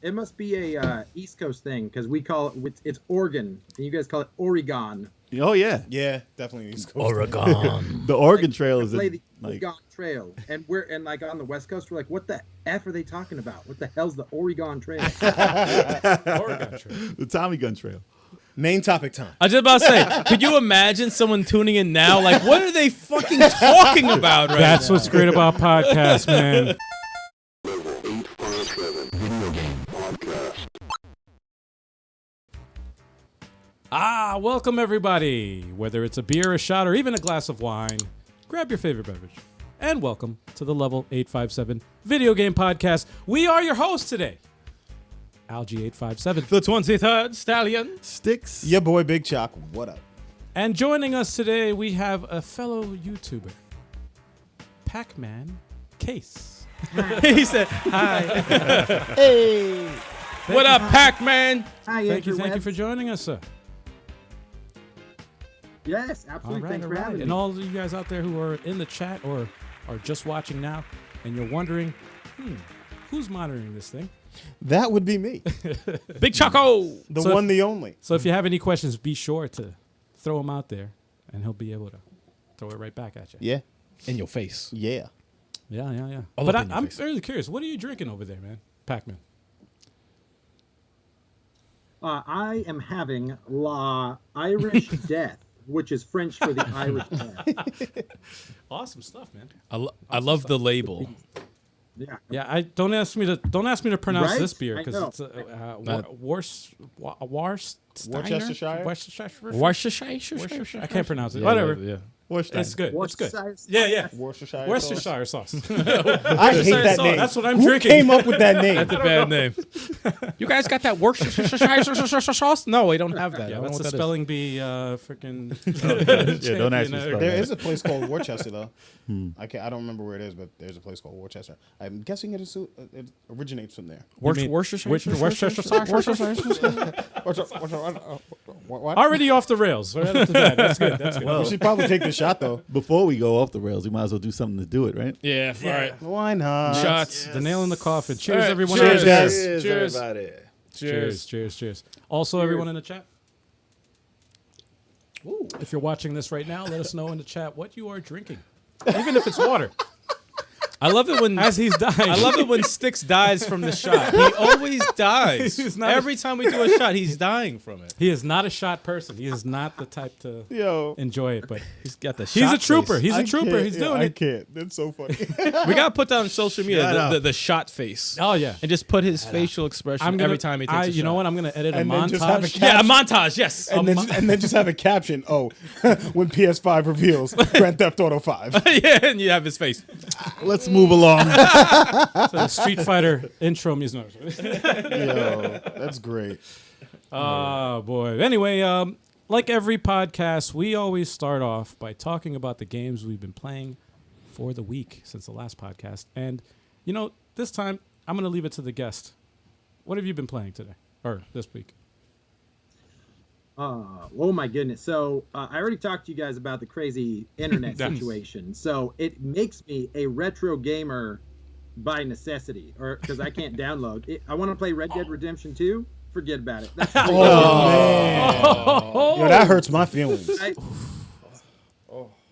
It must be a East Coast thing because we call it's Oregon, and you guys call it Oregon. Oh yeah, Yeah, definitely East Coast. Oregon. the Oregon Trail is Play the like Oregon Trail, and like on the West Coast, we're like, what the F are they talking about? What the hell's the Oregon Trail? Oregon Trail. the Tommy Gun Trail. Main topic time. I was just about to say, could you imagine someone tuning in now? Like, what are they fucking talking about right That's now? what's great about podcasts, man. Welcome everybody. Whether it's a beer, a shot, or even a glass of wine, grab your favorite beverage. And welcome to the Level 857 Video Game Podcast. We are your hosts today. Algie857. The 23rd Stallion. Sticks. Your boy Big Chalk, what up? And joining us today, we have a fellow YouTuber, Pacmancase. He said, hi. Hey. What up, Pac-Man? Hi, Thank you Interwebs. for joining us, sir. Yes, absolutely. Thanks for having me. And all of you guys out there who are in the chat or are just watching now, and you're wondering, who's monitoring this thing? That would be me. Big Choco. The So one, the only. So if you have any questions, be sure to throw them out there, and he'll be able to throw it right back at you. Yeah. In your face. Yeah. Yeah. All But up in your I'm face. really curious. What are you drinking over there, man? Pac-Man. I am having La Irish Death, which is French for the Irish Death. Awesome stuff, man. I love the label. Yeah. Yeah, I don't ask me to pronounce Right? this beer I because know. it's Worcestershire? Worcestershire. I can't pronounce it. Whatever. Yeah. Worcester. It's good. It's good. Worcestershire. Yeah. Worcestershire. Worcestershire sauce. I hate that sauce. name. That's what I'm Who drinking. came up with that name? That's a bad name. You guys got that Worcestershire sauce? No, we don't have that. I Yeah, don't know what's what the that is. spelling bee? Freaking. Yeah, don't ask me to spell There that. is a place called Worcester, though. I don't remember where it is, but there's a place called Worcester. I'm guessing it originates from there. Worcestershire? What? Already off the rails. Right off the bat. That's good. That's good. We should probably take the shot, though. Before we go off the rails, we might as well do something to do it, right? Yeah, all right. Why not? Shots. The nail in the coffin. Cheers, All right, everyone. cheers, out there. guys. Cheers. everybody. Cheers. Also, everyone in the chat. If you're watching this right now, let us know in the chat what you are drinking, even if it's water. I love it when As he's dying. I love it when Sticks dies from the shot. He always dies. He's not- Every time we do a shot, he's dying from it. He is not a shot person. He is not the type to Yo. enjoy it. But He's got the he's shot a trooper. face. He's I a trooper. can't- He's yeah, doing I it. can't. That's so funny. We gotta put that on social media, Shut the shot face. Oh yeah. And just put his facial expression every time he takes a shot. You know what? I'm gonna edit a And then just have a montage. Yeah, a montage, yes. and then just have a caption. Oh, when PS5 reveals Grand Theft Auto 5. Yeah, and you have his face. Let's move along. So the Street Fighter intro music. Yo, that's great. Oh boy. Anyway, like every podcast, we always start off by talking about the games we've been playing for the week since the last podcast. And this time I'm gonna leave it to the guest. What have you been playing today or this week? Oh my goodness. So I already talked to you guys about the crazy internet situation. So it makes me a retro gamer by necessity, or because I can't download it. I want to play Red Dead Redemption 2. Forget about it. That's Man. Yo, that hurts my feelings.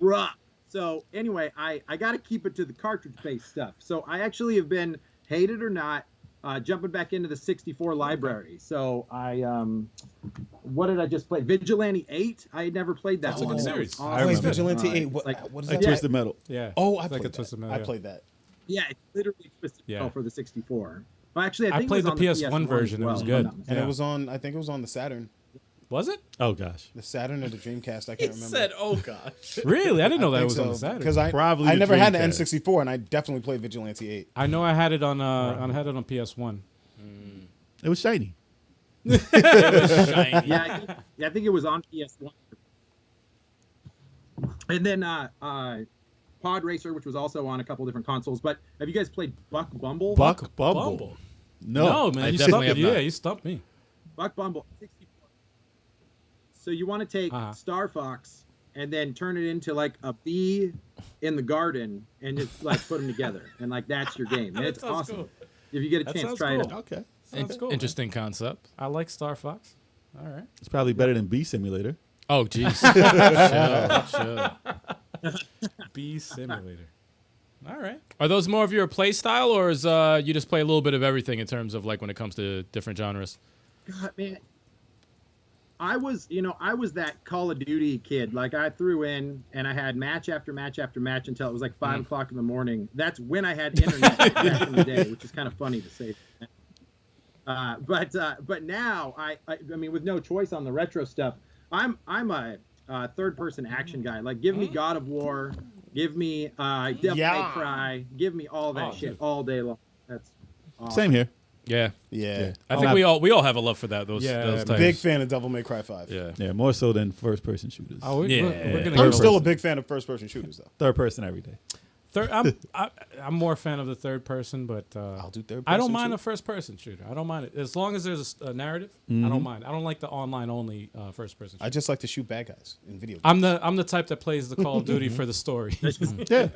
Rough. So anyway, I got to keep it to the cartridge-based stuff. So I actually have been, hate it or not, jumping back into the 64 library. So I, what did I just play? Vigilante 8. I had never played that That's a one. good That series. was Oh, awesome. wait, Vigilante 8. It's What is Like that? Twisted Metal. Yeah. Oh, I It's like played a Twisted that. Metal, I played that. Yeah, it's literally Twisted Yeah. Metal for the 64. Well, actually, I I think played it was the on PS1 PS1 version. as It was well, good. if I'm not And Yeah. it was on, I think it was on the Saturn. Was it? Oh gosh. The Saturn or the Dreamcast. I can't remember. Said, oh gosh. Really? I didn't know that was on the Saturn. Because I Probably the never had the Dreamcast. N64, and I definitely played Vigilante 8. I know I had it on PS1. It was shiny. Yeah, I think it was on PS1. And then Pod Racer, which was also on a couple different consoles. But have you guys played Buck Bumble? Buck Bumble. No, man. I You definitely stumped have me. not. Yeah, you stumped me. Buck Bumble 64. So you want to take Star Fox and then turn it into like a bee in the garden and just like put them together, and like that's your game. And it's sounds awesome. cool. If you get a That chance, sounds try it cool. out. Okay. Sounds cool. Interesting concept. I like Star Fox. All right. It's probably better than Bee Simulator. Oh, jeez. Chill. Bee Simulator. All right. Are those more of your play style, or is you just play a little bit of everything in terms of like when it comes to different genres? God, man. I was that Call of Duty kid. Like I threw in and I had match after match after match until it was like 5 o'clock in the morning. That's when I had internet back in the day, which is kind of funny to say. But now I mean, with no choice on the retro stuff, I'm a third person action guy. Like give me God of War, give me Devil May Cry, give me all that shit all day long. That's awesome. Same here. Yeah. Yeah. I think we all have a love for that. Those types. Big fan of Devil May Cry 5. Yeah. Yeah, more so than first person shooters. Oh, we're gonna I'm go still a big fan of first person shooters though. Third person every day. I'm more a fan of the third person, but I'll do third person. I don't mind a first person shooter. I don't mind it as long as there's a narrative. I don't mind. I don't like the online only first person. I just like to shoot bad guys in video games. I'm the type that plays the Call of Duty for the story. Yeah.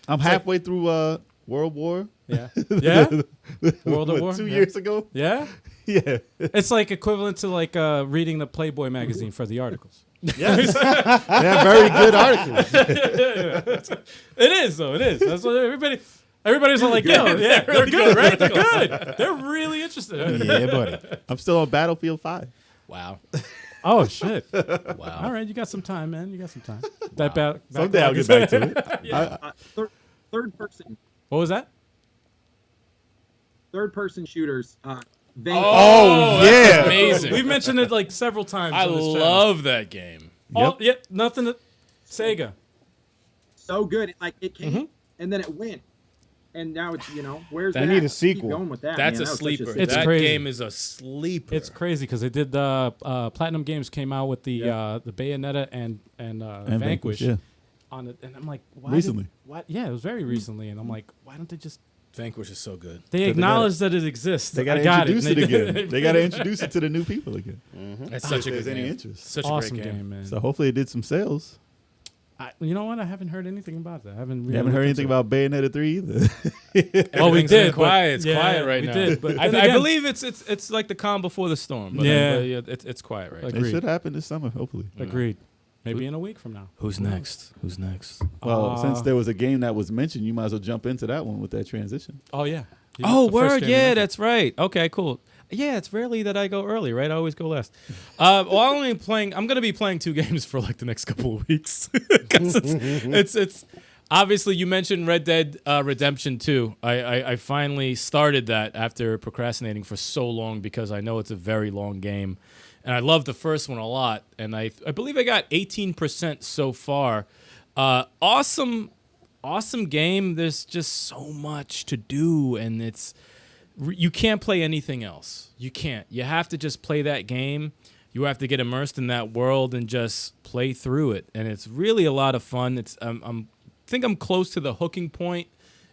I'm halfway through World War. Yeah. Yeah. World of War. 2 years ago? Yeah. Yeah. It's like equivalent to like reading the Playboy magazine for the articles. Yes. Yeah, very good articles. It is though. It is. That's what everybody's like, yo, yeah, they're good, right? They're good. They're really interested. Yeah, buddy. I'm still on Battlefield 5. Wow. Oh shit. Wow. All right, you got some time, man. You got some time. Someday I'll get back to it. Yeah. Third person. What was that? Third person shooters. Oh, yeah. that's amazing. We've mentioned it like several times. I on this channel. love that game. Nothing. Sega. So good. It came and then it went. And now it's, where's They that? need a sequel. Keep going with that. That's man. a That was such sleeper. It's That crazy. game is a sleeper. It's crazy because they did Platinum Games came out with the Bayonetta and Vanquish yeah. on it, and I'm like, why Recently. Yeah, it was very recently, and I'm like, why don't they just? Vanquish is so good. They acknowledge that it exists. They got to introduce it again. They got to introduce it to the new people again. That's such a If good there's any game. interest. Such Awesome a great game, man. So hopefully it did some sales. You know what? I haven't heard anything about that. I haven't. Really You haven't heard anything about Bayonetta 3 either? Well, we Everything's did. been quiet. but- It's yeah, quiet right we now. Did, but I then again- believe it's like the calm before the storm. But Yeah. it's quiet right now. It Agreed. should happen this summer, hopefully. Agreed. Maybe in a week from now. Who's next? Who's next? Well, since there was a game that was mentioned, you might as well jump into that one with that transition. Oh yeah. Oh, The first word. game we Yeah, mentioned. that's right. Okay, cool. Yeah, it's rarely that I go early, right? I always go last. I'm going to be playing 2 games for like the next couple of weeks. 'Cause it's obviously you mentioned Red Dead Redemption 2. I finally started that after procrastinating for so long because I know it's a very long game. And I love the first one a lot. And I believe I got 18% so far. Awesome game. There's just so much to do, and you can't play anything else. You can't. You have to just play that game. You have to get immersed in that world and just play through it. And it's really a lot of fun. I think I'm close to the hooking point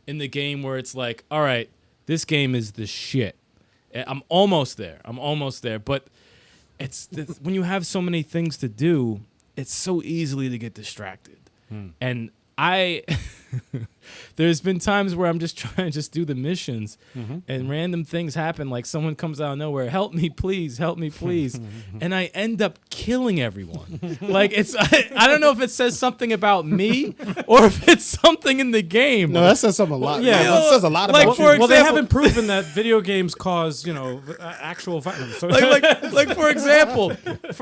in the game where it's like, all right, this game is the shit. I'm almost there. But when you have so many things to do, it's so easily to get distracted. And there's been times where I'm just trying to just do the missions and random things happen, like someone comes out of nowhere, help me please, and I end up killing everyone. Like I don't know if it says something about me or if it's something in the game. No, that says something a lot. Yeah. That says a lot Like, about for you. Well, they example- haven't proven that video games cause actual violence. So like for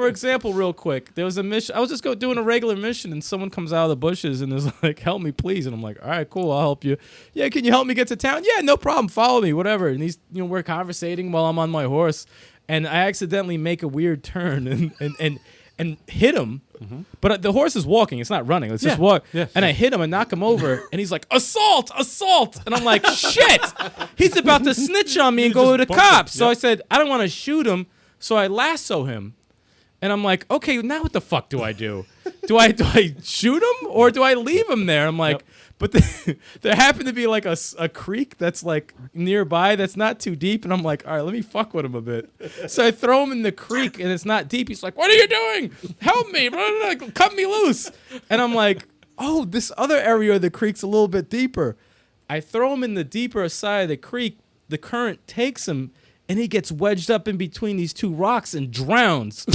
example, real quick, there was a mission. I was just doing a regular mission, and someone comes out of the bushes and is like, "Help me, please!" And I'm like, "All right, cool, I'll help you." Yeah, can you help me get to town? Yeah, no problem. Follow me, whatever. And we're conversating while I'm on my horse, and I accidentally make a weird turn and hit him. But the horse is walking; it's not running. Let's just walk. Yeah. And I hit him and knock him over, and he's like, "Assault! Assault!" And I'm like, "Shit!" He's about to snitch on me and go to the bumped him. cops. So Yep. I said, "I don't want to shoot him." So I lasso him, and I'm like, "Okay, now what the fuck do I do? Do I shoot him or do I leave him there?" I'm like, but there happened to be like a creek that's like nearby that's not too deep, and I'm like, all right, let me fuck with him a bit. So I throw him in the creek, and it's not deep. He's like, "What are you doing? Help me! Cut me loose!" And I'm like, "Oh, this other area of the creek's a little bit deeper." I throw him in the deeper side of the creek. The current takes him and he gets wedged up in between these two rocks and drowns.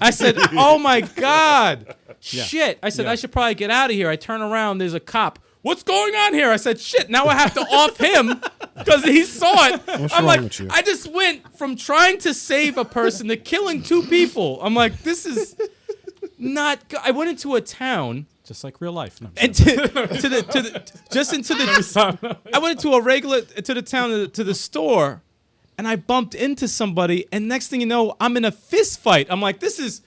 I said, oh my God, shit. I said, I should probably get out of here. I turn around, there's a cop. What's going on here? I said, shit, now I have to off him because he saw it. I'm like, I just went from trying to save a person to killing 2 people. I'm like, this is not good. I went into a town. Just like real life. No, and I went into to the town, to the store, and I bumped into somebody, and next thing you know, I'm in a fist fight. I'm like, this is,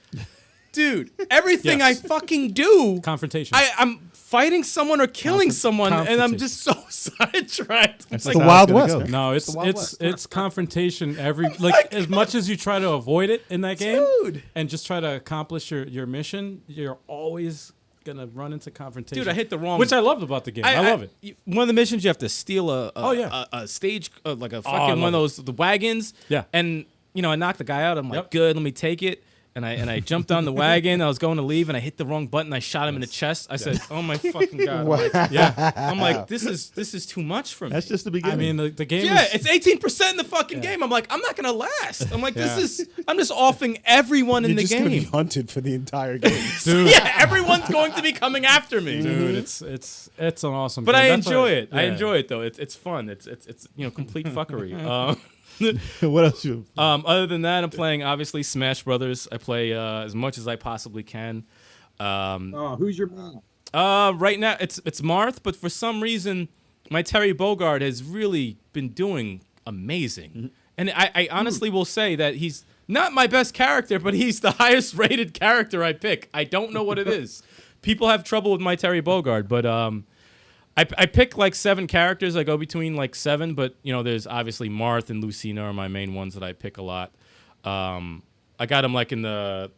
dude, everything I fucking do. Confrontation. I'm fighting someone or killing someone, and I'm just so sidetracked. It's like the Wild West. Man. No, it's confrontation as much as you try to avoid it in that game, and just try to accomplish your mission, you're always gonna run into confrontation. Dude, I hit the wrong. Which I loved about the game. I love it. One of the missions you have to steal a stage, like a fucking one of the wagons. Yeah. And I knocked the guy out. I'm like, good, let me take it. And I jumped on the wagon. I was going to leave, and I hit the wrong button. I shot him in the chest. I said, "Oh my fucking God!" I'm like, this is too much for me. That's just the beginning. I mean, the game. Yeah, it's 18% in the fucking game. I'm like, I'm not gonna last. I'm like, I'm just offing everyone in the game. You're just gonna be hunted for the entire game, dude. Yeah, everyone's going to be coming after me, dude. It's an awesome. But game. I enjoy it. Yeah. I enjoy it though. It's fun. It's complete fuckery. What else you? Other than that, I'm playing obviously Smash Brothers. I play as much as I possibly can. Who's your man? Right now it's Marth, but for some reason my Terry Bogard has really been doing amazing. Mm-hmm. And I honestly will say that he's not my best character, but he's the highest rated character I pick. I don't know what it is. People have trouble with my Terry Bogard, but I pick like 7 characters. I go between like 7, but there's obviously Marth and Lucina are my main ones that I pick a lot. I got them like in the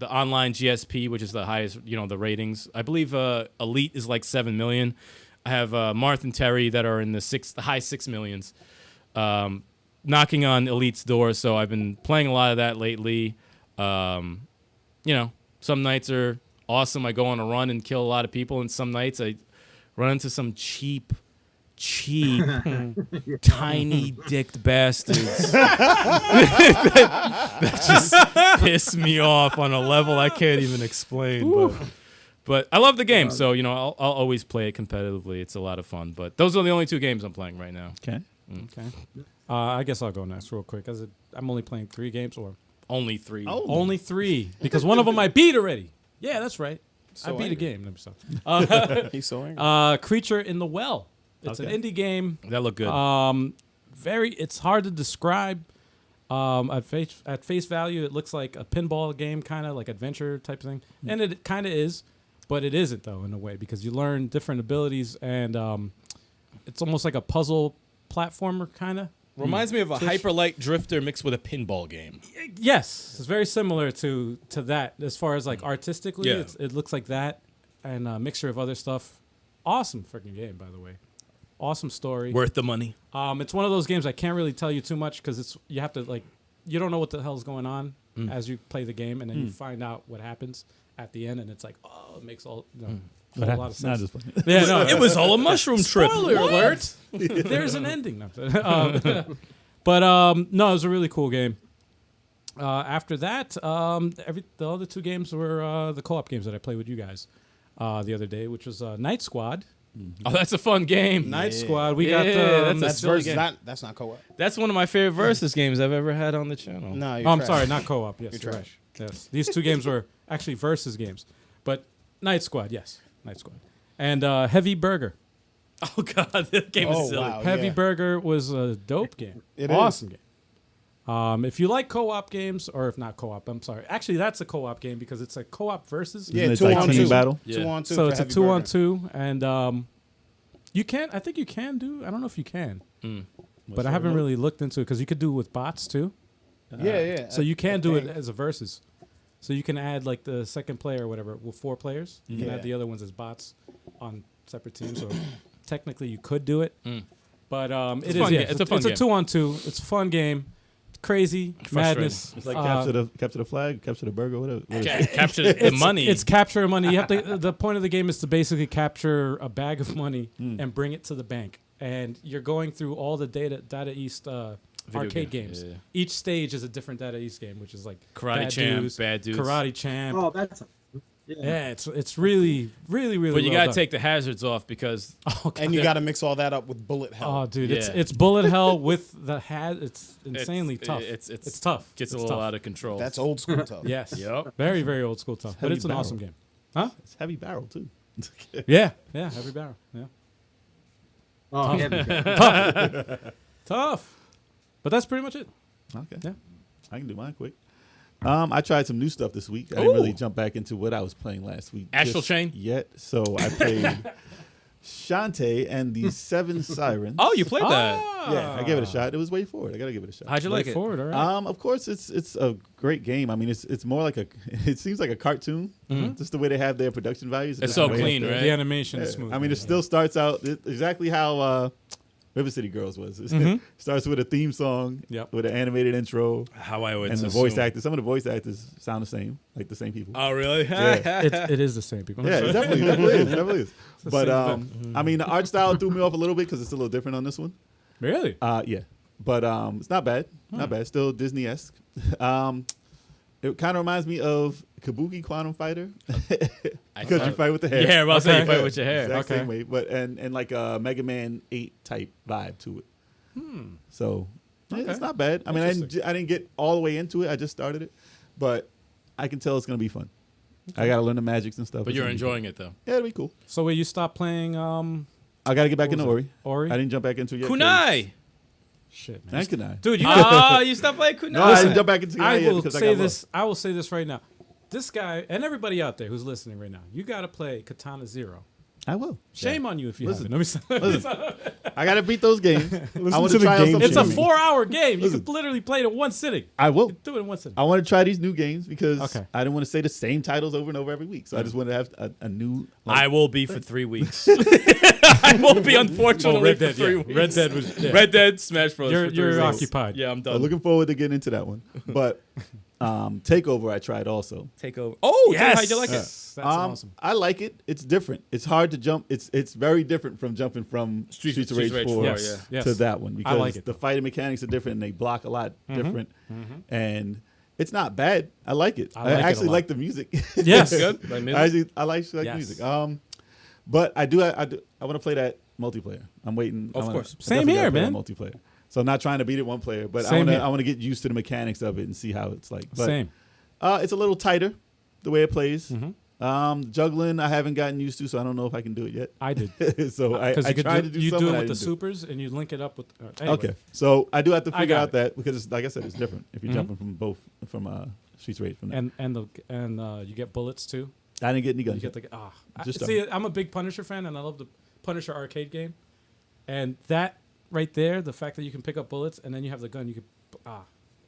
online GSP, which is the highest, the ratings. I believe Elite is like 7 million. I have Marth and Terry that are in the high 6 millions, knocking on Elite's door. So I've been playing a lot of that lately. Some nights are awesome. I go on a run and kill a lot of people, and some nights I run into some cheap tiny dicked bastards that just piss me off on a level I can't even explain. But I love the game, so I'll always play it competitively. It's a lot of fun. But those are the only 2 games I'm playing right now. Okay. Okay. I guess I'll go next real quick. I'm only playing 3 games, or only 3. Oh. Only 3 because one of them I beat already. Yeah, that's right. I beat a game. He's so angry. Creature in the Well. It's an indie game. That looked good. It's hard to describe. At face value, it looks like a pinball game, kind of like adventure type thing, and it kind of is, but it isn't though in a way because you learn different abilities and it's almost like a puzzle platformer kind of. Reminds me of a hyperlight drifter mixed with a pinball game. Yes, it's very similar to that as far as like artistically. Yeah. It looks like that and a mixture of other stuff. Awesome freaking game, by the way. Awesome story. Worth the money. It's one of those games I can't really tell you too much because you have to you don't know what the hell's going on as you play the game, and then you find out what happens at the end, and it's like, it makes a whole lot of sense. Yeah, no, it was all a mushroom trip. Spoiler alert! There's an ending. No, but no, it was a really cool game. After that, the other 2 games were the co-op games that I played with you guys the other day, which was Night Squad. Oh, that's a fun game. Night Squad. We got that's versus. That's not co-op. That's one of my favorite versus games I've ever had on the channel. No, I'm sorry, not co-op. Yes, you're trash. Right. Yes, these 2 games were actually versus games, but Night Squad. Yes, Night Squad. And Heavy Burger. Oh God, that game is silly. Wow, Heavy Burger was a dope game. Awesome game. If you like co-op games, or if not co-op, I'm sorry. Actually, that's a co-op game because it's a co-op versus. Yeah, it's like team battle. Yeah. 2-on-2. So it's a 2-on-2, and you can. I think you can do. I don't know if you can, but I haven't really looked into it because you could do it with bots too. Yeah. So you can do it as a versus. So you can add like the second player or whatever with 4 players. You can add the other ones as bots on separate teams. So technically you could do it, but it's a fun game. It's a 2-on-2. It's a fun game. Crazy madness. It's like capture the flag, capture the burger, whatever. Capture the money. It's capture money. You have to. The point of the game is to basically capture a bag of money and bring it to the bank. and you're going through all the Data East arcade games. Yeah. Each stage is a different Data East game, which is like Karate Champ, Bad Dudes. Karate Champ. Oh, that's Yeah, it's really, really, really. But you well gotta done. take the hazards off because And you got to mix all that up with bullet hell. Oh, dude, Yeah. it's bullet hell with the It's insanely tough. It's tough. Gets It's a little tough. out of control. That's old school tough. Yes. Yep. Very, very old school tough. But heavy it's an barrel. awesome game. Huh? It's heavy barrel too. Yeah. Yeah. Heavy barrel. Yeah. oh, heavy guy. Tough. But that's pretty much it. Okay. Yeah. I can do mine quick. I tried some new stuff this week. I didn't really jump back into what I was playing last week. Astral just Chain? Yet. So I played Shantae and the Seven Sirens. Oh, you played that? Yeah, I gave it a shot. It was way forward. I gotta give it a shot. How'd you like it? Forward, all right. Of course, it's a great game. I mean, it's more like it seems like a cartoon. Just the way they have their production values. It's just so the way clean, it's- right? The animation is Yeah. smooth. I mean, it still starts out exactly how River City Girls was. It starts with a theme song, Yep. with an animated intro, How I would and the assume. voice actors. Some of the voice actors sound the same, like the same people. Oh, really? it is the same people. Yeah, it definitely is. But same I mean, the art style threw me off a little bit because it's a little different on this one. Really? Yeah, but it's not bad. Not bad. Still Disney-esque. It kind of reminds me of Kabuki Quantum Fighter because you fight with the hair. Yeah, well, say you Okay. fight with your hair. Exact Okay. same way, but and like a Mega Man 8 type vibe to it. So it's not bad. I mean, I didn't get all the way into it. I just started it, but I can tell it's gonna be fun. I gotta learn the magics and stuff. But It's you're gonna be enjoying it, though. fun. Yeah, it'll be cool. So wait, you stopped playing I gotta get back into was Ori. it? Ori? I didn't jump back into it yet. Kunai! Shit, man. Thank Kunai. Dude, you Oh, you stopped playing Kunai? No, I didn't jump back into Kunai I yet will because I say got this. I will say this right now. This guy and everybody out there who's listening right now, you got to play Katana Zero. I will. Shame on you if you Listen. haven't. Let me say- I gotta beat those games. I want to to the try out game some It's a Shame. 4-hour game. You can literally play it in one sitting. I will. Do it in one sitting. I want to try these new games because Okay. I didn't want to say the same titles over and over every week. So I just wanted to have a new. I will be for 3 weeks. I will be, unfortunately, Red for Dead, 3 yeah. weeks. Red Dead was. Yeah. Red Dead, Smash Bros. You're for 3 weeks. occupied. Yeah, I'm I'm done. looking forward to getting into that one. But Takeover, I tried also. Take over. Oh, dude, Yes. how'd you like it? That's awesome. I like it. It's different. It's hard to jump. It's very different from jumping from Streets of Rage 4 Yes. Yes. to that one because like it, the though. fighting mechanics are different and they block a lot different. And it's not bad. I like it. I I, like it a actually lot. like the music. Yes. Good. Like music? I like Yes. music. But I want to play that multiplayer. I'm waiting. Of course. Same here, man. Multiplayer. So I'm not trying to beat it one player, but Same here. I want to get used to the mechanics of it and see how it's like. But, Same. It's a little tighter the way it plays. Mm-hmm. Juggling I haven't gotten used to, so I don't know if I can do it yet. I did. So I Because tried to do you some, do but it I with the didn't do it. supers and you link it up with. Anyway. Okay, so I do have to I figure got out it. that because, like I said, it's different if you're jumping from both Streets of Rage from that. And you get bullets too. I didn't get any You guns. get yet. the Just see. I'm a big Punisher fan, and I love the Punisher arcade game. And that right there, the fact that you can pick up bullets and then you have the gun, you can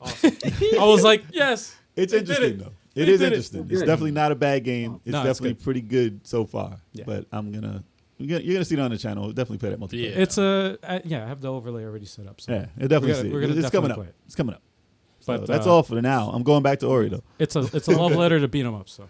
awesome. I was like, yes, It's they did interesting it. though. They It is did it. interesting. It's Good. definitely not a bad game. It's No, it's definitely good. pretty good so far. Yeah. But you're gonna see it on the channel. We'll definitely play that multiplayer. Yeah. It's I have the overlay already set up. So Yeah, it definitely see it. we're gonna It's coming definitely up. play it. It's coming up. So But, that's uh, all for now. I'm going back to Ori though. it's a love letter to beat 'em up. So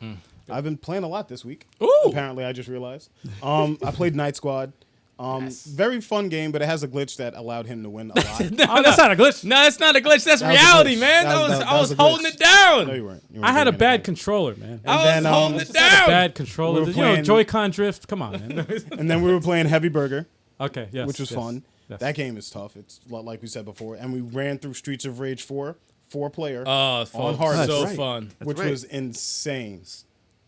I've been playing a lot this week. Ooh. Apparently, I just realized. I played Night Squad. Very fun game, but it has a glitch that allowed him to win a lot. oh, that's not a glitch. No, it's not a glitch. That's That was a reality, glitch. man. That was- I was a holding glitch. it down. No, you weren't. You I weren't had a doing bad anything. controller, man. I was then, holding it Just had a down. bad controller. We were You know, playing- Joy-Con drift. Come on, man. And then we were playing Heavy Burger, Okay, yes, which was yes, fun. yes. That game is tough. It's like we said before. And we ran through Streets of Rage 4-player, Oh, On fun. hard. So That's right. fun. which right. was insane.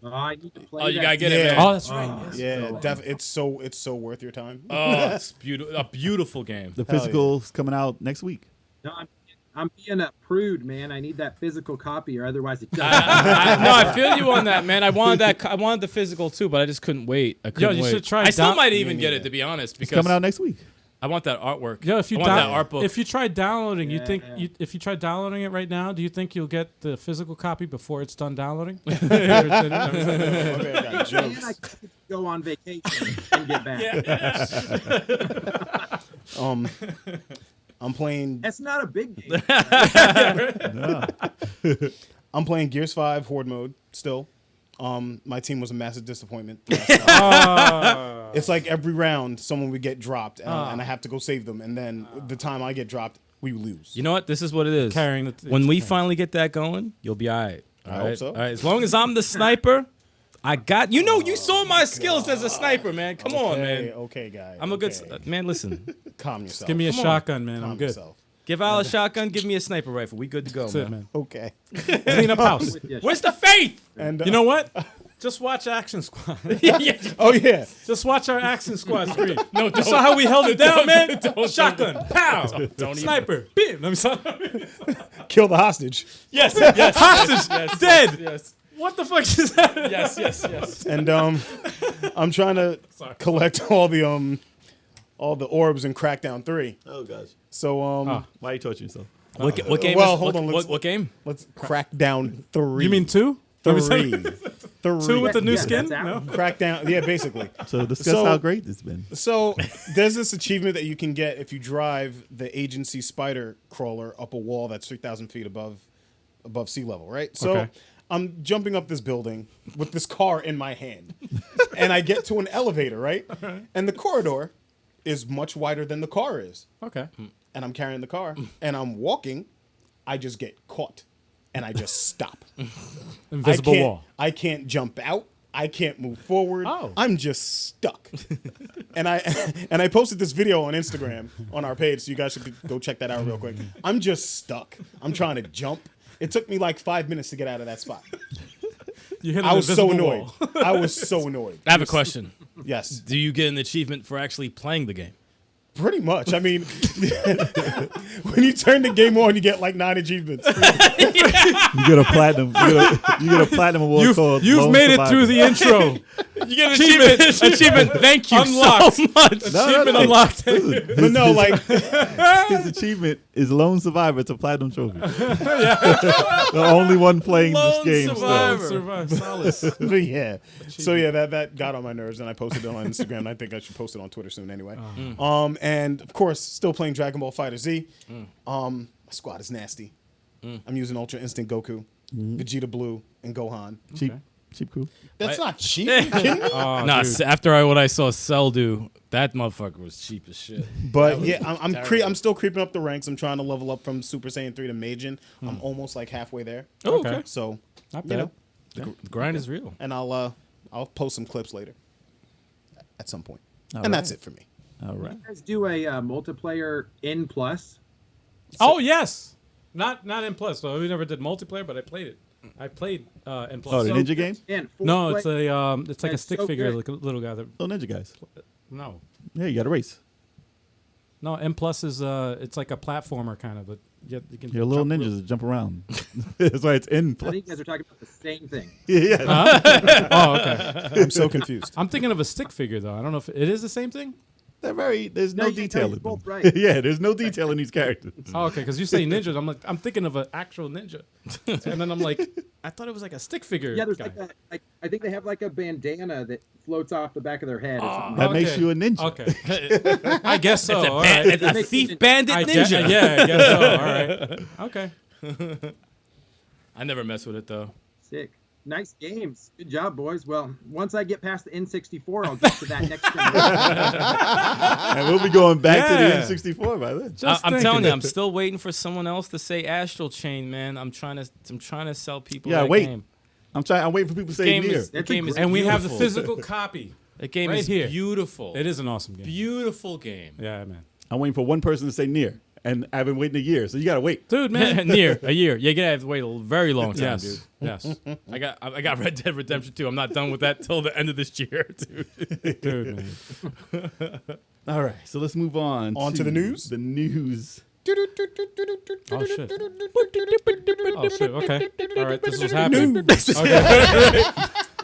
I need to play Oh, you that. gotta get Yeah. it, man. Oh, that's right. yes. Yeah, it's so worth your time. Oh, it's beautiful. A beautiful game. The Hell yeah. physical's coming out next week. No, I'm being a prude, man. I need that physical copy, or otherwise it doesn't. No, I feel you on that, man. I wanted the physical too, but I just couldn't wait. I couldn't you wait. should try I still down- might even Me get it neither. to be honest, It's because coming out next week. I want that artwork. Yeah, if you I want that art book. if you try downloading, you think Yeah. if you try downloading it right now, do you think you'll get the physical copy before it's done downloading? Okay, I got Man, I jokes. could go on vacation and get back. I'm playing. That's not a big game. I'm playing Gears 5 Horde mode still. My team was a massive disappointment. It's like every round, someone would get dropped, and I have to go save them. And then the time I get dropped, we lose. You know what? This is what it is. When we finally get that going, you'll be all right. I hope so. All right. As long as I'm the sniper, I got. You know, you saw my skills as a sniper, man. Come on, man. Okay, guy. I'm a good man. Listen, Calm yourself. Give me a shotgun, man. Calm I'm good. yourself. give Al a shotgun. Give me a sniper rifle. We good to go, That's man. it, man. Okay. Clean up house. Where's the faith? And You know what? Just watch Action Squad. oh yeah. Just watch our Action Squad screen. No, you saw how we held it down, man? Shotgun. Pow. Sniper. Bam. Let me saw. Kill the hostage. Yes. Hostage. Dead. Yes. What the fuck is that? Yes. And I'm trying to collect all the orbs in Crackdown 3. Oh gosh. So Why are you torturing yourself? What game? Well, is, hold on, let's- What game? let's Crackdown 3. You mean 2? 3? 2 with the new Yeah, skin? that's out. No. Crackdown. Yeah, basically. So discuss So- how great it's been. So there's this achievement that you can get if you drive the agency spider crawler up a wall that's 3,000 feet above sea level, right? So Okay. I'm jumping up this building with this car in my hand, and I get to an elevator, right? And the corridor is much wider than the car is, Okay. and I'm carrying the car, and I'm walking. I just get caught, and I just stop. Invisible wall. I can't jump out. I can't move forward. Oh. I'm just stuck. and I posted this video on Instagram on our page, so you guys should go check that out real quick. I'm just stuck. I'm trying to jump. It took me like 5 minutes to get out of that spot. You hit an I was so invisible annoyed. wall. I was so annoyed. I have a question. Yes, Do you get an achievement for actually playing the game? pretty much. I mean, when you turn the game on, you get like 9 achievements. You get a platinum. You get a platinum award called. You've Lone made it Survivor. through the intro. You get an achievement. Thank you Unlocked. so much. Achievement unlocked. But no, like His achievement is Lone Survivor. It's a platinum trophy. The only one playing this Lone game Survivor. still. Survive. Solace. but yeah. So yeah, that got on my nerves, and I posted it on Instagram. And I think I should post it on Twitter soon anyway. And of course, still playing Dragon Ball Fighter Z. My squad is nasty. I'm using Ultra Instinct Goku, Vegeta Blue, and Gohan. Cheap crew. That's not cheap. Are you kidding me? Oh, Nah, dude. after what I saw Cell do, that motherfucker was cheap as shit. But yeah, I'm still creeping up the ranks. I'm trying to level up from Super Saiyan 3 to Majin. I'm almost like halfway there. Oh, Okay. okay. So Not you bad. know, The grind is real. and I'll post some clips later at some point. All And right. that's it for me. All right. You guys do a multiplayer in plus? Oh, yes. Not in Plus, though. We never did multiplayer, but I played it. I played in Plus. Oh, the Ninja game? And No, it's it's like a That's stick so figure, good. like a little guy that. Oh, Ninja guys. No, Yeah, you got a race. no. M Plus is it's like a platformer kind of, but you can. You're little jump ninjas that jump around. That's why it's in I play. think you guys are talking about the same thing. Yeah. Oh, okay. I'm so confused. I'm thinking of a stick figure though. I don't know if it is the same thing. There's no No, detail you're in both them. right. Yeah, there's no detail in these characters. Oh, okay. Because you say ninja, I'm thinking of an actual ninja, and then I'm like, I thought it was like a stick figure. Yeah, there's guy. I think they have like a bandana that floats off the back of their head. Or something. That Okay. makes you a ninja. Okay. I guess so. All right. It's a thief bandit I ninja. yeah, I guess so. All right. Okay. I never mess with it though. Sick. Nice games. Good job, boys. Well, once I get past the N64, I'll get to that next generation. And we'll be going back Yeah. to the N64 by then. Just I'm thinking. telling you, I'm still waiting for someone else to say Astral Chain, man. I'm trying to sell people. Yeah, that wait. Game. I'm waiting for people to say Game near. is, the game is And we have the beautiful. physical copy. The game right is here. beautiful. It is an awesome game. Beautiful game. Yeah, man. I'm waiting for one person to say near. And I've been waiting a year, so you gotta wait. Dude, man. Near a year. You're gonna have to wait a very long time, Yes. dude. Yes. I got Red Dead Redemption 2. I'm not done with that till the end of this year, dude. Dude, man. All right, so let's move on. On to the news? The news. Oh, shit. Oh, shit. Okay. All right. This is happening. Okay.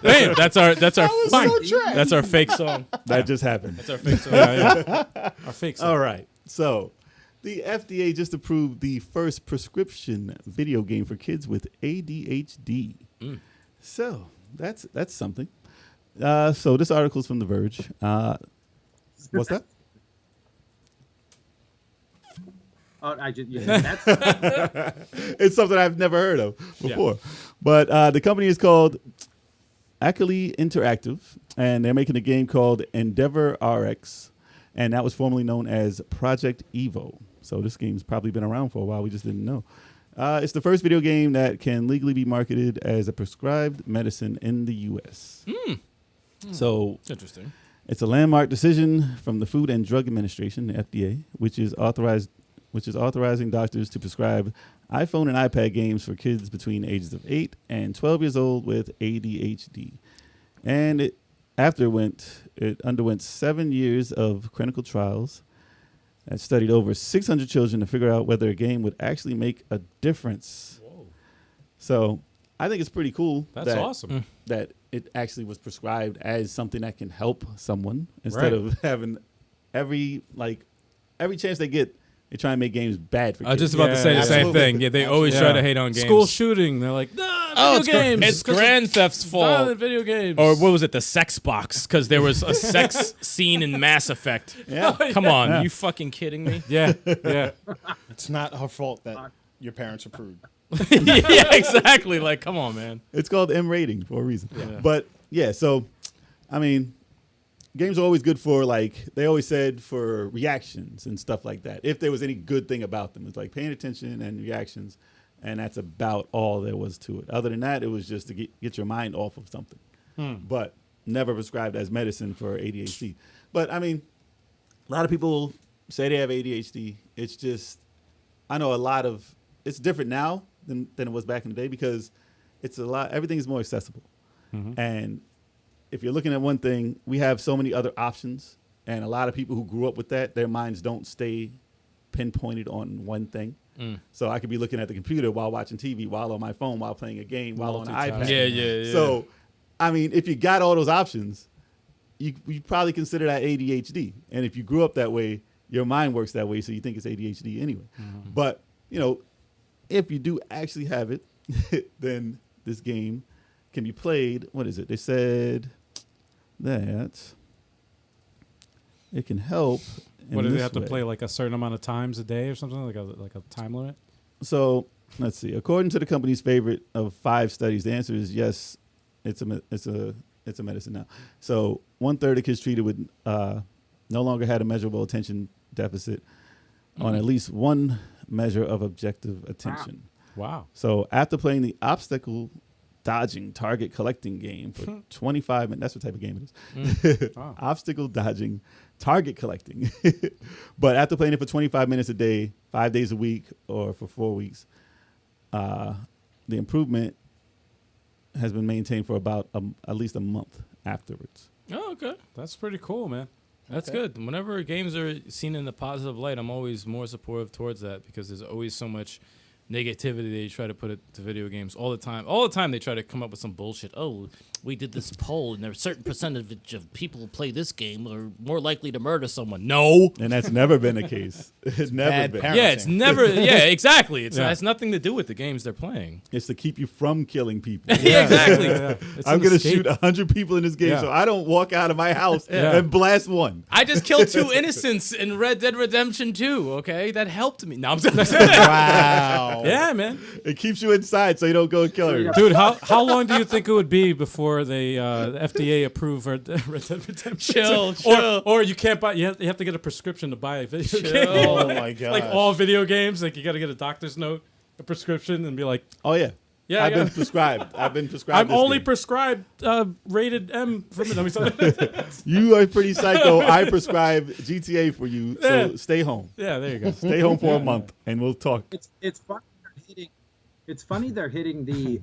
Damn, that's our Fine. that's our fake song. That just happened. That's our fake song. Yeah. Our fake All right, so the FDA just approved the first prescription video game for kids with ADHD. So that's something. So this article is from The Verge. What's that? Oh, that's It's something I've never heard of before. But the company is called Ackley Interactive, and they're making a game called Endeavor RX, and that was formerly known as Project Evo. So this game's probably been around for a while. We just didn't know. It's the first video game that can legally be marketed as a prescribed medicine in the U.S. So Interesting. it's a landmark decision from the Food and Drug Administration, the FDA, which is authorizing doctors to prescribe iPhone and iPad games for kids between the ages of 8 and 12 years old with ADHD. And it underwent 7 years of clinical trials that studied over 600 children to figure out whether a game would actually make a difference. Whoa. So I think it's pretty cool. That's awesome. That it actually was prescribed as something that can help someone instead of having every chance they get, they try and make games bad for kids. I was just about to say the same thing. Yeah, they always try to hate on games. School shooting. They're like, nah, video games. It's Grand Theft's fault. Video games. Or what was it? The sex box, because there was a sex scene in Mass Effect. Yeah. Come on, you fucking kidding me? Yeah. It's not our fault that your parents approved. Yeah, exactly. Like, come on, man. It's called M rating for a reason. Yeah. But yeah, so I mean, games are always good for, like they always said, for reactions and stuff like that. If there was any good thing about them, it's like paying attention and reactions, and that's about all there was to it. Other than that, it was just to get your mind off of something. But never prescribed as medicine for ADHD. But I mean, a lot of people say they have ADHD. It's just, I know it's different now than it was back in the day because everything's more accessible. And if you're looking at one thing, we have so many other options, and a lot of people who grew up with that, their minds don't stay pinpointed on one thing. So I could be looking at the computer while watching TV, while on my phone, while playing a game, while on an iPad. Yeah. So, I mean, if you got all those options, you probably consider that ADHD. And if you grew up that way, your mind works that way, so you think it's ADHD anyway. But, if you do actually have it, then this game can be played. What is it? They said that it can help. What do they have to play, like a certain amount of times a day or something, like a time limit? So let's see. According to the company's favorite of 5 studies, the answer is yes. It's a medicine now. So 1/3 of kids treated with no longer had a measurable attention deficit on at least one measure of objective attention. Wow. So after playing the obstacle dodging target collecting game for 25 minutes, that's what type of game it is. Wow. Obstacle dodging target collecting. But after playing it for 25 minutes a day, 5 days a week, or for 4 weeks, the improvement has been maintained for about at least a month afterwards. Oh, okay. That's pretty cool, man. That's good. Whenever games are seen in a positive light, I'm always more supportive towards that because there's always so much negativity they try to put it to video games all the time. All the time they try to come up with some bullshit. Oh, we did this poll and there's a certain percentage of people who play this game are more likely to murder someone. No. And that's never been the case. It's never been. parenting. Yeah, it's never. Yeah, exactly. It has nothing to do with the games they're playing. It's to keep you from killing people. Yeah, exactly. I'm going to shoot 100 people in this game, Yeah. so I don't walk out of my house and blast one. I just killed 2 innocents in Red Dead Redemption 2, okay? That helped me. No, I'm sorry. Wow. Yeah, man. It keeps you inside so you don't go and kill her. Dude, how long do you think it would be before the FDA approve Red Dead Redemption? Chill. Or you can't buy. You have to get a prescription to buy a video game. Oh my god. Like all video games, like you got to get a doctor's note, a prescription, and be like, Oh, yeah. yeah, I've been prescribed. I'm this only game. prescribed rated M from it. You are pretty psycho. I prescribe GTA for you, so Yeah. stay home. Yeah, there you go. Stay home for a month, and we'll talk. It's funny they're hitting the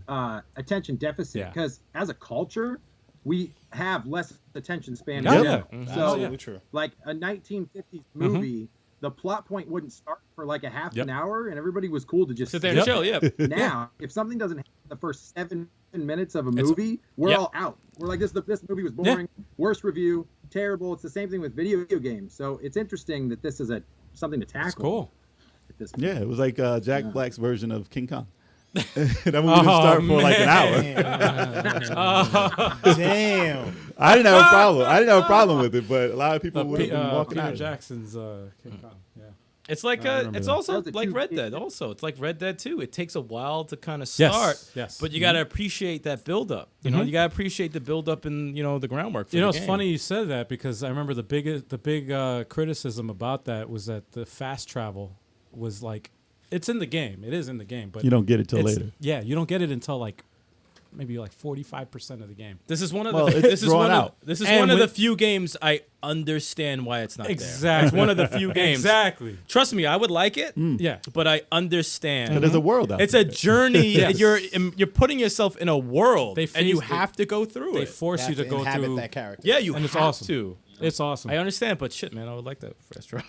attention deficit Yeah. because as a culture, we have less attention span. Yeah. in general. Yeah. So, Absolutely true. like a 1950s movie, the plot point wouldn't start for like a half Yep. an hour, and everybody was cool to just Sit there and Yep. chill, yeah. Now, if something doesn't happen the first 7 minutes of a movie, we're Yep. all out. We're like, this movie was boring, worst review, terrible. It's the same thing with video games. So it's interesting that this is something to tackle. That's cool. At this Yeah, it was like Jack Black's version of King Kong. That movie didn't start for like an hour. Damn. I didn't have a problem. with it, but a lot of people would have been walking Peter out. Jackson's King Kong. Yeah. It's like it's that. also That was a like 2 Red gig. Dead. Also, it's like Red Dead 2. It takes a while to kind of Yes, start. yes. But you got to appreciate that build up. You know, you got to appreciate the build up and the groundwork. For It's funny you said that because I remember the big criticism about that was that the fast travel was like, it's in the game. It is in the game, but You don't get it till it's- later. Yeah, you don't get it until like maybe like 45% of the game. This is one of Well, the it's this is drawn one out. of this is And one of the with- few games I understand why it's not there. Exactly. It's one of the few games. Exactly. Trust me, I would like it, Yeah. but I understand. But there's a world out It's a there. journey. Yes. You're putting yourself in a world, They and you force- have to go through They it. force you to go inhabit through. that character. Yeah, you and it's have awesome. to. It's awesome. I understand, but shit, man, I would like that fast travel.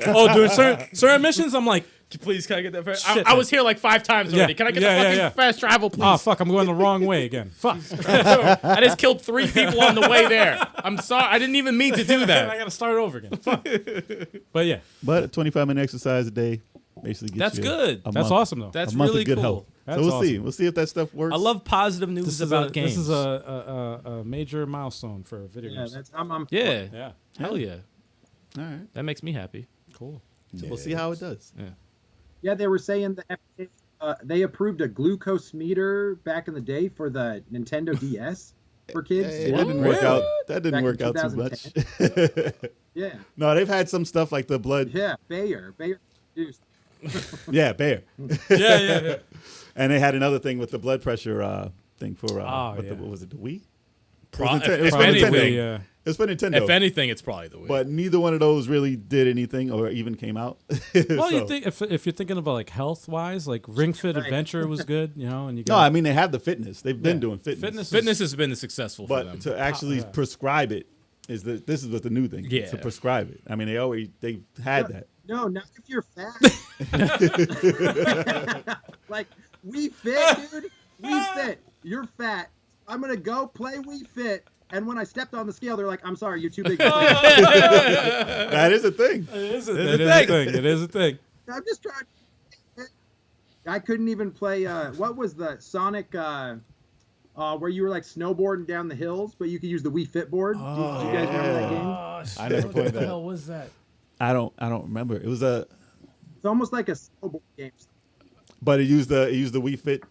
Oh, doing certain missions, I'm like, Please, can I get that fast? Shit, I man. was here like 5 times already. Yeah. Can I get Yeah, the yeah, fucking yeah. fast travel, please? oh fuck, I'm going the wrong way again. Fuck. I just killed 3 people on the way there. I'm sorry. I didn't even mean to do I that. gotta start over again. Fuck. But yeah, But a 25-minute exercise a day basically gets That's you good. a that's month, awesome though. That's a month really of good cool. health. That's So we'll see. awesome. We'll see if that stuff works. I love positive news This is about a, games. This is a major milestone for video Yeah, games. that's I'm yeah. Yeah, Hell yeah. All right. That makes me happy. cool. So we'll see how it does. Yeah, they were saying the FDA, they approved a glucose meter back in the day for the Nintendo DS for kids. Hey, that didn't work out. That didn't Back work in out too much. 2010. Yeah, No, they've had some stuff like the blood. yeah, Bayer juice. Yeah, Bayer. Yeah. And they had another thing with the blood pressure thing for Oh, what, yeah. what was it? The Wii? If It was for anything, Nintendo. Yeah. It was for Nintendo. if anything, it's probably the way. But neither one of those really did anything or even came out. Well, So- you think if you're thinking about like health wise, like Ring Fit Adventure was good, and you No, got I mean they have the fitness. They've been Yeah. doing fitness. Fitness has been successful for them. But to actually prescribe it this is what the new thing. Yeah. To prescribe it. I mean they had that. No, not if you're fat. Like We Fit, dude. We Fit. You're fat. I'm gonna go play We Fit. And when I stepped on the scale, they're like, "I'm sorry, you're too big." To play. That is a thing. it is a thing. thing. It is a thing. I'm just trying. I couldn't even play. What was the Sonic? Where you were like snowboarding down the hills, but you could use the Wii Fit board. Do you guys remember that game? I never played What the that. hell was that? I don't remember. It was It's almost like a snowboard game. but it used the Wii Fit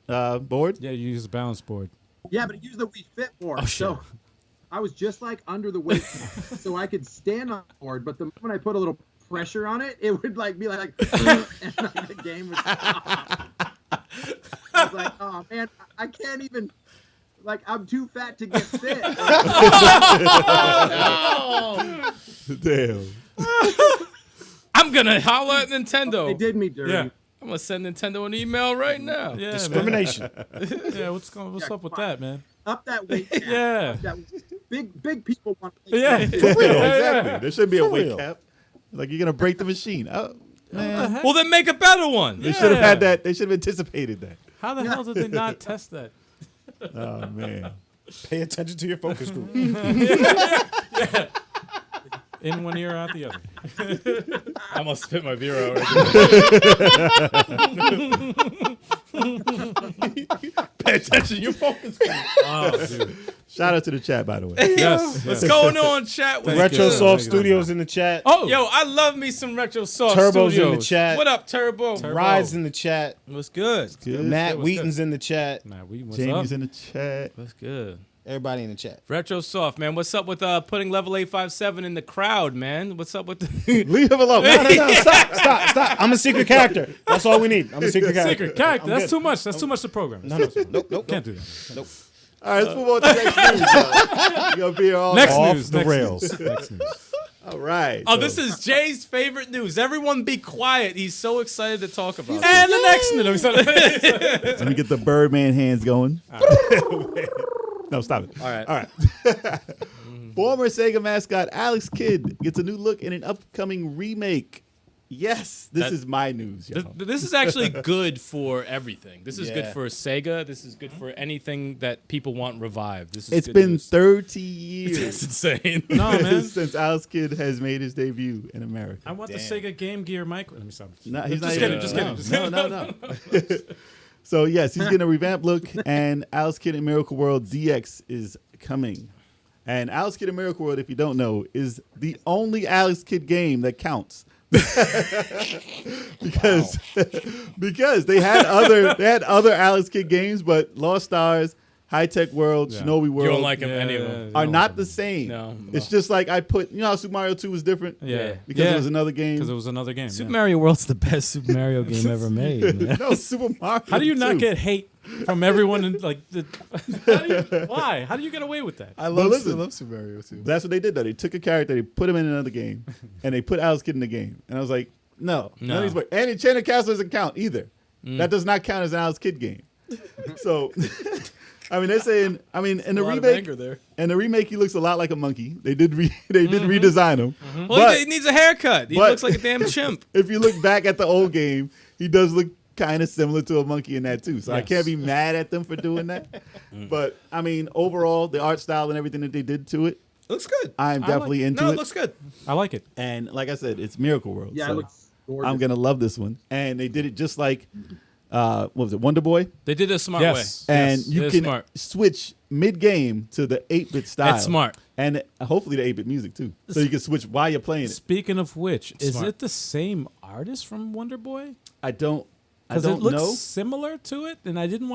board. Yeah, you use a balance board. Yeah, but it used the Wii Fit board. Oh, shit. So I was just like under the weight, so I could stand on the board. But the moment I put a little pressure on it, it would like be like, and like the game was. I was like, oh man, I can't even. Like I'm too fat to get fit. Damn. I'm gonna holler at Nintendo. They did me dirty. Yeah. I'm gonna send Nintendo an email right now. Yeah, Discrimination. Man. Yeah, what's up with that, man? Up that weight cap. Yeah. Up that, big people want to. Yeah. For real, exactly. There shouldn't be a For weight real. cap. Like you're gonna break the machine. Oh, man. Well, then make a better one. They should have had that. They should have anticipated that. How the hell did they not test that? Oh man. Pay attention to your focus group. In one ear, out the other. I must spit my beer out. Pay attention to your focus. Oh, dude. Shout out to the chat, by the way. Yes. What's going on, chat? What's Retro good? Soft Thank you. Studios in the chat. Oh, Yo, I love me some Retro Soft Turbo's Studios. in the chat. What up, Turbo? Rides in the chat. What's good? Good. Matt what's good? Wheaton's in the chat. man, what's Jamie's up? in the chat. What's good? Everybody in the chat. Retro Soft, man. What's up with putting level 857 in the crowd, man? What's up with the Leave him alone. No, stop. I'm a secret character. That's all we need. I'm a secret character. Secret character. I'm That's good. too much. That's too much to program. Nope. Can't do that. All right, let's move on to the next news. You're gonna be here all Next Off news. the next rails. News, next news. All right. Oh, so- this is Jay's favorite news. Everyone be quiet. He's so excited to talk about it. And the next news. Let me get the Birdman hands going. No, stop it. All right. All right. Former Sega mascot Alex Kidd gets a new look in an upcoming remake. Yes, this is my news, y'all. This is actually good for everything. This is good Yeah. for Sega. This is good for anything that people want revived. This is It's good been news. 30 years It's insane. No, man. since Alex Kidd has made his debut in America. I want the Sega Game Gear micro. Let me stop. No, he's Just not kidding. even- Just no, kidding. No. So yes, he's getting a revamped look, and Alex Kidd in Miracle World DX is coming. And Alex Kidd in Miracle World, if you don't know, is the only Alex Kidd game that counts. because because they had other Alex Kidd games, but Lost Stars, High Tech World, Shinobi World You don't like any of them. are not the same. No. It's just like I put, you know how Super Mario 2 was different? Yeah. Because it was another game. Because it was another game. Super Mario World's the best Super Mario game ever made. Man. No, Super Mario. How do you not 2. get hate from everyone? Why? How do you get away with that? I But love listen, Super Mario too. That's what they did though. They took a character, they put him in another game, and they put Alex Kidd in the game. And I was like, no. None of these work. And Enchanted Castle doesn't count either. That does not count as an Alex Kidd game. So I mean, they're saying. I mean, in the remake, he looks a lot like a monkey. They did redesign him. Well, he needs a haircut. He looks like a damn chimp. If you look back at the old game, he does look kind of similar to a monkey in that too. So I can't be mad at them for doing that. But I mean, overall, the art style and everything that they did to it, Looks good. I'm definitely into it. No, it looks good. I like it. And like I said, it's Miracle World. Yeah, so it looks gorgeous. I'm gonna love this one. And they did it just like. What was it, Wonder Boy? They did it a smart Yes. way. And Yes. you It is can smart. switch mid-game to the 8-bit style. That's smart. And hopefully the 8-bit music too. So you can switch while you're playing it. Speaking of which, is Smart. it the same artist from Wonder Boy? I don't Because it looks know. similar to it, and I didn't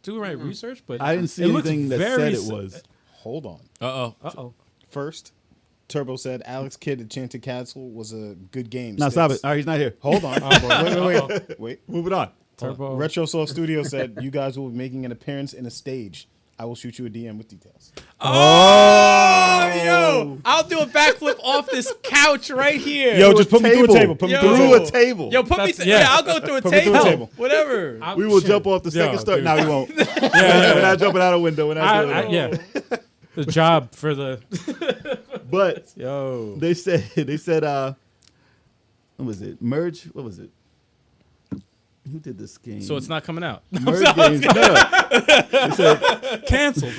do my research, but I didn't see it looks anything that very said it was. Hold on. Uh-oh. First, Turbo said Alex Kidd Enchanted Castle was a good game. No, stop it. Sticks. All right, he's not here. Hold on. Wait. Moving on. Turbo. Retrosoft Studio said you guys will be making an appearance in a stage. I will shoot you a DM with details. Oh, yo. I'll do a backflip off this couch right here. Yo, just put me through a table. Put me Yo. through a Through table. a table. Yo, put me That's- through. yeah. Yeah, I'll go through a Put me through table. a table. Whatever. We will jump off the second story. dude. No, we won't. We're not jumping out a window. We're not doing that. Yeah. The job for the But Yo. they said what was it? Merge? What was it? Who did this game? So it's not coming out. Merge Games. No. They said canceled.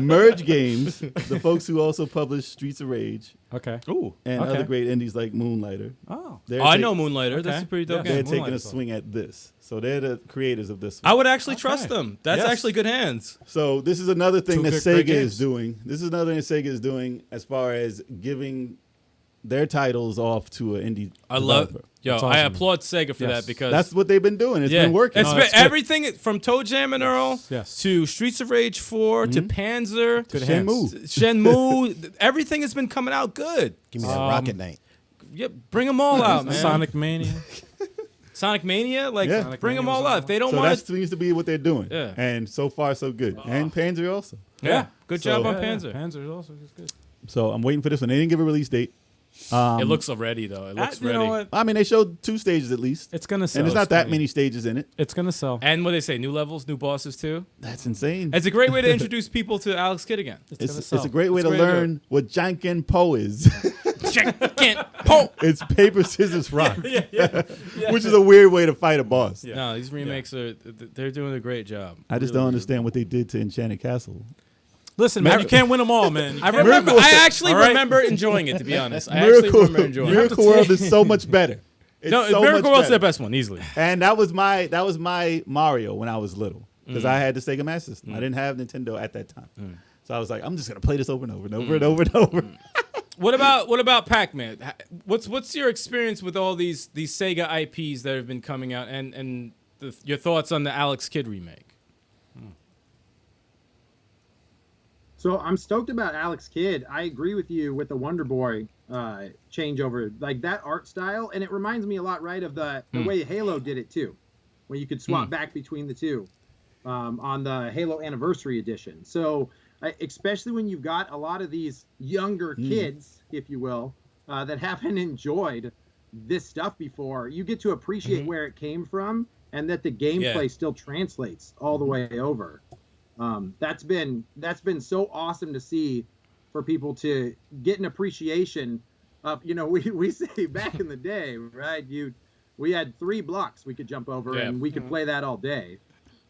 Merge Games, the folks who also published Streets of Rage Okay. Ooh. and Okay. other great indies like Moonlighter. Oh. They're I take- know Moonlighter. That's Okay. a pretty dope Yeah. They're game. taking a Moonlighter's swing at this. So they're the creators of this one. I would actually trust them. That's Yes. actually good hands. So this is another thing Two that good- great Sega games. is doing. This is another thing that Sega is doing as far as giving their titles off to an indie I love. developer. Yo, That's I awesome. applaud Sega for Yes. that because That's what they've been doing. It's been working. It's No, been it's good. everything from Toe Jam and Earl Yes. to Streets of Rage 4 to Panzer Good Shenmue. hands. Shenmue. Everything has been coming out good. Give me that Rocket Knight. Yep, bring them all out, man. Sonic Mania. Sonic Mania, like Yeah. Sonic bring Mania them all was out. If they don't So want that to, seems to be what they're doing. Yeah. And so far, so good. And Panzer also. yeah, good job So- on Panzer. Panzer is also good. So I'm waiting for this one. They didn't give a release date. It looks ready though. It looks You ready. know what? I mean, they showed 2 stages at least. It's gonna sell. And there's not that many stages in it. It's gonna sell. And what they say, new levels, new bosses too. That's insane. It's a great way to introduce people to Alex Kidd again. It's gonna It's sell. a great way It's to a great way to learn what Janken Po is. Can't po. It's paper, scissors, rock. Which is a weird way to fight a boss. No, these remakes they're doing a great job. I just don't understand what they did to Enchanted Castle. Listen, man, you can't win them all, man. You I can't- remember. Miracle- I actually All right. remember enjoying it. To be honest, I actually remember enjoying it. Miracle World is so much better. It's No, so Miracle much World's better. the best one, easily. And that was my Mario when I was little because I had the Sega Master System. I didn't have Nintendo at that time, so I was like, I'm just gonna play this over and over and over and over and over. What about Pac-Man? What's your experience with all these Sega IPs that have been coming out, and your thoughts on the Alex Kidd remake? So I'm stoked about Alex Kidd. I agree with you with the Wonder Boy changeover, like that art style, and it reminds me a lot, right, of the way Halo did it too, where you could swap back between the two on the Halo Anniversary Edition. So especially when you've got a lot of these younger kids, if you will, that haven't enjoyed this stuff before, you get to appreciate where it came from and that the gameplay still translates all the way over. That's been so awesome to see for people to get an appreciation of, we say back in the day, right? We had 3 blocks we could jump over and we could play that all day.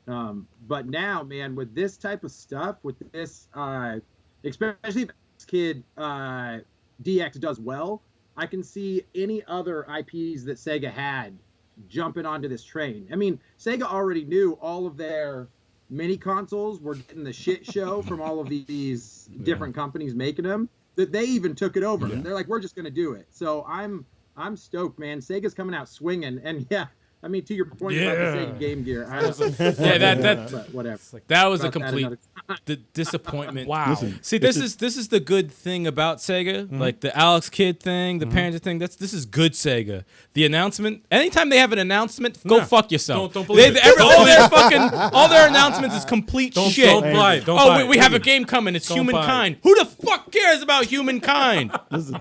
But now, man, with this type of stuff, with this, especially if this kid DX does well, I can see any other IPs that Sega had jumping onto this train. I mean, Sega already knew all of their mini consoles were getting the shit show from all of these different companies making them. that they even took it over. And they're like, we're just going to do it. So I'm stoked, man. Sega's coming out swinging. And yeah, I mean, to your point about the Sega Game Gear, but whatever. That was a complete disappointment. Wow. Listen, See, this is the good thing about Sega, like the Alex Kidd thing, the Parents thing. This is good Sega. The announcement. Anytime they have an announcement, go fuck yourself. Don't believe it. All their announcements is complete shit. Don't buy it. Don't buy it. We have a game coming. It's Don't Humankind. Who the fuck cares about Humankind? Listen,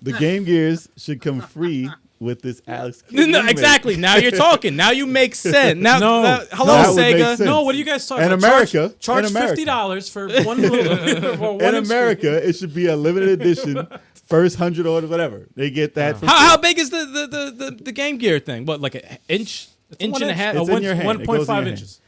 the Game Gears should come free with this Alex Kidd No, remake. exactly. Now you're talking. Now you make sense. Now, hello, That would make Sega. sense. No, what are you guys talking In about? America, Charge in America. $50 for one little. In America, it should be a limited edition, first 100 orders, whatever. They get that. For How big is the Game Gear thing? What, like an inch and a half? It's in your hand. It goes in your 1.5 hand. inches.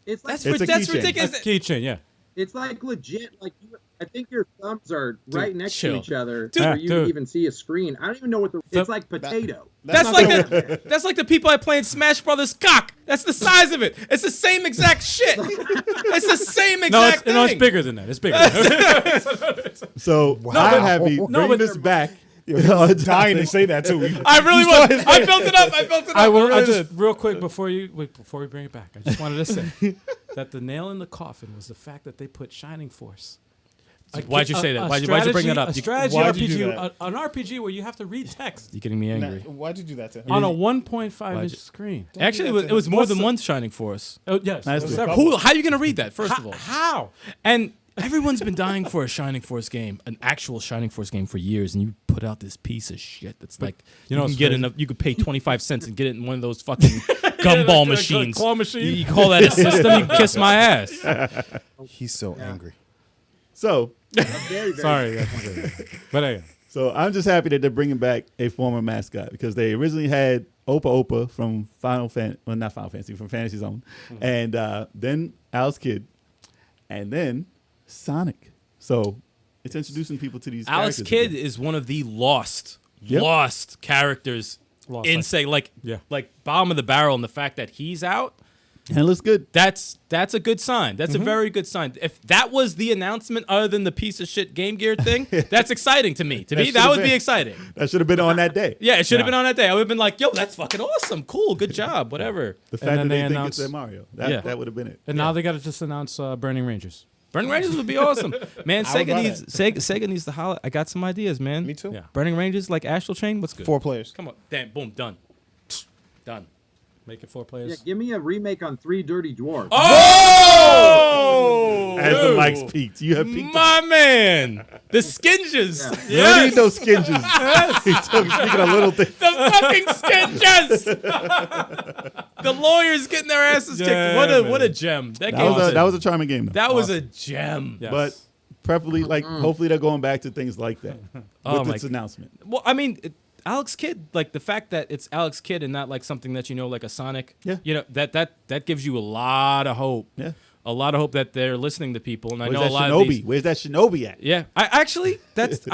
It's like It's a That's keychain. ridiculous. That's keychain, yeah. it's like legit. Like I think your thumbs are right next chill. to each other, Dude. where you Dude. can even see a screen. I don't even know what it's like potato. That's not like that's like the people I play in Smash Brothers cock. That's the size of it. It's the same exact shit. It's the same exact thing. No, it's bigger than that. It's bigger. So I'm happy bringing this back. I'm dying to say that too. I really was. I built it up. I built it up. I just real quick before we bring it back, I just wanted to say that the nail in the coffin was the fact that they put Shining Force. Why'd you say that? Why'd you bring that up? A strategy Why'd you do RPG, an RPG where you have to read text You're getting me angry. Why'd you do that to him? on a 1.5 inch screen. Actually, it was more than one Shining Force. Oh yes, Nice. there's several. How are you gonna read that? First of all, How? and everyone's been dying for a Shining Force game, an actual Shining Force game for years, and you put out this piece of shit that's like you know can what's get crazy? you could pay 25 cents and get it in one of those fucking gumball machines. Claw machine. You call that a system? You can kiss my ass. He's so angry. So, Very, very Sorry, but anyway. so I'm just happy that they're bringing back a former mascot because they originally had Opa from not Final Fantasy, from Fantasy Zone, and then Alex Kidd, and then Sonic. So it's introducing people to these. Alex characters Kidd again. is one of the lost characters Lost, in like- say like Yeah. like bottom of the barrel, and the fact that he's out. and it looks good. That's a good sign. That's a very good sign. If that was the announcement, other than the piece of shit Game Gear thing, that's exciting to me. To me, that should've would be been. exciting. That should have been on that day. Yeah, it should have been on that day. I would have been like, "Yo, that's fucking awesome, cool, good job, whatever." The And fact then that they they think announced- it's a Mario. Yeah. That would have been it. And now they got to just announce Burning Rangers. Burning Rangers would be awesome, man. I would buy Sega needs to holler. I got some ideas, man. Me too. Yeah. Burning Rangers like Astral Chain. What's good? 4 players. Come on, damn, boom, done. Make it 4 Yeah, players. give me a remake on Three Dirty Dwarfs. Oh, As the mics peaked, you have peaked. my man, the Skinges. You don't need those skinges. He's speaking a little thing. The fucking Skinges. The lawyers getting their asses kicked. Yeah, What a man. gem. That That was a charming game, though. That was a gem. Yes. But preferably, hopefully they're going back to things like that Oh with my this announcement. Well, I mean, Alex Kidd, like the fact that it's Alex Kidd and not like something that like a Sonic. Yeah. You know that gives you a lot of hope. Yeah. A lot of hope that they're listening to people, and I Where's know a that lot Shinobi? of these. Where's that Shinobi at? Yeah, I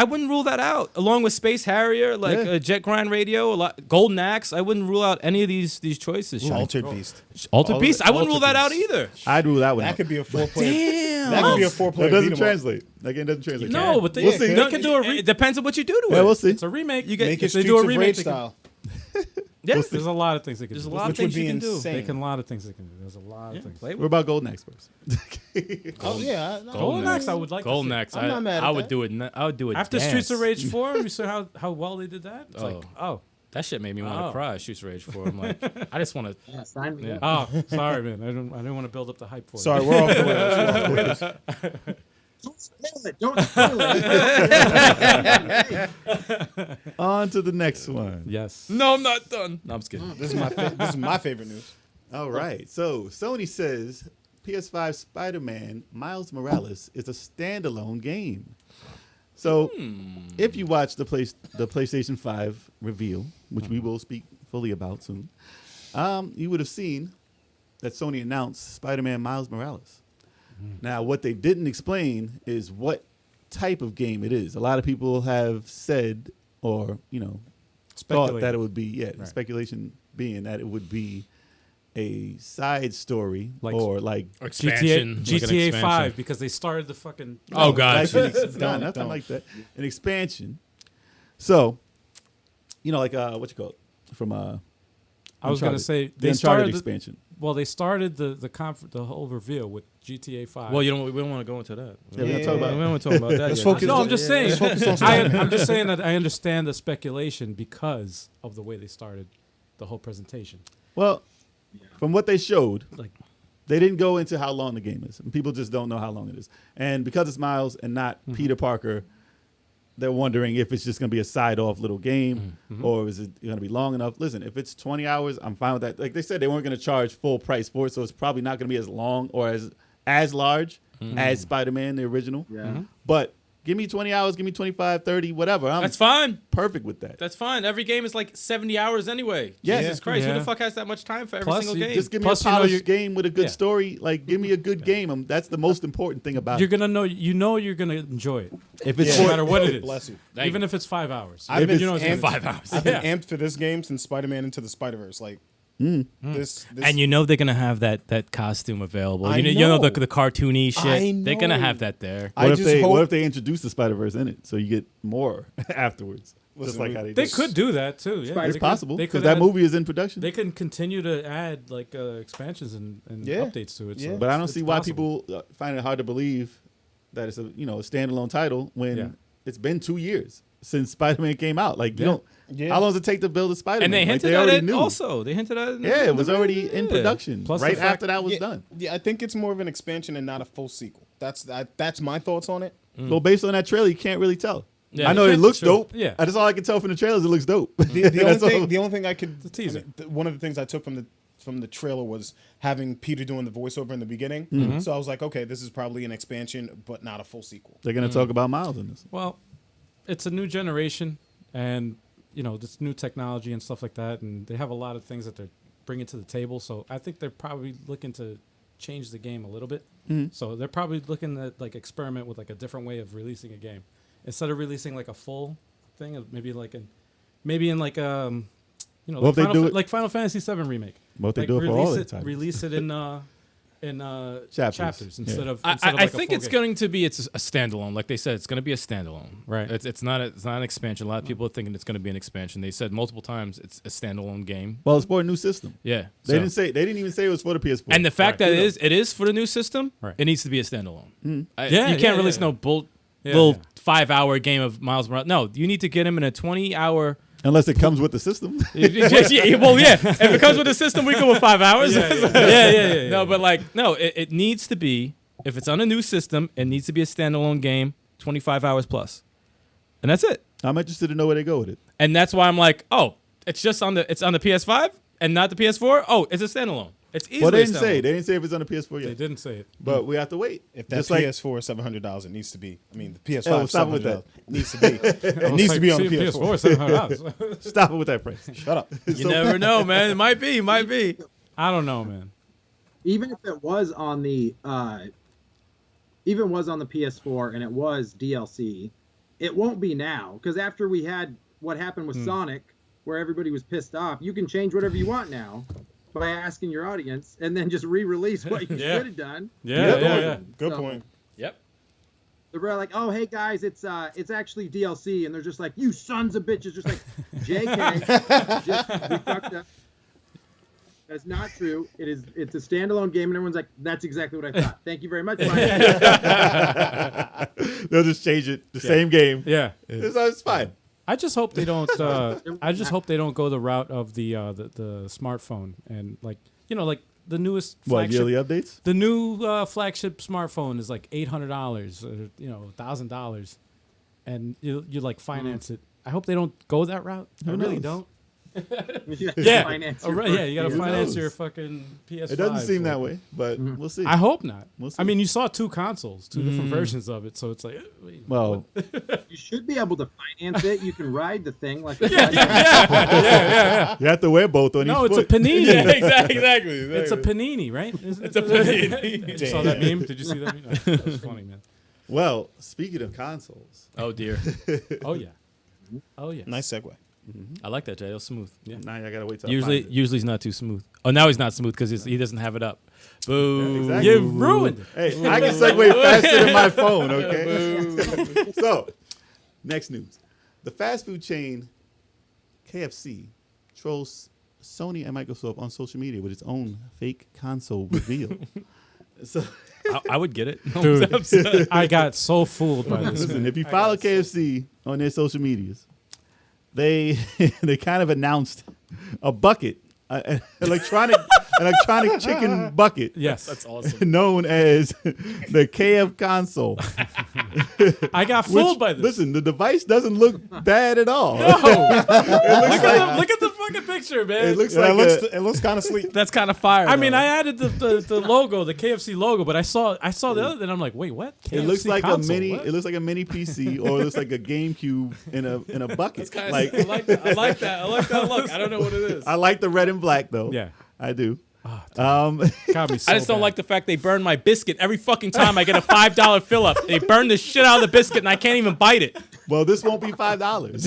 wouldn't rule that out. Along with Space Harrier, like Yeah. Jet Grind Radio, Golden Axe, I wouldn't rule out any of these choices. Sean. Altered Beast. Altered Beast, I wouldn't rule Altered that out Beast. either. I'd rule that one That out. could be a 4-player. Damn. That could be a That 4-player. doesn't beat 'em up. translate. That game doesn't translate. No, but We'll see. they can do a It depends on what you do to it. Yeah, we'll see. It's a remake. You get- Make it if they Streets do a of remake, Rage they can- style. Yeah, There's a lot of things they can there's a do. lot of Which would things be you can do. insane. They can a lot of things they can do. There's a lot of things. Play We're about Golden Experts. Oh, yeah. Golden Axe, I would like to Golden see. Axe, I'm not mad at I would that. do it. I would do it After dance. Streets of Rage 4, you saw how well they did that? It's like, oh. That shit made me want to Oh. cry. Streets of Rage 4. I'm like, I just want to. Yeah, sign me Yeah. up. Oh, sorry, man. I didn't want to build up the hype for Sorry, it. we're off the rails. Don't spoil it. Don't spoil it. On to the next one. Yes. No, I'm not done. No, I'm just kidding. This is my favorite news. All right. So Sony says PS5 Spider-Man Miles Morales is a standalone game. So if you watch the PlayStation 5 reveal, which we will speak fully about soon, you would have seen that Sony announced Spider-Man Miles Morales. Now, what they didn't explain is what type of game it is. A lot of people have said, or thought Speculated. that it would be, the speculation being that it would be a side story Like- or like Expansion. like an GTA expansion. 5 because they started the fucking. Oh, God. like nothing don't. like that. An expansion. So, like what you call it from I was gonna Uncharted. say the they Uncharted started. expansion. Well, they started the whole reveal with GTA 5. Well, we don't want to go into that. Yeah, we're gonna talk about We don't want to talk about that. Let's yet. focus. No, I'm just saying. Let's focus on Spider-Man. I'm just saying that I understand the speculation because of the way they started the whole presentation. Well, from what they showed, Like, they didn't go into how long the game is. And people just don't know how long it is. And because it's Miles and not Peter Parker, they're wondering if it's just going to be a side-off little game or is it going to be long enough. Listen, if it's 20 hours, I'm fine with that. Like they said, they weren't going to charge full price for it, so it's probably not going to be as long or as large as Spider-Man, the original. Yeah. But give me 20 hours, give me 25, 30, whatever. I'm That's fine. perfect with that. That's fine. Every game is like 70 hours anyway. Yes. Jesus Christ. Who Yeah. the fuck has that much time for every Plus, single you game? Just give me Plus, a polished you- game with a good Yeah. story. Like, give me a good game. That's the most important thing about you're it. gonna know. You're gonna enjoy it, If it's Yeah. no matter what it is. Bless you. Thank Even you. if it's 5 hours. I've If been it's you know, amped, 5 hours. I've been Yeah. amped for this game since Spider-Man Into the Spider-Verse. Like this, And you know they're gonna have that costume available. I You know the know. cartoony shit. I They're gonna know. have that there. I just hope. what if they introduce the Spider-Verse in it so you get more afterwards? Just Listen, like how They could do that too. Yeah, Spider- It's They could- possible They because could that add- movie is in production. They can continue to add like expansions and Yeah. updates to it. Yeah. So But I don't it's see why possible. people find it hard to believe that it's a standalone title when Yeah. it's been 2 years since Spider-Man came out. Like you Yeah. don't. Yeah. How long does it take to build a Spider-Man? And they Like, hinted at already it knew. also. They hinted at it. Yeah, it was already in Yeah. production Plus the right fact- after that was yeah, done. Yeah, I think it's more of an expansion and not a full sequel. That's my thoughts on it. Well, based on that trailer, you can't really tell. Yeah, I know you it can't- looks sure. dope. Yeah. That's all I can tell from the trailers. It looks dope. The That's all. the only thing I could a teaser. one of the things I took from the trailer was having Peter doing the voiceover in the beginning. So I was like, okay, this is probably an expansion, but not a full sequel. They're gonna talk about Miles in this. Well, it's a new generation, and this new technology and stuff like that, and they have a lot of things that they're bringing to the table. So I think they're probably looking to change the game a little bit. So they're probably looking to like experiment with like a different way of releasing a game instead of releasing like a full thing. Maybe in like Well, if they do it- like Final Fantasy VII remake. What they Like, do it for all release the it, time. release it in chapters instead Yeah. of. I like a think full it's game. going to be a standalone. Like they said, it's going to be a standalone. Right. It's not an expansion. A lot of people are thinking it's going to be an expansion. They said multiple times it's a standalone game. Well, it's for a new system. Yeah. They didn't even say it was for the PS4. And the fact Right. that it is for the new system, Right. it needs to be a standalone. Yeah, you can't release no Yeah, little yeah. 5-hour game of Miles Morales. No, you need to get him in a 20-hour. Unless it comes with the system. Well, yeah. If it comes with the system, we go with 5 hours. Yeah. No, but it needs to be. If it's on a new system, it needs to be a standalone game, 25 hours plus, and that's it. I'm interested to know where they go with it. And that's why I'm like, oh, it's on the PS5 and not the PS4. Oh, it's a standalone. It's easily. Well, they a didn't standalone. say. They didn't say if it's on the PS4 They yet. didn't say it. But we have to wait. If that Just like- PS4 is $700, it needs to be. I mean, the PS5 Oh, stop with $700 needs to be. It I was needs like, to be on the see, PS4. $700. Stop it with that price. Shut up. You never know, man. It might be. I don't know, man. Even if it was on the PS4 and it was DLC, it won't be now because after we had what happened with Sonic, where everybody was pissed off, you can change whatever you want now by asking your audience and then just re-release what you Yeah. should have done. Yeah. Good So- point. Yep. They're like, oh, hey guys, it's actually DLC, and they're just like, you sons of bitches, just like, JK, just we fucked up. That's not true. It's a standalone game, and everyone's like, that's exactly what I thought. Thank you very much, Mike. They'll just change it. The same game. Yeah. It's fine. I just hope they don't. I just hope they don't go the route of the smartphone and like the newest What, flagship. yearly updates? The new flagship smartphone is like $800 or $1,000, and you like finance it. I hope they don't go that route. I really knows? don't. Yeah, You gotta Who finance knows? your fucking PS5. It doesn't seem so- that way, but we'll see. I hope not. We'll see. I mean, you saw two consoles, two different versions of it, so it's like, Well, You should be able to finance it. You can ride the thing like you have to wear both on no, each it's a foot. panini. exactly. It's a panini, right? It's a panini. You saw that meme? Did you see that meme? That was funny, man. Well, speaking of consoles, Oh dear. Oh yeah. Oh yeah. Nice segue. I like that, Jay. It was smooth. Yeah. Now I gotta wait till Usually he's not too smooth. Oh, now he's not smooth because he doesn't have it up. Boo! Yeah, exactly. You ruined it. Hey, I can segue faster than my phone. Okay. So, next news: the fast food chain KFC trolls Sony and Microsoft on social media with its own fake console reveal. So. I would get it. Dude, I got so fooled by this. Listen, Man. if you follow KFC on their social medias, they kind of announced a bucket, an electronic chicken bucket. Yes, That's awesome. Known as the KF console. I got fooled by this. Listen, the device doesn't look bad at all. No. look at the fucking picture, man. It looks Yeah, like it looks kind of sleek. That's kind of fire. I mean, though. I added the logo, the KFC logo, but I saw the other, and I'm like, wait, what? KFC it looks like console? a mini. What? It looks like a mini PC, or it looks like a GameCube in a bucket. I like that. I like that look. I don't know what it is. I like the red and black though. Yeah. I do. Got me so I just don't bad. like the fact they burn my biscuit every fucking time I get a $5 fill up. They burn the shit out of the biscuit and I can't even bite it. Well, this won't be $5.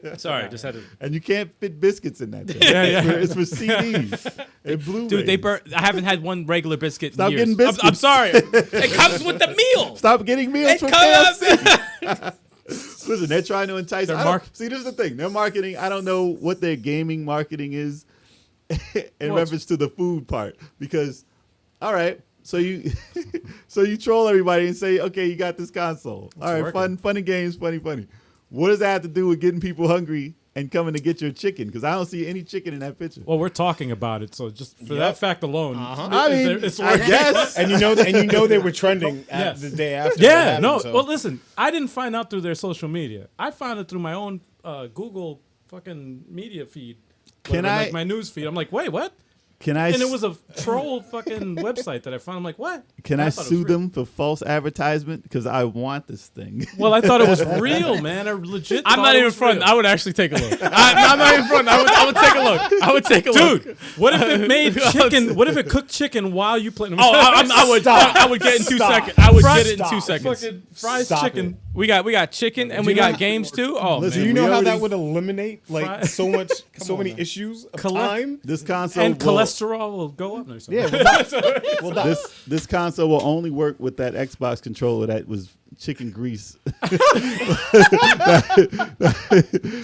Yeah. Sorry, just had to. And you can't fit biscuits in that thing. Yeah. It's for CDs and Blu-rays. Dude, they burn. I haven't had one regular biscuit. Stop in years. getting biscuits. I'm sorry. It comes with the meal. Stop getting meals It from comes. KFC. Listen, they're trying to entice. See, this is the thing. Their marketing, I don't know what their gaming marketing is in reference to the food part. Because, all right, so you troll everybody and say, okay, you got this console. All right, working. fun and games, funny. What does that have to do with getting people hungry and coming to get your chicken? Because I don't see any chicken in that picture. Well, we're talking about it, so just for that fact alone, I mean, it's I working. guess. And you know they were trending Yes. the day after. Yeah, that happened, no. so. Well, listen, I didn't find out through their social media. I found it through my own Google fucking media feed. Can Whatever, I- like my news feed? I'm like, wait, what? Can I? And it was a troll fucking website that I found. I'm like, what? Can And I thought it was sue real. them for false advertisement? Because I want this thing. Well, I thought it was real, man. I legit. I'm thought not it even was front. real. I would actually take a look. I'm not even front. I would take a look. I would take a look. Dude, what if it made chicken? What if it cooked chicken while you played? Oh, I would get in 2 Stop. seconds. I would Stop. get it in 2 Stop. seconds. Fucking fries Stop chicken. it. We got chicken and we got games too. Oh Listen, Do man. you know we how that already- would eliminate like so many issues of time? This console And will- cholesterol will go up. Or something. Yeah, well, This console will only work with that Xbox controller that was chicken grease.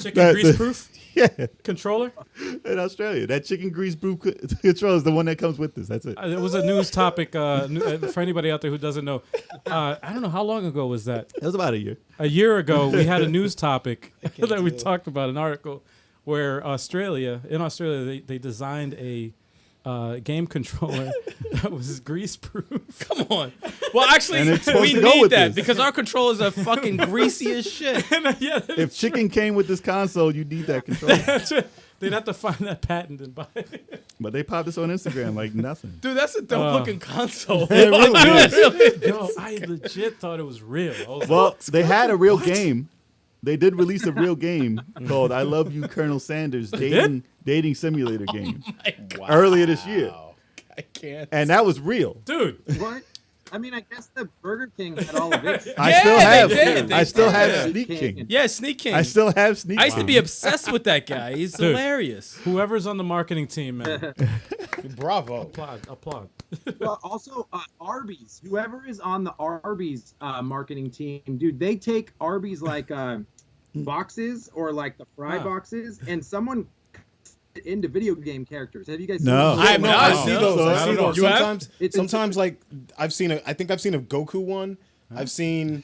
Chicken grease proof Yeah, controller. in Australia, that chicken grease proof controller is the one that comes with this. That's it. It was a news topic for anybody out there who doesn't know. I don't know how long ago was that. It was about a year. A year ago, we had a news topic that we talked about, an article where in Australia, they designed a game controller that was grease proof. Come on. Well, actually, And it's supposed we to go need with that this. because our controllers are fucking greasy as shit. Yeah, If chicken came with this console, you need that controller. they'd have to find that patent and buy it. But they popped this on Instagram like nothing. Dude, that's a dope looking console. it really is. Yo, I legit thought it was real. I was Well, they had a real game. They did release a real game called "I Love You, Colonel Sanders" dating simulator game earlier this year, I can't. and that was real. dude, What? I mean, I guess the Burger King had all of it. I Yeah, still they have. did. I still They have did. Sneak King. Yeah, Sneak King. I still have Sneak I used to King. be obsessed with that guy. He's Dude. hilarious. whoever's on the marketing team, man, Bravo. applaud. Well, also Arby's. Whoever is on the Arby's marketing team, dude, they take Arby's like boxes or like the fry Huh. boxes, and someone into video game characters. Have you guys? No. Seen those? I have not. I No, see no, those. no, I see no. those. You have? Sometimes, It's- sometimes like I've seen a Goku one. I've seen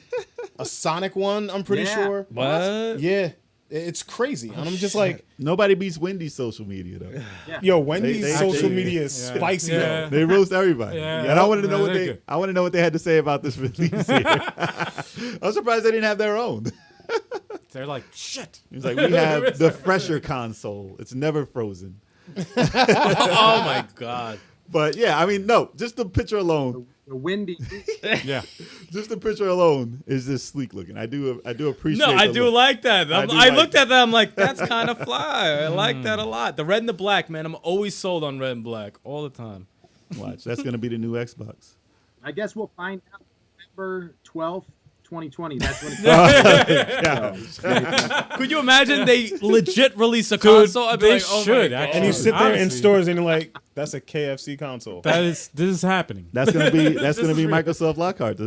a Sonic one. I'm pretty Yeah. sure. What? Yeah, it's crazy, and I'm just like, Nobody beats Wendy's social media though. yo, Wendy's They social actually- media is Yeah. spicy Yeah. though. They roast everybody. Yeah. And I wanted to know Yeah, what they're they. good. I want to know what they had to say about this release here. I'm surprised they didn't have their own. They're like, shit. He's like, we have the fresher console. It's never frozen. Oh my god. But yeah, I mean, no, just the picture alone. The Wendy. Yeah. Just the picture alone is just sleek looking. I do appreciate. No, I the do look. like that. I do I like looked it. at that. I'm like, that's kind of fly. I like that a lot. The red and the black, man. I'm always sold on red and black all the time. Watch, that's gonna be the new Xbox. I guess we'll find out November 12th, 2020. That's when it's Could you imagine they legit release a console? I'd be they like, oh should, my God. actually. And you sit there in Honestly. stores and you're like, that's a KFC console. This is happening. That's gonna be is real. Microsoft Lockhart.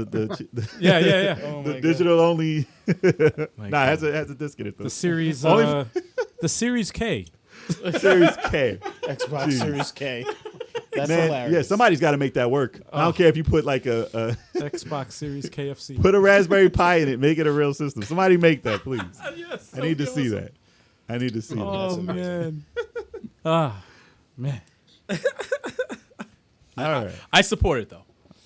Yeah. Oh The my digital only. My Nah, it has a disc in it though. The series, Only- the Series K. Series K. Xbox Series K. That's Man, hilarious. yeah, somebody's got to make that work. I don't care if you put like a Xbox Series KFC. put a Raspberry Pi in it, make it a real system. Somebody make that, please. Yes, I need to see that. I need to see that. Oh man. Ah, man. All right. I support it though.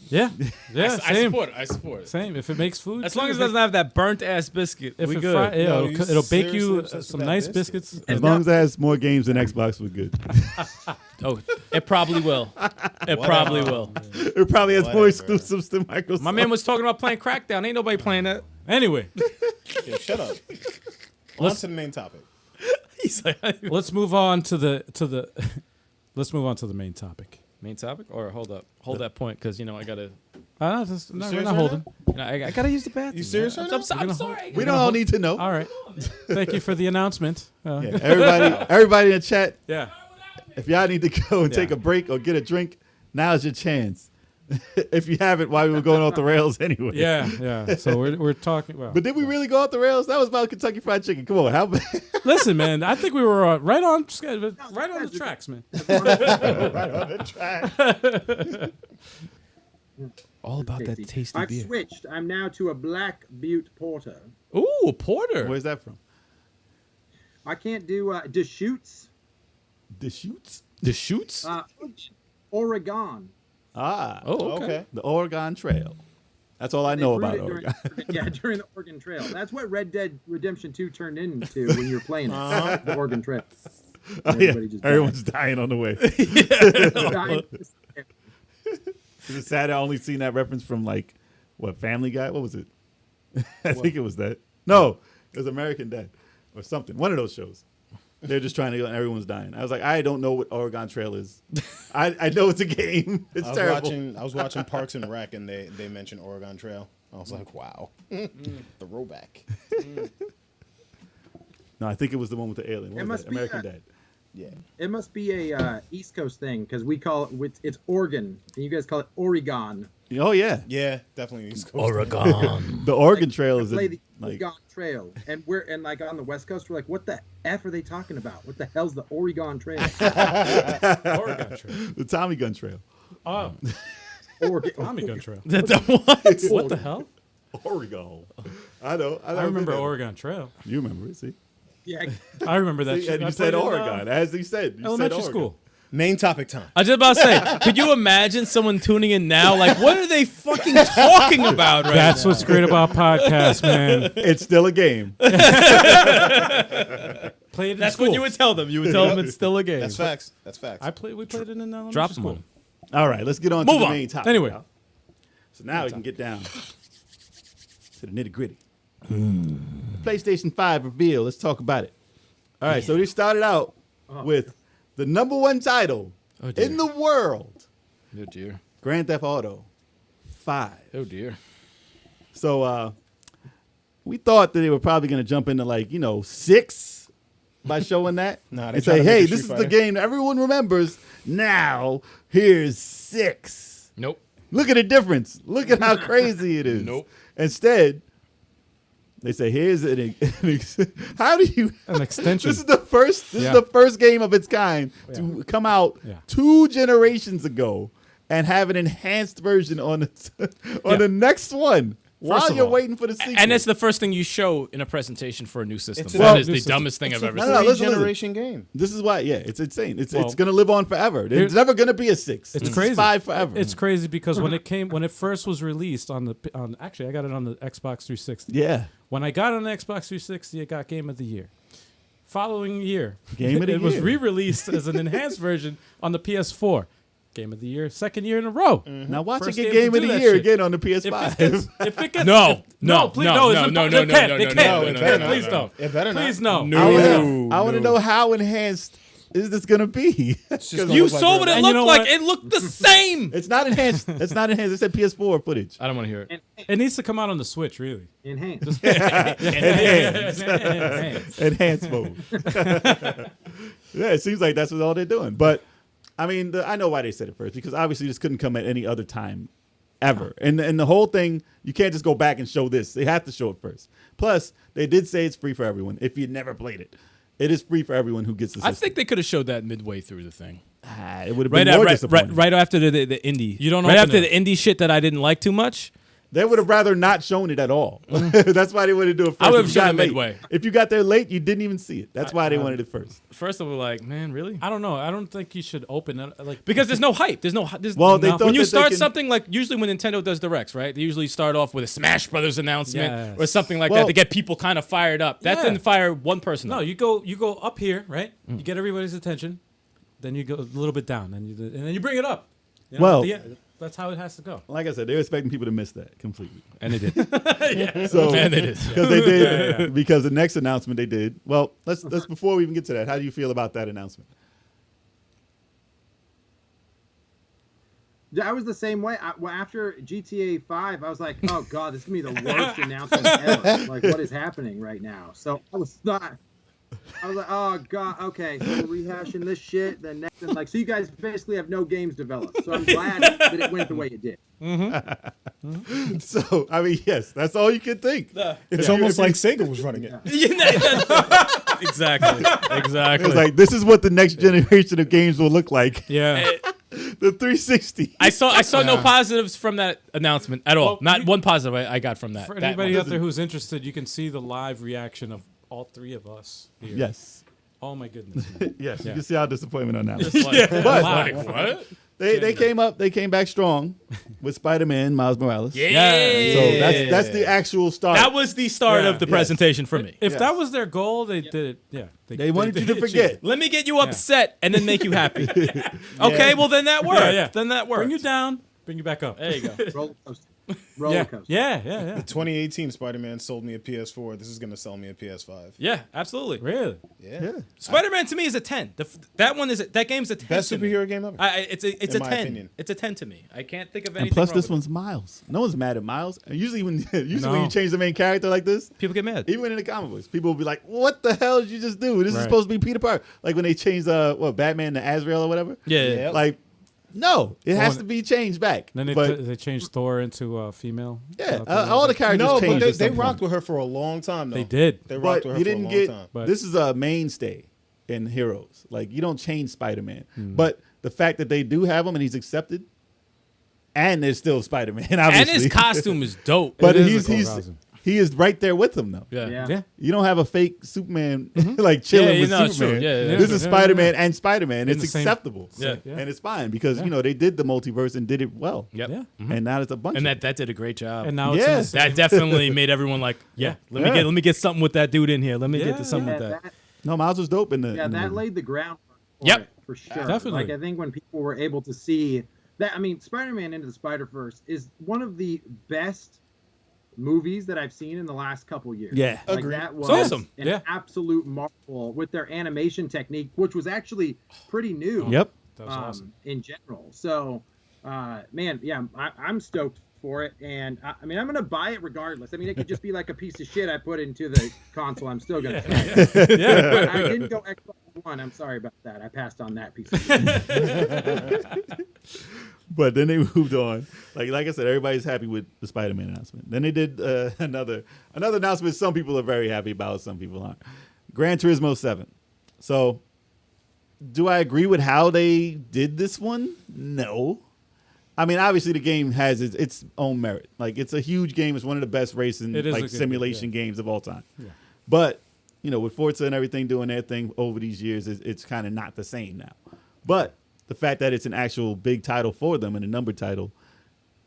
Yeah. Yeah. I Same. support it. I support it. Same. If it makes food, As long as it doesn't have that burnt ass biscuit, if we it good. fry, yeah, No, it'll, you it'll bake you seriously obsessed some with that nice biscuit? biscuits. As long as it has more games than Xbox, we're good. Oh, it probably will. It probably will. It probably has more Whatever. exclusives than Microsoft. My man was talking about playing Crackdown. Ain't nobody playing that. Anyway, Okay, shut up. On to the main topic. He's like, let's move on to the let's move on to the main topic. main topic, or hold that point because I gotta. No, we're serious not right holding. I gotta use the bathroom. You serious right now? I'm sorry. we don't all need to know. All right. Thank you for the announcement. Yeah, everybody in the chat, Yeah. if y'all need to go and take a break or get a drink, now's your chance. If you haven't, while we were going off the rails anyway. Yeah. So we're talking about. But did we really go off the rails? That was about Kentucky Fried Chicken. Come on, how about Listen, man, I think we were right on schedule, right on the tracks, man. Right on the track. All about that tasty I've beer. switched. I'm now to a Black Butte Porter. Ooh, a porter. Where's that from? I can't do Deschutes, Deschutes? The shoots? Oregon. Ah, Oh, Okay. the Oregon Trail. That's all I They know brewed about it Oregon. during the Oregon Trail. That's what Red Dead Redemption 2 turned into when you were playing it. The Oregon Trail. Oh, yeah. Everybody just Everyone's dying on the way. died. Is it sad I only seen that reference from like Family Guy? What was it? I think it was that. No, it was American Dad or something. One of those shows. They're just trying to go and everyone's dying. I was like, I don't know what Oregon Trail is. I know it's a game. It's terrible. I was watching Parks and Rec and they mentioned Oregon Trail. I was like, wow. The rollback. No, I think it was the one with the alien. What It was must that? be American that. Dad. Yeah. It must be a East Coast thing because we call it, it's Oregon, and you guys call it Oregon. Oh yeah, Yeah, definitely East Coast. Oregon. the Oregon Trail is Play in, the like Oregon Trail, and like on the West Coast, we're like, what the F are they talking about? What the hell's the Oregon Trail? Oregon Trail. the Tommy Gun Trail. Oh, Oregon. Tommy Gun Trail. That's what? What the hell? Oregon. I know. I remember Oregon Trail. You remember it? See, Yeah, I remember that. see? shit. And I you said played in, Oregon, as he said. You elementary said Oregon. school. Main topic time. I was just about to say, could you imagine someone tuning in now? Like, what are they fucking talking about right That's now? what's great about podcasts, man. It's still a game. Played in That's school. what you would tell them. You would tell them it's still a game. That's facts. That's facts. We played it in elementary Drop school. them. All right, let's get on Move to the on. main topic. Anyway. y'all. So now we can get down to the nitty gritty. PlayStation 5 reveal. Let's talk about it. All right, so we started out with the number one title Oh, dear. in the world, Oh, dear. Grand Theft Auto 5. Oh, dear. So we thought that they were probably going to jump into 6 by showing that. Nah, they and try say, to make hey, it this is Street the Fighter. game everyone remembers. Now, here's 6. Nope. Look at the difference. Look at how crazy it is. Nope. Instead, they say, here's how do you An extension. This is the first game of its kind to come out 2 generations ago and have an enhanced version on the next one while of you're all- waiting for the sequel. And it's the first thing you show in a presentation for a new system. It's That a- is new the system. dumbest thing I've ever No, seen. no, listen. Generation game. This is why, it's insane. It's Well, going to live on forever. There's never going to be a 6. It's This is crazy. 5 forever. It's crazy because when it first was released actually I got it on the Xbox 360. yeah. When I got it on the Xbox 360, it got Game of the Year. Following year, Game of the it was Year. re-released as an enhanced version on the PS4. Game of the Year, second year in a row. Now watch First it get game Game to of do the that Year shit. again on the If PS5. it gets, if it gets, No, if- no, please, no, it's no, impo- no, they no, can't, no, they no, can't, no, they no, can't, no, please no, don't. It better not. Please no. No. I want to know how enhanced is this gonna be? You saw what it And you looked know like. what? It looked the same. It's not enhanced. It's not enhanced. It said PS4 footage. I don't want to hear it. It needs to come out on the Switch, really. Enhanced. Enhanced mode. Yeah, it seems like that's what all they're doing. But I mean, I know why they said it first, because obviously this couldn't come at any other time ever. And the whole thing, you can't just go back and show this. They have to show it first. Plus, they did say it's free for everyone if you never played it. It is free for everyone who gets the system. I think they could have showed that midway through the thing. It would have been more disappointing. Right after the indie. You don't right open after it. the indie shit that I didn't like too much. They would have rather not shown it at all. That's why they wanted to do it first. I would have If you got shown it late- midway. If you got there late, you didn't even see it. That's why they wanted it first. First of all, like, man, really? I don't know. I don't think you should open it. Like Because there's no hype. There's Well, they No. thought when you that they start can- something, like usually when Nintendo does directs, right? They usually start off with a Smash Brothers announcement Yes. or something like Well- that to get people kind of fired up. That Yeah. didn't fire one person No, up. you go up here, right? You get everybody's attention, then you go a little bit down, and then you bring it up. You know, Well- at the end. That's how it has to go. Like I said, they were expecting people to miss that completely. And they did. So And they did. because they did because the next announcement they did. Well, let's before we even get to that. How do you feel about that announcement? I was the same way. Well, after GTA 5, I was like, oh, God, this is going to be the worst announcement ever. Like, what is happening right now? So I was like, oh, God, okay, so we're rehashing this shit. Then next, and like, so you guys basically have no games developed. So I'm glad that it went the way it did. So I mean, yes, that's all you could think. It's almost like Sega was running it. Exactly. It was like, this is what the next generation of games will look like. Yeah. The 360. I saw no positives from that announcement at all. Well, Not one positive I got from that. For That anybody one. out there who's interested, you can see the live reaction of all three of us here. Yes. Oh my goodness. Man. Yes. You can see our disappointment on that one. Just like, But like, what? they came back strong with Spider-Man, Miles Morales. Yeah. So that's the actual start. That was the start of the Yes. presentation for me. If Yes. that was their goal, they did it. Yeah. They wanted you to achieved forget. it. Let me get you upset and then make you happy. Okay, well then that worked. Yeah. Then that worked. Bring you down, bring you back up. There you go. Roller coaster. Roller Yeah. coaster. Yeah. 2018 Spider-Man sold me a PS4. This is going to sell me a PS5. Yeah, absolutely. Really? Yeah. Spider-Man to me is a 10. That game's a 10. Best to me. superhero game ever. It's a In my 10. opinion. It's a 10 to me. I can't think of And anything. plus, wrong this with one's Miles. No one's mad at Miles. And usually when when No. you change the main character like this, it. People get mad. even in the comic books, people will be like, "What the hell did you just do? This is Right. supposed to be Peter Parker." Like when they changed Batman to Azrael or whatever. Yeah. Yeah. Like, no, it has when- to be changed back. Then but they changed Thor into female. yeah, all the characters No, but changed. they, at some they rocked point. with her for a long time, though. They did. They rocked But with her you for a didn't long get. time. But- This is a mainstay in heroes. Like you don't change Spider-Man, Hmm. but the fact that they do have him and he's accepted, and there's still Spider-Man, And obviously. his costume is dope. but It is a he's cool costume. he is right there with him though. yeah. Yeah. You don't have a fake Superman like chilling Yeah, you with know, it's true. Superman. Yeah, yeah, This yeah. is Yeah, Spider-Man and Spider-Man. In It's the same- acceptable. Yeah. And it's fine because they did the multiverse and did it well. Yep. Yeah. And now there's a bunch. And of that did a great job. And now Yeah. it's in the that definitely made everyone like, yeah, let me get something with that dude in here. Let me get to something Yeah, with that. no, Miles was dope in the. Yeah, in the that movie. laid the groundwork for Yep. it, for sure. Definitely. Like, I think when people were able to see that, I mean, Spider-Man Into the Spider-Verse is one of the best movies that I've seen in the last couple years. Yeah. Like, Agreed. that was It's awesome. an Yeah. absolute marvel with their animation technique, which was actually pretty new. Yep. That was awesome. In general. So, man, yeah, I'm stoked for it, and I mean, I'm gonna buy it regardless. I mean, it could just be like a piece of shit I put into the console. I'm still gonna try it. Yeah. But I didn't go Xbox One. I'm sorry about that. I passed on that piece of shit. But then they moved on. Like I said, everybody's happy with the Spider-Man announcement. Then they did another announcement. Some people are very happy about. Some people aren't. Gran Turismo 7. So, do I agree with how they did this one? No. I mean, obviously the game has its own merit. Like it's a huge game. It's one of the best racing It is a like good simulation game, games of all time. Yeah. But with Forza and everything doing their thing over these years, it's kind of not the same now. But the fact that it's an actual big title for them and a numbered title,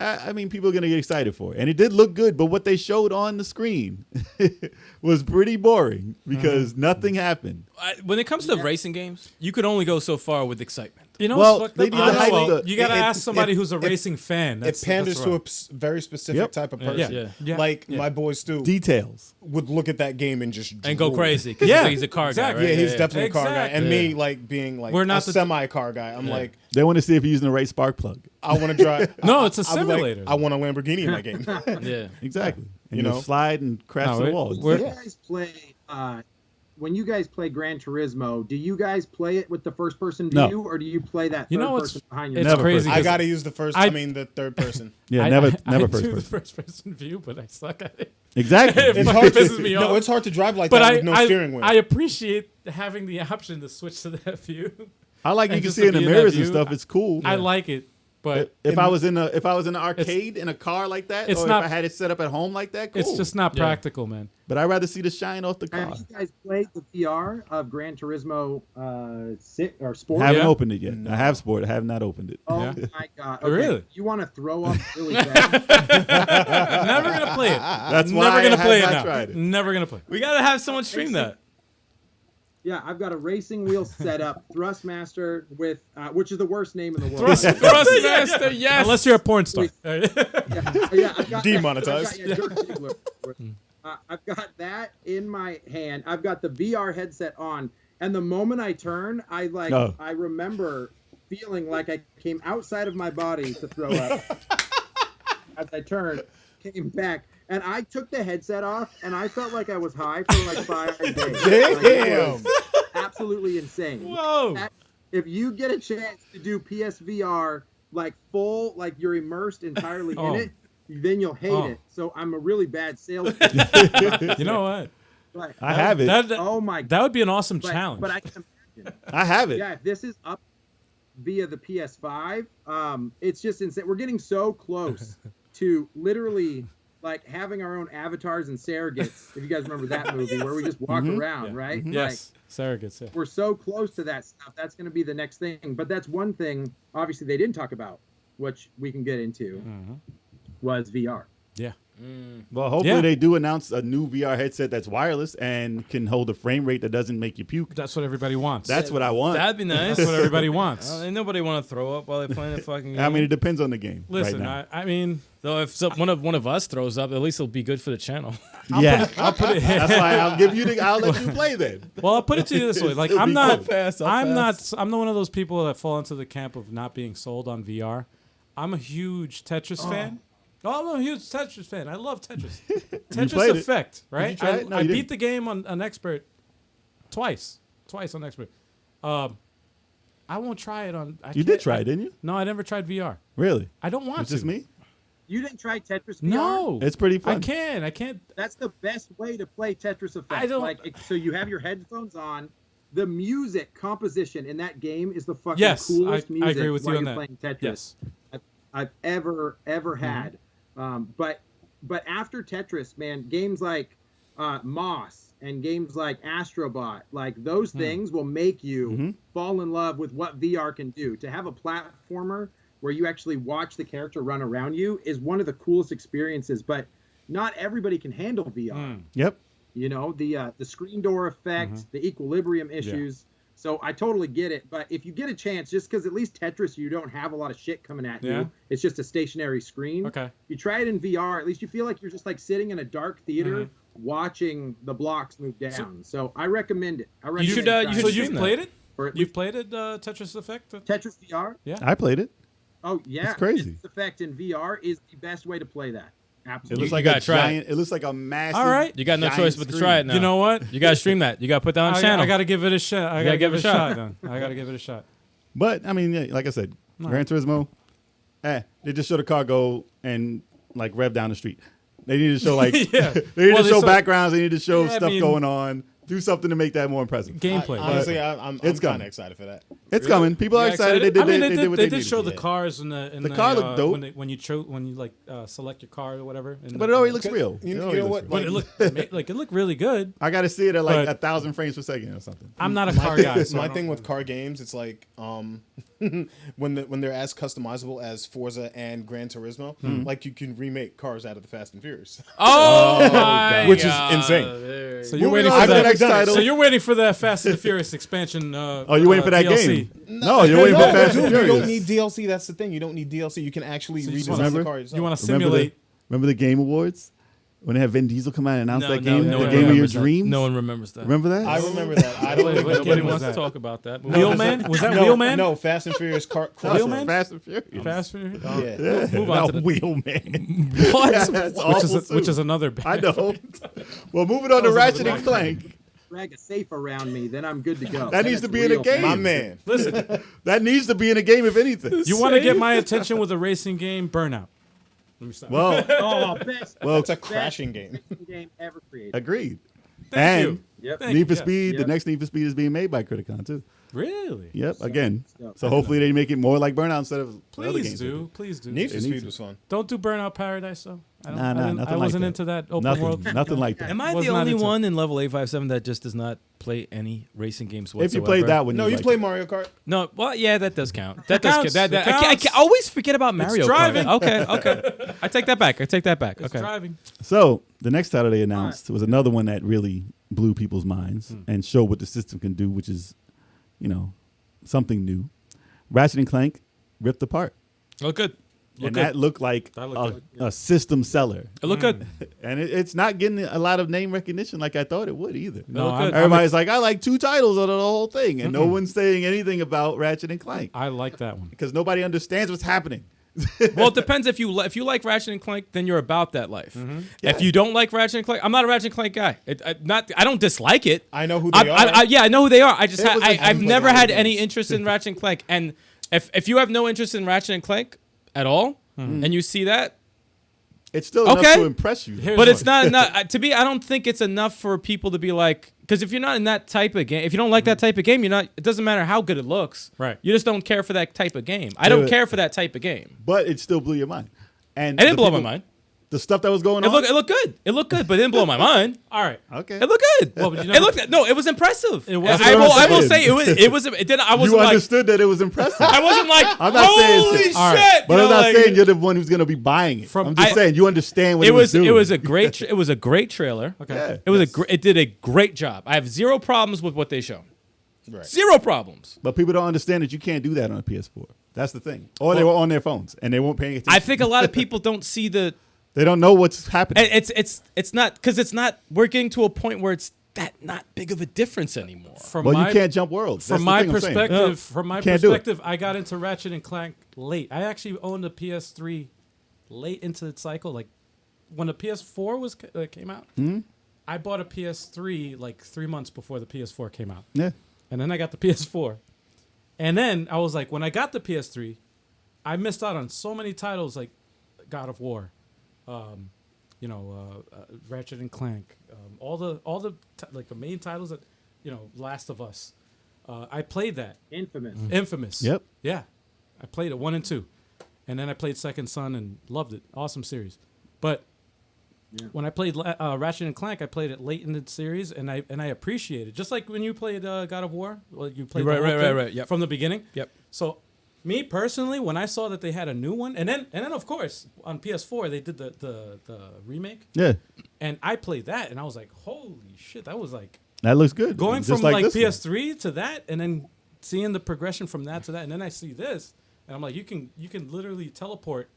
I mean, people are going to get excited for it. And it did look good, but what they showed on the screen was pretty boring because nothing happened. When it comes to racing games, you could only go so far with excitement. You know, Well, what's they fucked need up? to I don't hype know. the- You gotta it- ask somebody it- who's a it- racing fan. It panders to a very specific Yep. type of Yeah. person. Yeah. Yeah. Like Yeah. my boy Stu Details. would look at that game and just And go drool. crazy because Yeah, he's a car exactly. guy, right? Yeah, he's definitely a car guy. And Exactly. me, like being like We're not a the- semi-car guy, I'm like, They want to see if you're using the right spark plug. I want to drive. No, it's a I would like- simulator. I want a Lamborghini in my game. Yeah. Exactly. And You you know? slide and crash No, to the it- wall. we're- When you guys play, when you guys play Gran Turismo, do you guys play it with the first person No. view, or do you play that You third know, it's- person behind you? it's Never crazy. I 'cause got to use the third person. Yeah, I never do first person. the first person view, but I suck at it. Exactly. It It's fucking hard pisses to me no, off. it's hard to drive like But that I, with no steering wheel. I appreciate having the option to switch to that view. I like you And can just see to in the be in that mirrors and view, stuff. It's cool. I like it, but if I was in an arcade in a car like that, it's or not- if I had it set up at home like that, cool. it's just not Yeah. practical, man. But I'd rather see the shine off the car. Have you guys played the VR of Gran Turismo 6 or Sport? I haven't Yeah. opened it yet. I have sport. I have not opened it. Oh Yeah. my god! Oh, really? You want to throw up really bad? Never gonna play it. That's why Never I gonna have play it not now. tried it. Never gonna play. We gotta have someone stream that. Yeah, I've got a racing wheel set up, Thrustmaster with, which is the worst name in the world. Thrustmaster, yes. Unless you're a porn star. I've got Demonetized. I've got that in my hand. I've got the VR headset on, and the moment I turn, I remember feeling like I came outside of my body to throw up. As I turned, came back, and I took the headset off, and I felt like I was high for like 5 days. Damn. Absolutely insane. Whoa. If you get a chance to do PSVR like full, like you're immersed entirely Oh. in it, then you'll hate Oh. it. So I'm a really bad salesman. You know what? But, I have it. oh my That would be an awesome but, challenge. But I can imagine. I have it. Yeah, if this is up via the PS5, it's just insane. We're getting so close to literally like having our own avatars and surrogates. If you guys remember that movie where we just walk around, Yeah. right? Yes. Surrogates. Yeah. We're so close to that stuff. That's going to be the next thing. But that's one thing, obviously, they didn't talk about, which we can get into, was VR. Yeah. Well, hopefully Yeah. they do announce a new VR headset that's wireless and can hold a frame rate that doesn't make you puke. That's what everybody wants. That's what I want. That'd be nice. That's what everybody wants. Ain't nobody want to throw up while they're playing the fucking game. I mean, it depends on the game. Listen, right now. I mean, Though if one of us throws up, at least it'll be good for the channel. yeah, I'll put it. that's why I'll give you I'll let you play then. Well, I'll put it to you this way: like, It'll I'm be not, cool. I'm not one of those people that fall into the camp of not being sold on VR. I'm a huge Tetris fan. Oh, I'm a huge Tetris fan. I love Tetris. Tetris played it. Effect, right? you try it? No, I you beat didn't. the game on Expert twice on Expert. I won't try it on. You did try it, didn't you? No, I never tried VR. Really? I don't want It's to. just me. You didn't try Tetris VR? No, It's pretty fun. I can't. That's the best way to play Tetris Effect. I don't- so you have your headphones on. The music composition in that game is the fucking Yes, coolest I music agree with while you on you're that. playing Tetris Yes. I've ever had. But after Tetris, man, games like Moss and games like Astrobot, like those things will make you fall in love with what VR can do. To have a platformer where you actually watch the character run around you is one of the coolest experiences, but not everybody can handle VR. Yep. You know, the screen door effect, the equilibrium issues. So I totally get it. But if you get a chance, just because at least Tetris, you don't have a lot of shit coming at Yeah. you. It's just a stationary screen. Okay. You try it in VR, at least you feel like you're just like sitting in a dark theater watching the blocks move down. So I recommend it. I recommend should, trying you it. So should you've stream that. played it? Or at You've least played it, Tetris Effect? Tetris VR? Yeah. I played it. Oh, yeah. It's crazy. Tetris Effect in VR is the best way to play that. It Absolutely. looks like gotta a try it. giant. It looks like a massive. All right. You got no giant choice but to screen. try it now. You know what? You gotta stream that. You gotta put that on channel. I got to give it a shot. I got to give it a shot. Then. I got to give it a shot. But I mean, yeah, like I said, Gran Turismo. They just show the car go and like rev down the street. They need to show like Yeah. they need Well, to show so- backgrounds. They need to show Yeah, I stuff mean- going on. Do something to make that more impressive. Gameplay. Honestly, I'm It's kind coming. of excited for that. It's coming. People are You excited. excited? They did what they they did needed. show the cars in the car looked dope. when you select your car or whatever. But it already looks real. You It know already what? looks real. But it looked it looked really good. I got to see it at like But- 1,000 frames per second or something. I'm not a car guy. So I My don't- thing with car games, it's like when they're as customizable as Forza and Gran Turismo, like you can remake cars out of the Fast and Furious. Oh my Which is God. insane. There So you're Moving waiting on for to the that. next title. So you're waiting for that Fast and the Furious expansion. Oh, you waiting for that DLC. game? DLC. No, you're waiting for Fast and Dude, you Furious. don't need DLC. That's the thing. You don't need DLC. You can actually So you just redesign wanna- the car yourself. You want to Remember simulate? the Game Awards when they had Vin Diesel come out and announce that game, no the one game of your remembers that. dreams? No one remembers that. Remember that? I remember that. I don't Wait, remember. wait, Nobody was wants to that? talk about that. Wheelman? Was that no, Wheelman? No, Fast and Furious car. Wheelman? Fast and Furious. Fast Food. Yeah. Move on to the Wheelman. what? That's awful Which too. is another band. I know. Well, moving on to Ratchet and Clank. Drag a safe around me, then I'm good to go. That needs to be in a game. My man. Listen, That needs to be in a game, if anything. you want to get my attention with a racing game? Burnout. Let me stop. Well, Oh, best well, It's a crashing game. game ever created. agreed. Thank and you. Yep. Thank Need for you. Speed, the Yep. next Need for Speed is being made by Criticon too. Really? Yep, again. So- So hopefully they make it more like Burnout instead of the other Please games. do. Please do. Need for It needs Speed to. was fun. Don't do Burnout Paradise though. I Nah, didn't- nothing I like wasn't that. into that open Nothing, world. nothing like that. Am I Was the not only into- one in level 857 that just does not play any racing games whatsoever? If you played that one, No, you like play it. Mario Kart. No, well, yeah, that does count. That It does counts. count. It I counts. always forget about Mario Kart. driving. Okay. I take that back. It's Okay. driving. So the next title they announced was another one that really blew people's minds Hmm. and showed what the system can do, which is, something new. Ratchet and Clank ripped apart, Look good. and that looked like That looked a system seller. It looked good. And it's not getting a lot of name recognition like I thought it would either. No, look good. Everybody's like, I like 2 titles out of the whole thing, and no one's saying anything about Ratchet and Clank I like that one. because nobody understands what's happening. Well, it depends. If you like Ratchet and Clank, then you're about that life. Mm-hmm. If you don't like Ratchet and Clank, I'm not a Ratchet and Clank guy. I don't dislike it. I know who they are. I know who they are. I just It was a I've game never like had all any games. interest in Ratchet and Clank. And if you have no interest in Ratchet and Clank at all, and you see that, It's still enough Okay. to impress you. Here's but what- it's not enough to be. I don't think it's enough for people to be like. Because if you're not in that type of game, if you don't like that type of game, you're not. It doesn't matter how good it looks. Right. You just don't care for that type of game. I don't care for that type of game. But it still blew your mind. And It didn't the blow my people- mind. The stuff that was going It on. looked good. It looked good, but it didn't blow my mind. All right. Okay. It looked good. Well, but you it never- looked no. It was impressive. It was. I will saying. say it was. It didn't. I You wasn't like. understood that it was impressive. I wasn't like. I'm not saying- Holy shit! All right. But You I'm know, not like, saying you're the one who's going to be buying it. From- I'm just I- saying you understand what it was. doing. It was a great. It was a great trailer. Okay. Yeah. It was it did a great job. I have zero problems with what they show. Right. Zero problems. But people don't understand that you can't do that on a PS4. That's the thing. Or they were on their phones and they weren't paying attention. I think a lot of people don't see the. They don't know what's happening. It's not because it's not. We're getting to a point where it's that not big of a difference anymore. From Well, my, you can't jump worlds. From That's the my thing I'm saying. perspective, from my Can't do it. perspective, I got into Ratchet and Clank late. I actually owned a PS3 late into the cycle, like when the PS4 was came out. Hmm? I bought a PS3 like 3 months before the PS4 came out, Yeah. and then I got the PS4, and then I was like, when I got the PS3, I missed out on so many titles like God of War, Ratchet and Clank, all the like the main titles that, Last of Us. I played that. Infamous. Infamous. Yep. Yeah, I played it 1 and 2, and then I played Second Son and loved it. Awesome series, but when I played Ratchet and Clank, I played it late in the series, and I appreciate it. Just like when you played God of War, well, you played the whole thing Right. Yep. from the beginning. Yep. So, me personally, when I saw that they had a new one, and then of course on PS4 they did the remake, Yeah. and I played that, and I was like, holy shit, that was like That looks good. going Just from like this one. PS3 to that, and then seeing the progression from that to that, and then I see this, and I'm like, you can literally teleport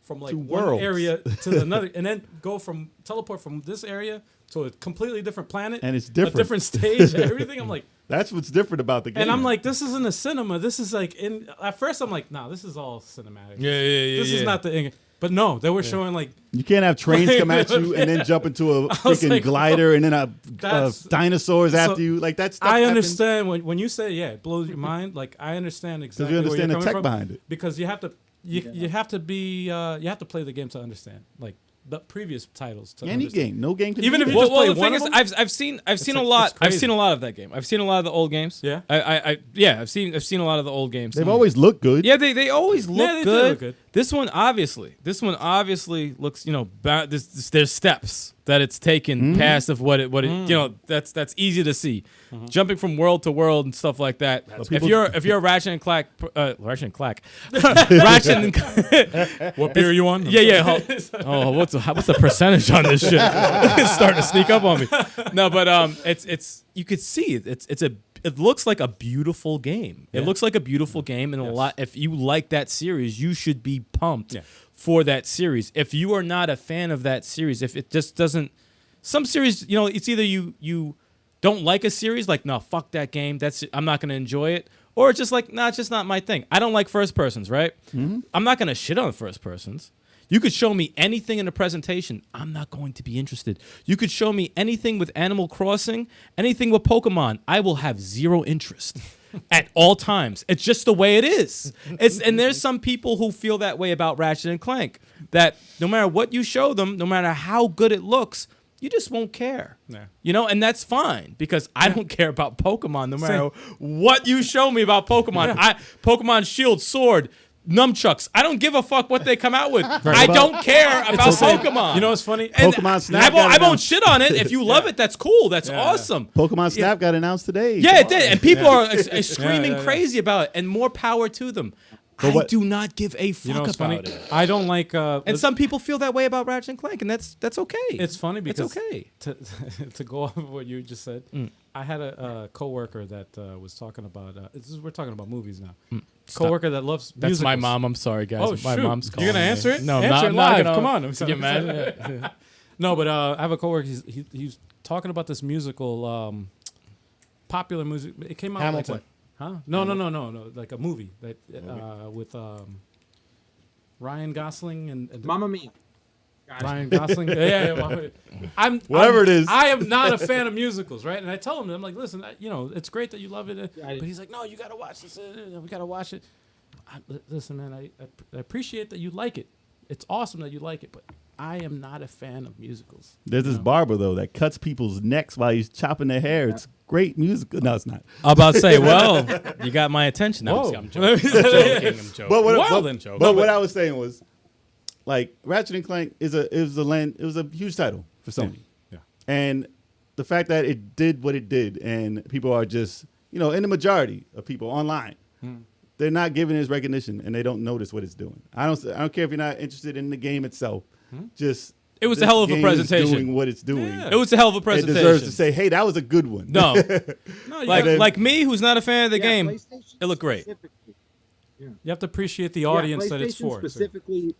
from like To one worlds. area to another, and then teleport from this area to a completely different planet, And it's a different. different stage, everything. I'm like, That's what's different about the game. and I'm like, this isn't a cinema. This is like at first I'm like, nah, this is all cinematic. Yeah. This is not the. But no, they were showing like you can't have trains come at you and then jump into a was freaking like, glider and then That's- dinosaurs so after you. Like that stuff. I happens. understand when you say it blows your mind. Like I understand exactly you understand where the you're tech coming from, behind it. because you have to you have to be you have to play the game to understand like the previous titles. To Any understand. game, no game can Even do if that. you just Well, play the one thing of is, them? I've seen a like- lot. it's I've crazy. seen a lot of that game. I've seen a lot of the old games. Yeah. I've seen a lot of the old games. They've always looked good. Yeah, they always look they do good. look good. This one obviously looks, there's steps that it's taken past of what it that's easy to see. Jumping from world to world and stuff like that. If you're a Ratchet and Clank, Ratchet and What beer are you on? yeah. What's the percentage on this shit? It's starting to sneak up on me. No, but it's you could see it. It's a it looks like a beautiful game. It looks like a beautiful game, and a lot. If you like that series, you should be pumped for that series. If you are not a fan of that series, if it just doesn't, some series, it's either you don't like a series, like no, fuck that game. I'm not gonna enjoy it, or it's just like nah, it's just not my thing. I don't like first persons, right? Mm-hmm. I'm not gonna shit on first persons. You could show me anything in the presentation, I'm not going to be interested. You could show me anything with Animal Crossing, anything with Pokemon, I will have zero interest at all times. It's just the way it is. And there's some people who feel that way about Ratchet and Clank, that no matter what you show them, no matter how good it looks, you just won't care. Yeah. And that's fine, because I don't care about Pokemon no matter what you show me about Pokemon. Pokemon Shield, Sword, nunchucks. I don't give a fuck what they come out with. I don't care about Pokemon. You know what's funny? Pokemon Snap. I won't shit on it. If you love it, that's cool. That's awesome. Pokemon Snap got announced today. Yeah, it did. And people are screaming crazy about it. And more power to them. I do not give a fuck about it. I don't like... and some people feel that way about Ratchet and Clank, and that's okay. It's funny because... It's okay. To go off of what you just said, I had a coworker that was talking about... we're talking about movies now. Coworker that loves That's musicals. my mom. I'm sorry, guys. Oh, my shoot. mom's calling You're going to me. answer it? No, answer I'm it not live. gonna, Come on. Can you imagine? No, but I have a coworker. He's talking about this musical, popular music. It came out Hamilton. like what? Huh? No. Like a movie that with Ryan Gosling and Mamma Mia. Ryan Gosling. yeah. Whatever it is. I am not a fan of musicals, right? And I tell him, I'm like, listen, it's great that you love it, but he's like, no, you got to watch this. We got to watch it. Listen, man, I appreciate that you like it. It's awesome that you like it, but I am not a fan of musicals. There's this barber, though, that cuts people's necks while he's chopping their hair. It's great music. No, it's not. I'm about to say, well, you got my attention. No, I'm joking. I'm joking. But what But I was saying was, like, Ratchet and Clank it was a huge title for Sony. Yeah. And the fact that it did what it did, and people are just, in the majority of people online, they're not giving it its recognition, and they don't notice what it's doing. I don't care if you're not interested in the game itself. Just it was a hell of a game presentation. is doing what it's doing. Yeah. It was a hell of a presentation. It deserves to say, hey, that was a good one. No, like me, who's not a fan of the game, it looked great. You have to appreciate the audience that it's for. Specifically,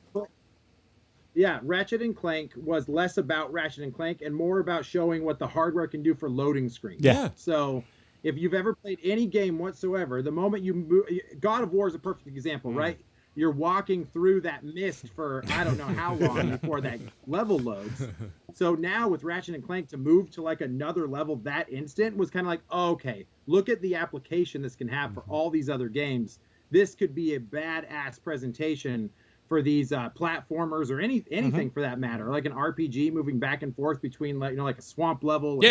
Ratchet and Clank was less about Ratchet and Clank and more about showing what the hardware can do for loading screens. Yeah. So if you've ever played any game whatsoever, the moment you move, God of War is a perfect example, right? You're walking through that mist for I don't know how long before that level loads. So now with Ratchet and Clank to move to like another level that instant was kind of like, okay, look at the application this can have for all these other games. This could be a badass presentation for these platformers or anything for that matter, like an RPG moving back and forth between like a swamp level,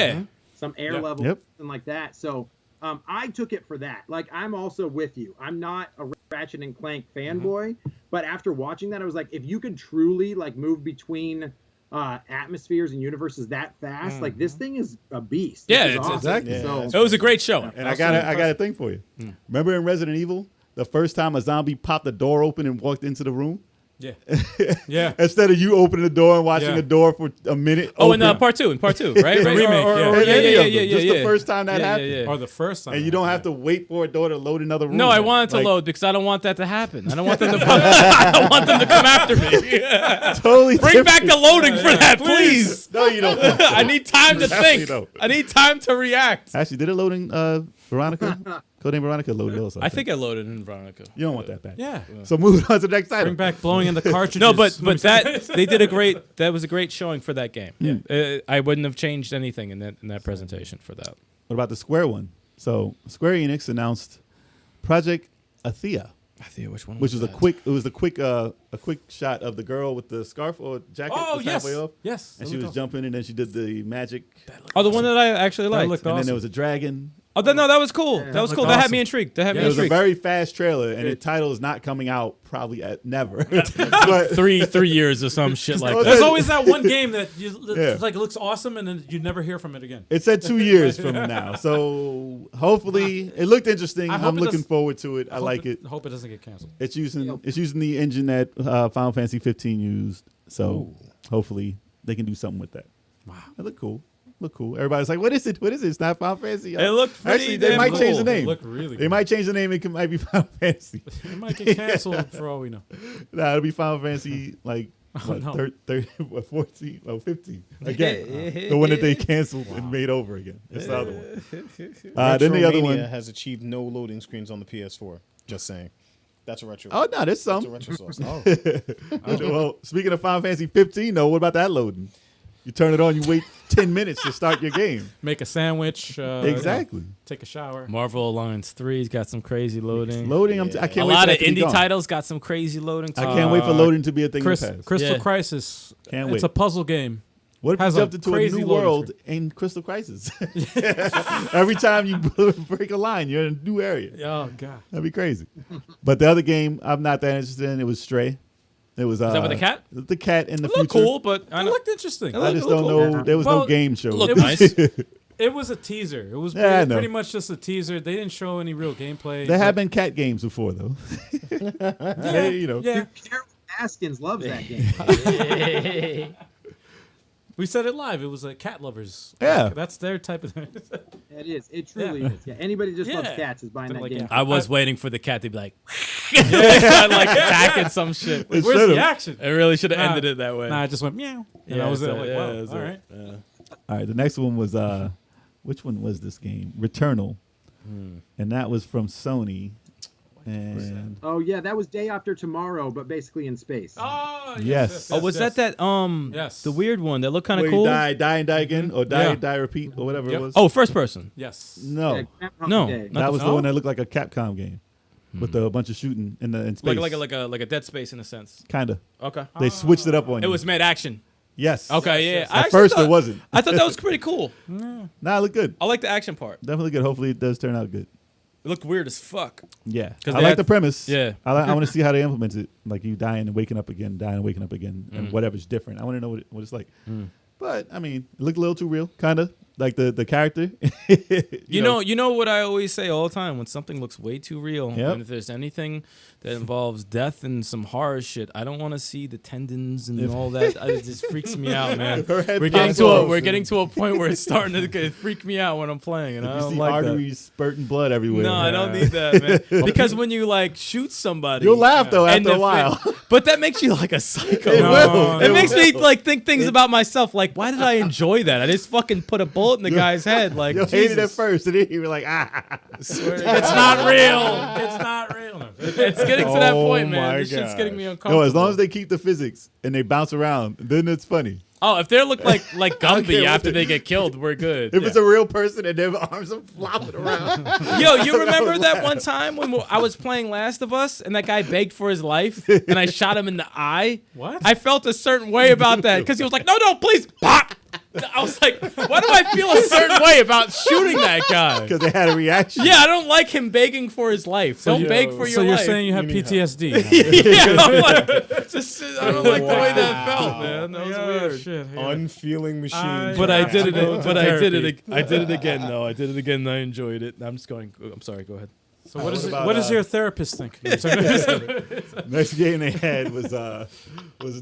some air level, something like that. So I took it for that. Like I'm also with you. I'm not a Ratchet and Clank fanboy, but after watching that, I was like, if you could truly like move between atmospheres and universes that fast, like this thing is a beast. Yeah, it's awesome. exactly. Yeah, so, it was a great show. And I got a thing for you. Remember in Resident Evil, the first time a zombie popped the door open and walked into the room? Yeah. Instead of you opening the door and watching the door for a minute. Oh, in part two, right? Remake, Just the first time that happened. Or the first time. And you don't have to wait for a door to load another room. No, I want it to load because I don't want that to happen. I don't want them to come after me. Totally Bring back the loading for that, please. No, you don't. I need time to think. I need time to react. Actually, did it load in Veronica? Codename Veronica loaded also. I think I loaded in Veronica. You don't want that back. Yeah. So moving on to the next item. Bring back blowing in the cartridges. No, but that was a great showing for that game. Yeah. I wouldn't have changed anything in that presentation for that. What about the Square one? So Square Enix announced Project Athea. Which one? Which was a quick shot of the girl with the scarf or jacket. Oh, yes. Halfway off. Yes. And she was jumping, and then she did the magic. Oh, the one that I actually liked. Looked and awesome. then there was a dragon. Oh, no, that was cool. That was cool. That had me intrigued. It was a very fast trailer, and the title is not coming out probably at never. But 3 years or some shit like that. There's always that one game that it looks awesome, and then you never hear from it again. It said 2 years from now, so hopefully it looked interesting. I'm looking forward to it. I like it. I hope it doesn't get canceled. It's using the engine that Final Fantasy 15 used, so hopefully they can do something with that. Wow, it looked cool. look cool. Everybody's like, what is it? What is it? It's not Final Fantasy. It looked pretty Actually, they damn might change the cool. name. It looked really They good. might change the name. It might be Final Fantasy. It might get canceled for all we know. Nah, it'll be Final Fantasy like what, no. 14, 15 again. The one that they canceled and made over again. That's the other one. Then the other one has achieved no loading screens on the PS4. Just saying. That's a retro. Oh no, there's That's a some. retro source. Well, speaking of Final Fantasy 15, though, what about that loading? You turn it on, you wait 10 minutes to start your game. Make a sandwich. Exactly. Take a shower. Marvel Alliance 3's got some crazy loading. Loading, I A can't wait lot for of that to be indie gone. titles got some crazy loading. I can't wait for loading to be a thing in the past. Crystal Yeah. Crisis. Can't It's wait. a puzzle game. What if you has a jumped into a crazy new loading world in Crystal Crisis? Every time you break a line, you're in a new area. Oh god. That'd be crazy. But the other game I'm not that interested in. It was Stray. It was that with the cat? The cat in the It future. looked cool, but I It know. looked interesting. I just It don't looked know. cool. There was Well, no game show. looked It was- nice. It was a teaser. It was Yeah, I know. pretty much just a teaser. They didn't show any real gameplay. There have but- been cat games before, though. They, you know. Yeah. Carol Baskins loves that game. We said it live. It was a cat lovers. Yeah. That's their type of thing. It is. It truly Yeah. is. Yeah. Anybody that just loves Yeah. cats is buying They're that like, game. yeah. I was waiting for the cat to be like, like attacking some shit. It Where's should've. the action? It really should have Nah. ended it that way. Nah, I just went meow. And Yeah, I was so- there like, yeah, wow, that's all it. right. All right, the next one was which one was this game? Returnal, and that was from Sony. And Oh yeah, that was Day After Tomorrow, but basically in space. Oh, Yes. Oh, was that Yes. the weird one that looked kind where of you cool? die and die again, or die Yeah. die repeat, or whatever Yep. it was. Oh, first person. Yes. no, Yeah, Groundhog No. Day. Not that was the Oh. one that looked like a Capcom game with a bunch of shooting in space. Like a Dead Space in a sense. Kinda. Okay. They switched it up on It you. was mad action. Yes. Okay, yeah. I At actually first, thought- it wasn't. I thought that was pretty cool. Nah, it looked good. I like the action part. Definitely good. Hopefully, it does turn out good. It looked weird as fuck. Yeah, 'Cause I they like had- the premise. Yeah. I want to see how they implement it. Like you dying and waking up again, dying and waking up again, Mm. and whatever's different. I want to know what it's like. But I mean, it looked a little too real, kind of like the character. You know what I always say all the time: when something looks way too real, Yep. and if there's anything that involves death and some horror shit, I don't want to see the tendons and all that. It just freaks me out, man. Her head We're getting pops to off we're and getting to a point where it's starting to freak me out when I'm playing, and I you don't see like that. arteries spurting blood everywhere. No, I don't need that, man. Because when you like shoot somebody, You'll laugh though and after a the while. but that makes you like a psycho. It No, will. It no. makes me like think things about myself. Like, why did I enjoy that? I just fucking put a bullet in the guy's head. Like, You hated it at Jesus. first, and then you were like, It's not real. It's not real. No. It's getting to that Oh point, man. my This shit's getting me gosh. uncomfortable. No, as long as they keep the physics and they bounce around, then it's funny. Oh, if they look like care Gumby what after they- they get killed, we're good. If it's a real person and their arms are flopping around, Yo, you remember that one time when I was playing Last of Us and that guy begged for his life and I shot him in the eye? What? I felt a certain way about that because he was like, no, please, pop. I was like, why do I feel a certain way about shooting that guy? because they had a reaction. Yeah, I don't like him begging for his life. Don't you- beg for your So you're life. saying you have mean PTSD? yeah, I'm like, just, I don't like the way that felt, man. That was weird. Shit, yeah. Unfeeling machine. But I did it. Go to But I did therapy. it. I did it again, though. I did it again. And I enjoyed it. I'm just going. I'm sorry. Go ahead. So what is about, what does your therapist think? Next game they had was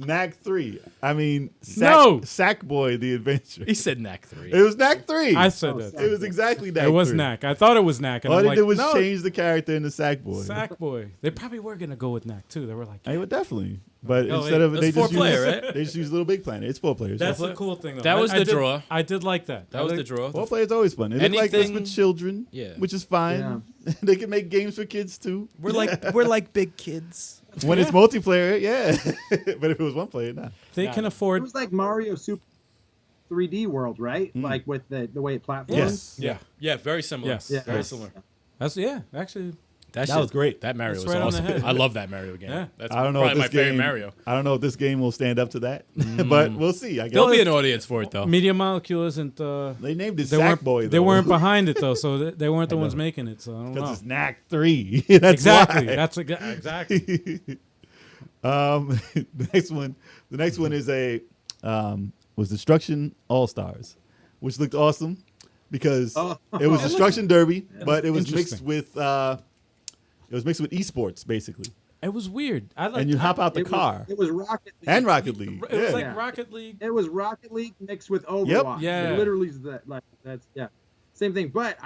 Knack 3. I mean, No! Sackboy the Adventure. He said Knack 3. It was Knack 3. I said that. It was exactly Knack It was 3. Knack. I thought it was Knack. And All I'm they like, did was no, change the character into Sackboy. Sackboy. They probably were gonna go with Knack too. They were like, I would definitely. But Oh, instead wait. of That's they just four-player, use right? they just use Little Big Planet. It's 4 players. that's the cool thing. Though. That was I the did- draw. I did like that. That was the draw. 4 players always fun. It looked like this Anything- with children, Yeah. which is fine. They can make games for kids too. We're like big kids. When it's multiplayer, yeah. But if it was one player, nah. They can It afford. was like Mario Super 3D World, right? Like with the way it platforms. Yes. Yeah, Yeah, very similar. Yes. Yeah. Very similar. that's actually. That was great. That Mario That's was right on the awesome. head. I love that Mario game. Yeah. That's I don't know probably if my this favorite game, Mario. I don't know if this game will stand up to that, but we'll see. I guess There'll be an audience for it though. Media Molecule isn't. they named it They weren't. Sackboy. They weren't behind it though, so they weren't the ones making it. So I don't because know. it's Knack 3. That's Exactly. why. That's exactly. The next one is was Destruction All Stars, which looked awesome because it was Destruction Derby, but it was mixed Interesting. with esports basically. It was weird. And you hop out the car. It was Rocket League. And Rocket League. It was Yeah. like Rocket League. It was Rocket League mixed with Overwatch. Yeah. It literally is that's same thing. But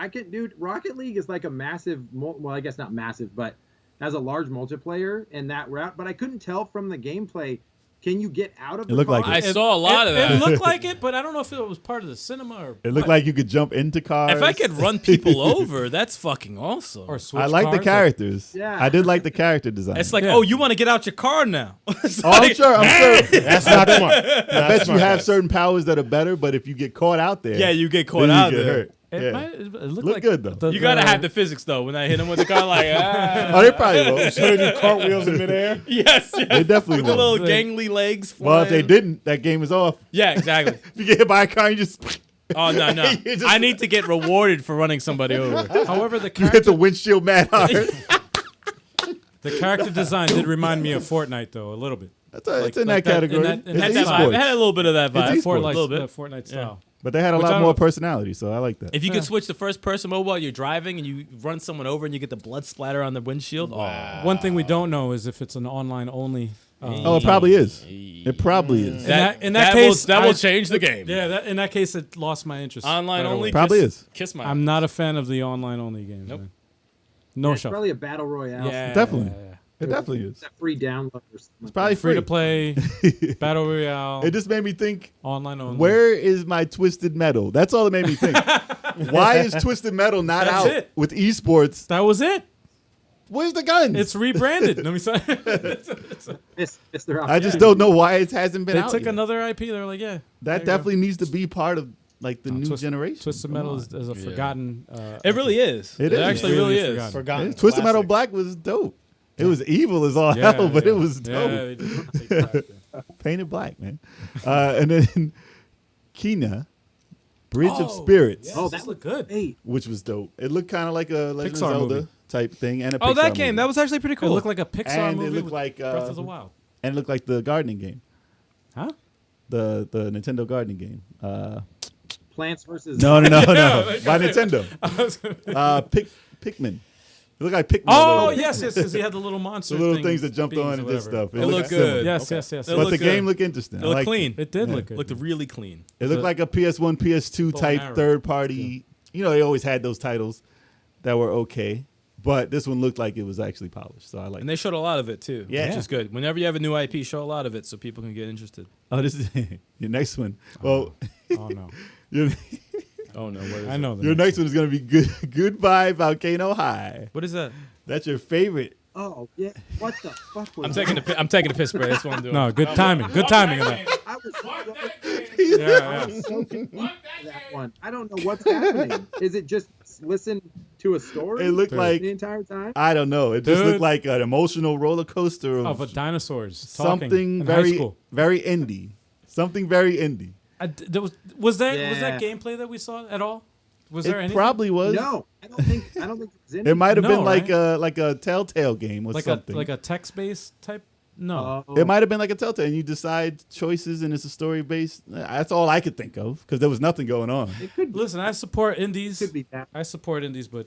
Rocket League is like a massive. Well, I guess not massive, but has a large multiplayer in that route. But I couldn't tell from the gameplay. Can you get out of the looked car? like I saw a lot of that. It looked like it, but I don't know if it was part of the cinema or. It looked like you could jump into cars. If I could run people over, that's fucking awesome. Or switch I like the cars, characters. Yeah. I did like the character design. It's like, Yeah. oh, you want to get out your car now? It's Oh, I'm like- sure. That's not smart. I bet you have certain powers that are better, but if you get caught out there, Yeah, you get then caught you out get there. hurt. It, Yeah. might, it looked Look like good, though. You gotta have the physics though. When I hit him with the car, like, Oh, they probably will. So they do cartwheels in midair. yes, They definitely the will. little gangly legs. Well, if they flying. didn't, that game is off. Yeah, exactly. If you get hit by a car, you just Oh no, no. You just- I need to get rewarded for running somebody over. However, the you hit character, the windshield mad hard. the character design did remind me of Fortnite, though, a little bit. It's Like in that that- in category. that- in It's that Had that esports. vibe. It had a little bit of that vibe. It's A esports. little bit. Fortnite style. But they had a Which I lot don't- more personality, so I like that. If you could switch to first person mode while you're driving and you run someone over and you get the blood splatter on the windshield. Wow. One thing we don't know is if it's an online only. Oh, it probably is. It probably is. In that case, that will I- change the game. Yeah, in that case, it lost my interest. Online right only. away. Probably is. Kiss my. I'm not a fan of the online only games. Nope. Man. No It's shot. probably a battle royale. Yeah, Definitely. yeah. It definitely is. It's a free download or something. It's probably Free to play, battle royale, It just made me think, online only. where is my Twisted Metal? That's all it made me think. Why is Twisted Metal not That's out it. with esports? That was it. Where's the guns? It's rebranded. Let me say. Mr. I just don't know why it hasn't been They out took yet. another IP. They were like, yeah. That definitely needs to be part of like the new generation. Twisted Metal is a forgotten. It really is. It It is. actually Really really is. forgotten. Forgotten. Yeah, Twisted Metal Classic. Black was dope. It was evil as all Yeah, hell, but yeah. it was Yeah, dope. they did take it back, yeah. Painted black, man. And then Kina, Bridge of Oh, Spirits, Oh, This that looked good. Hey, which was dope. It looked kind of like a Legend of Pixar Zelda movie. type thing, and a Oh, Pixar that game. movie. That was actually pretty It cool. looked like a Pixar And it movie looked with like, Breath of the Wild. and it looked like the gardening game, Huh? the Nintendo gardening game. Plants versus. No, by Nintendo. Pikmin. It looked like Pikmin. a Oh, little bit. yes, because he had the little monster The little things that jumped beings on or and did whatever. stuff. It looked similar. good. Yes, Okay. yes, yes. It But looked the good. game looked interesting. It I looked liked clean. It did Yeah. look good. Looked really clean. It looked The- like a PS1, PS2 Bow type and arrow. third party. You know, they always had those titles that were okay, but this one looked like it was actually polished. So I like. And they showed a lot of it too. Yeah. Which is good. Whenever you have a new IP, show a lot of it so people can get interested. Oh, this is your next one. Well, Oh, no. your, Oh no, what is I it? know that. your next one is gonna be Goodbye Volcano High. What is that? That's your favorite. Oh yeah. What the fuck was I'm taking a piss spray. That's what I'm doing. No, good timing. Good timing of that. I was Yeah, yeah. so confused by that one. I don't know what's happening. Is it just listen to a story? It looked like the entire time. I don't know. It just Dude. looked like an emotional roller coaster Of of dinosaurs talking something in high very school. very indie. Something very indie. Was that Yeah. gameplay that we saw at all? Was It there anything? probably was. No, I don't think it was in It might have No, been like right? a Telltale game or like something. a text-based type? No. It might have been like a Telltale, and you decide choices, and it's a story based. That's all I could think of because there was nothing going on. It could be, Listen, I support indies. could be that. I support indies, but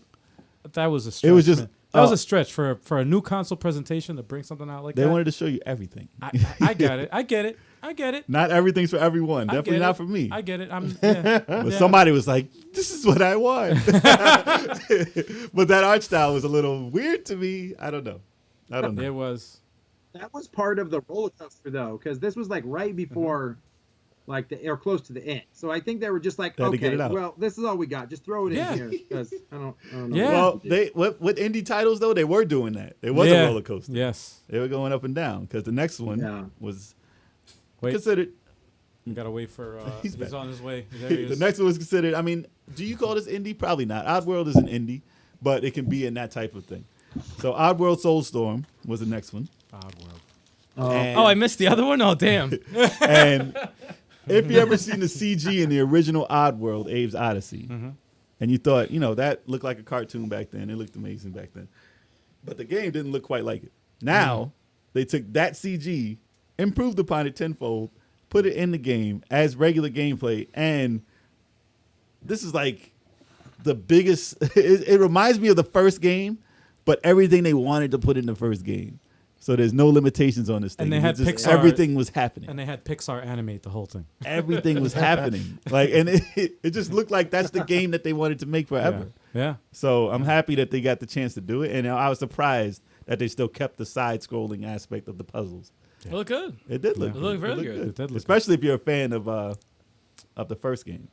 that was a stretch. was just- man. That was oh. a stretch for a new console presentation to bring something out like They that. wanted to show you everything. I got it. I get it. I get it. Not everything's for everyone. I Definitely get not it. for me. I get it. Yeah. But somebody was like, "This is what I want." But that art style was a little weird to me. I don't know. It was. That was part of the roller coaster though, because this was like right before, like or close to the end. So I think they were just like, They had to get okay, it out. well, this is all we got. Just throw it Yeah. in here because I don't know. Yeah. Well, what indie titles though they were doing that. It was Yeah. a roller coaster. Yes. They were going up and down because the next one Yeah. was Wait. considered. You gotta wait for. He's He's back. on his way. There he The is. next one was considered. I mean, do you call this indie? Probably not. Oddworld is an indie, but it can be in that type of thing. So Oddworld Soulstorm was the next one. Oddworld. And, Oh, I missed the other one. Oh, damn. and if you ever seen the CG in the original Oddworld, Abe's Odyssey, and you thought, that looked like a cartoon back then. It looked amazing back then. But the game didn't look quite like it. Now, they took that CG, improved upon it tenfold, put it in the game as regular gameplay, and this is like the biggest. It reminds me of the first game, but everything they wanted to put in the first game. So there's no limitations on this thing. And they had Pixar, everything was happening. And they had Pixar animate the whole thing. Everything was happening. And it just looked like that's the game that they wanted to make forever. Yeah. So I'm happy that they got the chance to do it. And I was surprised that they still kept the side-scrolling aspect of the puzzles. It looked good. It did look It looked really good. It did look Especially if you're a fan of the first game.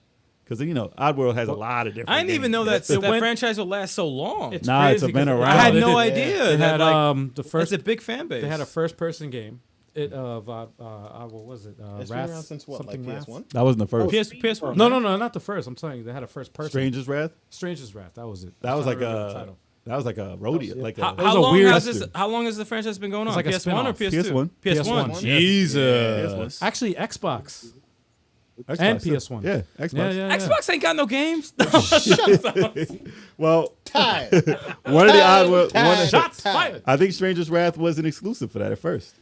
Because, Oddworld has a lot of different I didn't even know that It went- franchise would last so long. It's Nah, it's crazy been 'cause around. I had They no did- idea. They that, had the first. It's a big fan base. They had a first-person game. What was it? It's been around since what, like something Wrath? PS1? That wasn't the first. PS1. No, not the first. I'm telling you, they had a first-person. Stranger's Wrath? Stranger's Wrath. That was it. That was I'm like trying to remember the title. That was like a rodeo. yeah. Like How, a, was how a long weird has this? Western. How long has the franchise been going on? It's like a PS1 or spin-off. PS2? PS1. Yeah. Jesus. Actually, Xbox Xbox, and too. PS1. Yeah, Xbox. Yeah. Xbox ain't got no games. Well, Tied. one of the Oddworld. Shots fired. I think Stranger's Wrath was an exclusive for that at first.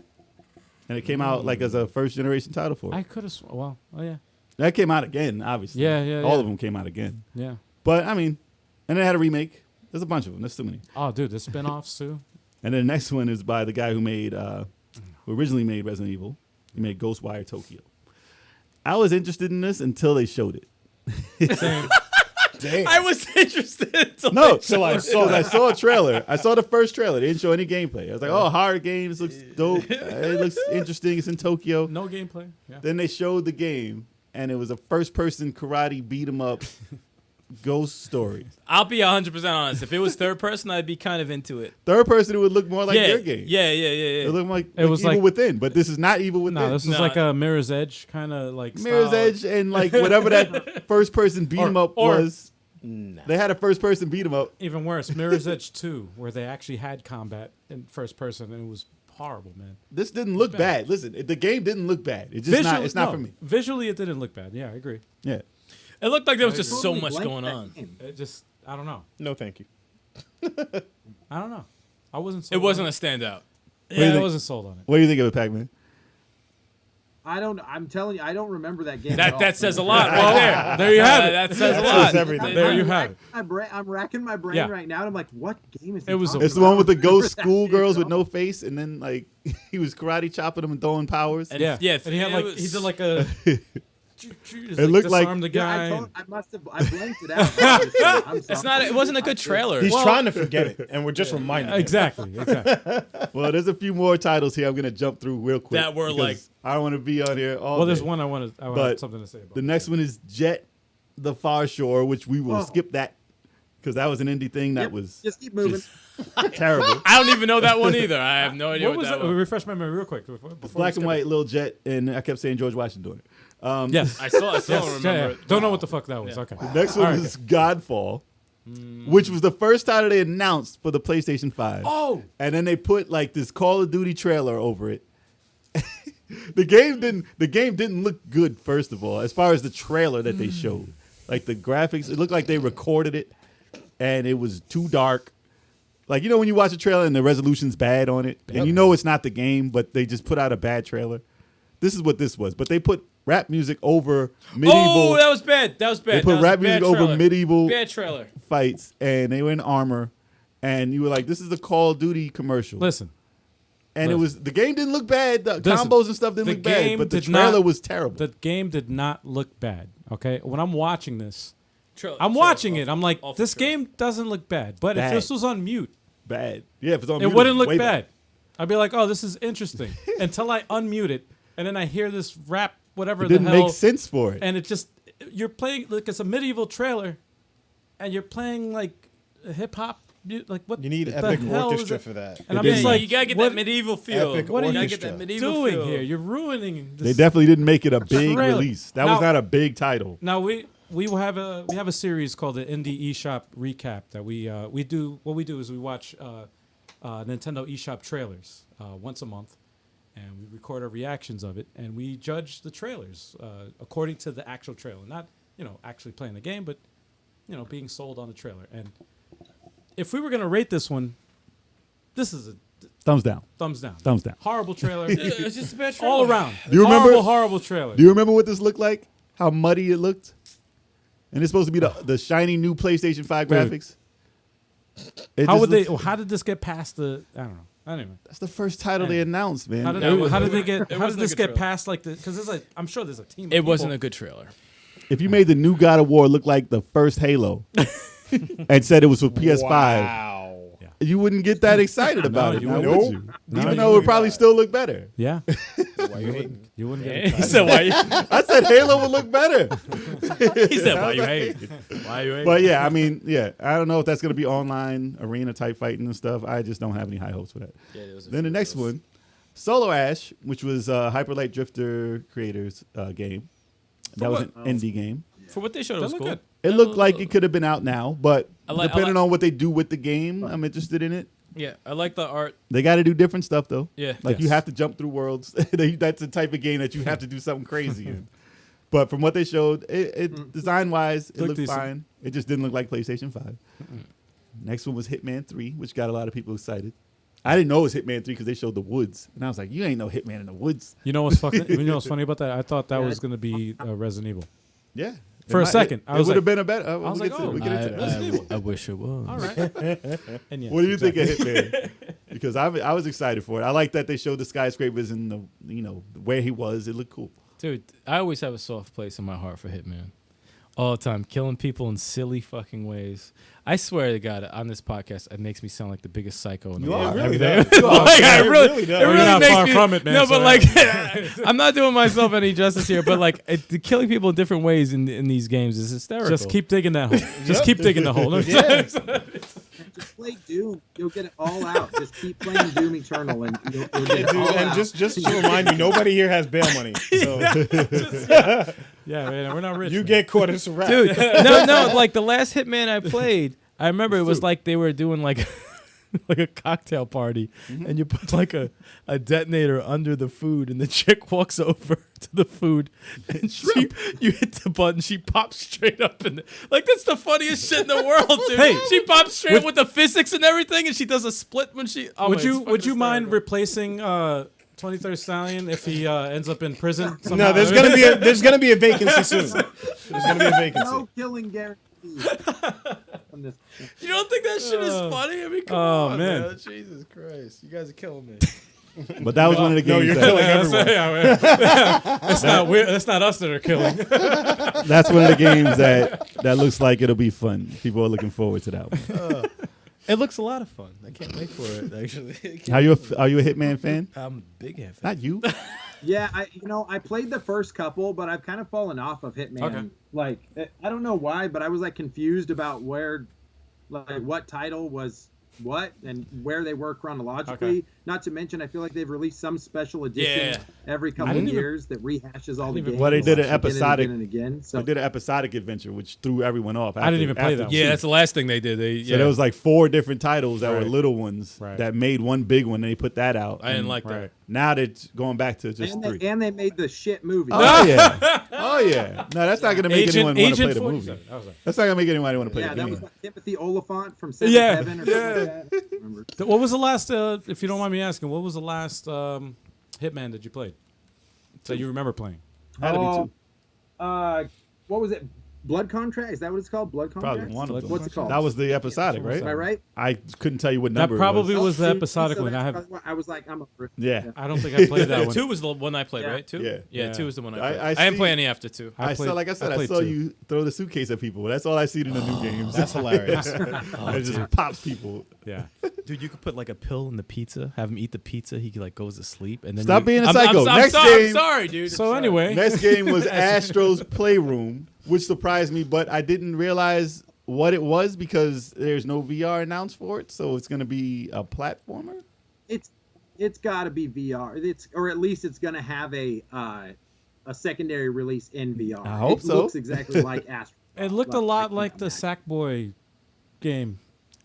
And it came out like as a first-generation title for it. I could have. Well, oh yeah, That came out again, obviously. Yeah. All of them came out again. yeah. But, and they had a remake. There's a bunch of them. There's too many. Oh, dude, the spin-offs too. And then the next one is by the guy who originally made Resident Evil. He made Ghostwire Tokyo. I was interested in this until they showed it. Same. Damn. I was interested. Until No, So I I saw a trailer. I saw the first trailer. They didn't show any gameplay. I was like, oh, horror games looks dope. It looks interesting. It's in Tokyo. No gameplay. Yeah. Then they showed the game, and it was a first-person karate beat-em-up ghost story. I'll be 100% honest. If it was third person, I'd be kind of into it. Third person, it would look more like yeah, their game. yeah. It looked like It was Evil like- Within, but this is not Evil Within. No, this is No. like a Mirror's Edge kind of like Mirror's style. Edge and like whatever that first-person beat-em-up or- was. Nah. They had a first-person beat-em-up. Even worse, Mirror's Edge 2, where they actually had combat in first person, and it was horrible, man. This didn't look bad. Listen, the game didn't look bad. It's just not. It's not for me. Visually, it didn't look bad. Yeah, I agree. Yeah. It looked like there was just so Totally much blanked going that on. game. It just, I don't know. No, thank you. I don't know. I wasn't. It Sold wasn't on a standout. do you Yeah, I think? wasn't sold on it. What do you think of it, Pac-Man? I'm telling you, I don't remember that game. at all. That says a lot right there. There you have it. That says a That lot. says everything. There you have it. I'm racking my brain Yeah. right now, and I'm like, what game is he It was a- talking It's the one with the about? ghost That schoolgirls game with no face, and then like he was karate chopping them and throwing powers. And- Yeah, yeah, And he had it like was- he did like a. It looked like- disarmed the Yeah, guy. I blanked it out. It's not. It wasn't a good trailer. He's trying to forget it, and we're just reminding him. Exactly. Well, there's a few more titles here I'm gonna jump through real quick. That were because like- I don't want to be on here all Well, there's day. one I wanted But something to say about. The next one is Jet the Far Shore, which we will Oh. skip that because that was an indie thing that Yep, was just keep moving. terrible. I don't even know that one either. I have no idea What what was that it? was. Refresh my memory real quick. Before Black we and white little Jet, and I kept saying George Washington doing it. Yes. I still Yes. don't remember Yeah. it. Don't know what the fuck that was. Okay. Next one All right. is Godfall, which was the first title they announced for the PlayStation 5. Oh. And then they put like this Call of Duty trailer over it. The game didn't look good, first of all, as far as the trailer that they showed. Like the graphics, it looked like they recorded it and it was too dark. Like, you know when you watch a trailer and the resolution's bad on it, and you know it's not the game, but they just put out a bad trailer. This is what this was. But they put rap music over medieval. Oh, that was bad. That was bad. They put That was rap a bad music over trailer. medieval Bad trailer. fights, and they were in armor, and you were like, "This is a Call of Duty commercial." Listen. And it was the game didn't look bad. The Listen, combos and stuff didn't the look bad, game but the did trailer not- was terrible. The game did not look bad. Okay. When I'm watching this, Trailer- I'm trailer watching off- it. I'm like, off this the trailer. game doesn't look bad. But Bad. if this was on mute, Bad. Yeah, if it's on it mute, wouldn't it's look way bad. I'd be like, oh, this is interesting. Until I unmute it, and then I hear this rap, whatever It the didn't hell, make sense for it. and it just you're playing like it's a medieval trailer, and you're playing like hip hop, like what? You need the epic hell is orchestra it? for that. And I'm didn't just make like, you gotta get what, that medieval feel. Epic What are you gotta orchestra. get that medieval doing feel. here? You're ruining. They This. definitely didn't make it a big Trailer. release. That Now- was not a big title. Now we have a series called the Indie eShop Recap that we do. What we do is we watch Nintendo eShop trailers once a month, and we record our reactions of it, and we judge the trailers according to the actual trailer, not actually playing the game, but being sold on the trailer. And if we were gonna rate this one, this is a Thumbs down. thumbs down. Thumbs down. Horrible trailer. It's just a bad trailer. all around. Do you remember- horrible trailer? Do you remember what this looked like? How muddy it looked? And it's supposed to be the shiny new PlayStation 5 Dude. graphics. It How just would they? looks- How did this get past the? I don't know. Anyway, That's the first title they announced, man. how did they get? How did this get past like the? Because there's like, I'm sure there's a team. It wasn't a good trailer. If you made the new God of War look like the first Halo and said it was for PS5, Wow. you wouldn't get that excited about it. you now, wouldn't. would you? No, Even you though it would probably still look better. Yeah, Why you hating? you wouldn't get. He Excited. said, "Why?" I said Halo would look better. He said, "Why you hate? Why you hate?" But yeah, I mean, yeah, I don't know if that's going to be online arena type fighting and stuff. I just don't have any high hopes for that. Yeah, there was a Then the few next of those. one, Solo Ash, which was Hyper Light Drifter creators game. That was an indie game. For what they showed, it was look cool. good. It looked like it could have been out now, but I depending like- on what they do with the game, I'm interested in it. Yeah, I like the art. They got to do different stuff though. Yeah. Like you Yes. have to jump through worlds. That's the type of game that you have to do something crazy in. But from what they showed, it design wise, it Looked looked decent. fine. It just didn't look like PlayStation 5. Next one was Hitman 3, which got a lot of people excited. I didn't know it was Hitman 3 because they showed the woods, and I was like, "You ain't no Hitman in the woods." You know what's fucking? You know what's funny about that? I thought that was gonna be Resident Evil. Yeah. For a second, it I was would have like- been a better. I was we'll like, get to, oh, we'll get into that. I wish it was. All right. And yes, What do you think exactly. of Hitman? Because I was excited for it. I like that they showed the skyscrapers and the where he was. It looked cool. Dude, I always have a soft place in my heart for Hitman. All the time, killing people in silly fucking ways. I swear to God, on this podcast, it makes me sound like the biggest psycho in the world. really Every day. does. Like, I It really, really does. it You're really not makes far me, from it, man, No, so but like, I'm not doing myself any justice here. But like, killing people in different ways in these games is hysterical. Just keep digging that hole. Just keep digging the hole. Just play Doom. You'll get it all out. Just keep playing Doom Eternal, and you'll get it Dude, all and out. just to remind you, nobody here has bail money. So Yeah, man, we're not rich. you man. get caught, it's a wrap. Dude, no. Like the last Hitman I played, I remember it was like they were doing like like a cocktail party, and you put like a detonator under the food, and the chick walks over to the food, and you hit the button, she pops straight up, and like that's the funniest shit in the world, dude. Hey, she pops straight with the physics and everything, and she does a split when she. Oh, Would man, you it's fucking would you mind hysterical. replacing 23rd Stallion if he ends up in prison? No, somehow? there's gonna be a vacancy soon. There's gonna be a vacancy. No killing guarantee. On this. You don't think that shit is funny? I mean, come Oh, on, man. man. Jesus Christ, you guys are killing me. But that was one of the No, games. you're that, killing everyone. That's not weird. That's not us that are killing. That's one of the games that looks like it'll be fun. People are looking forward to that one. It looks a lot of fun. I can't wait for it. Actually, Are you a Hitman fan? I'm a big fan. Not you. Yeah, I played the first couple, but I've kind of fallen off of Hitman. Okay. Like, I don't know why, but I was like confused about what title was what and where they were chronologically. Okay. Not to mention, I feel like they've released some special edition every couple didn't of even- years that rehashes all the even- games. Well, they did an again and episodic- again and again. So They did an episodic adventure, which threw everyone off. I didn't even play that one. Yeah, two. that's the last thing they did. So there was like 4 different titles that were Right. little ones Right. that made one big one, and they put that out. I didn't And like that. Right. Now they're going back to just and 3. they made the shit movie. Oh yeah, oh yeah. No, that's not gonna make anyone want to play the 47. movie. That was it. That's not gonna make anyone want to play Yeah, the that game. was like Timothy Oliphant from 7 Yeah, Heaven or something like that. I don't remember. What was the last? If you don't mind me asking, what was the last Hitman that you played? That you remember playing? Had to be 2. What was it? Blood Contract? Is that what it's called? Blood Contract? Probably one of them. What's it called? That was the episodic, right? Am I right? I couldn't tell you what That number. probably it was. was the see, episodic so one. that's I have. probably why I was like, I'm a. Yeah. I don't think I played that one. 2 was the one I played, Yeah. right? 2? Yeah. Yeah, Yeah. 2 was the one I I- played. I I didn't see- play any after 2. I saw, like I said, I played saw 2. you throw the suitcase at people. That's all I see in the new games. That's hilarious. it just pops people. Yeah. Dude, you could put like a pill in the pizza, have him eat the pizza, he like goes to sleep, and then Stop being a I'm psycho. Next I'm game- sorry, dude. So anyway, Next game was Astro's Playroom, which surprised me, but I didn't realize what it was because there's no VR announced for it. So it's going to be a platformer. It's got to be VR. Or at least it's gonna have a secondary release in VR. I hope it so. looks exactly like Astro. it looked a lot like the Sackboy game.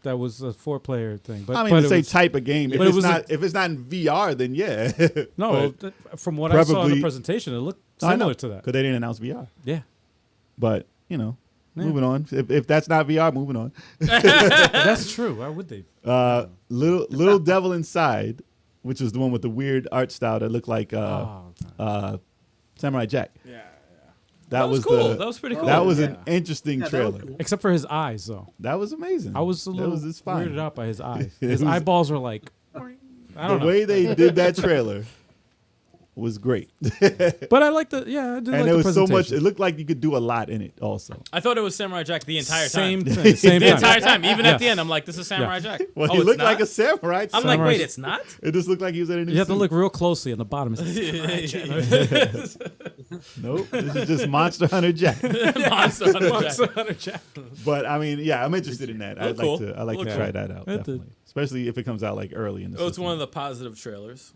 That was a 4-player thing. But I mean, but the it same was- type of game. If but it it's was not, if it's not in VR, then yeah. No, from what I saw in probably- the presentation, it looked similar to that. because they didn't announce VR. Yeah. But Yeah. moving on. If that's not VR, moving on. That's true. Why would they? Little Devil Inside, which is the one with the weird art style that looked like Samurai Jack. Yeah. That was cool. the- That was pretty cool. That was Yeah. an interesting Yeah, that was trailer. cool. Except for his eyes, though. That was amazing. I was a little fine. weirded out by his eyes. It His was- eyeballs were like, I don't know. way they did that trailer was great. But I like the I did And like there the was so much. presentation. It looked like you could do a lot in it. Also, I thought it was Samurai Jack the entire Same time. thing. Same The time. entire time. Even Yeah. at the end, I'm like, this is Samurai Jack. well, Oh, he it's looked not? like a samurai. I'm like, Samurai- wait, it's not? It just looked like he was at a new You have to suit. look real closely on the bottom. It says Nope, this is just Monster Hunter Jack. Monster Hunter Monster Jack. Hunter Jack. But I mean, yeah, I'm interested in that. I'd Cool. like to Look try that out, It did. definitely. Especially if it comes out like early in the Oh, it's system. one of the positive trailers.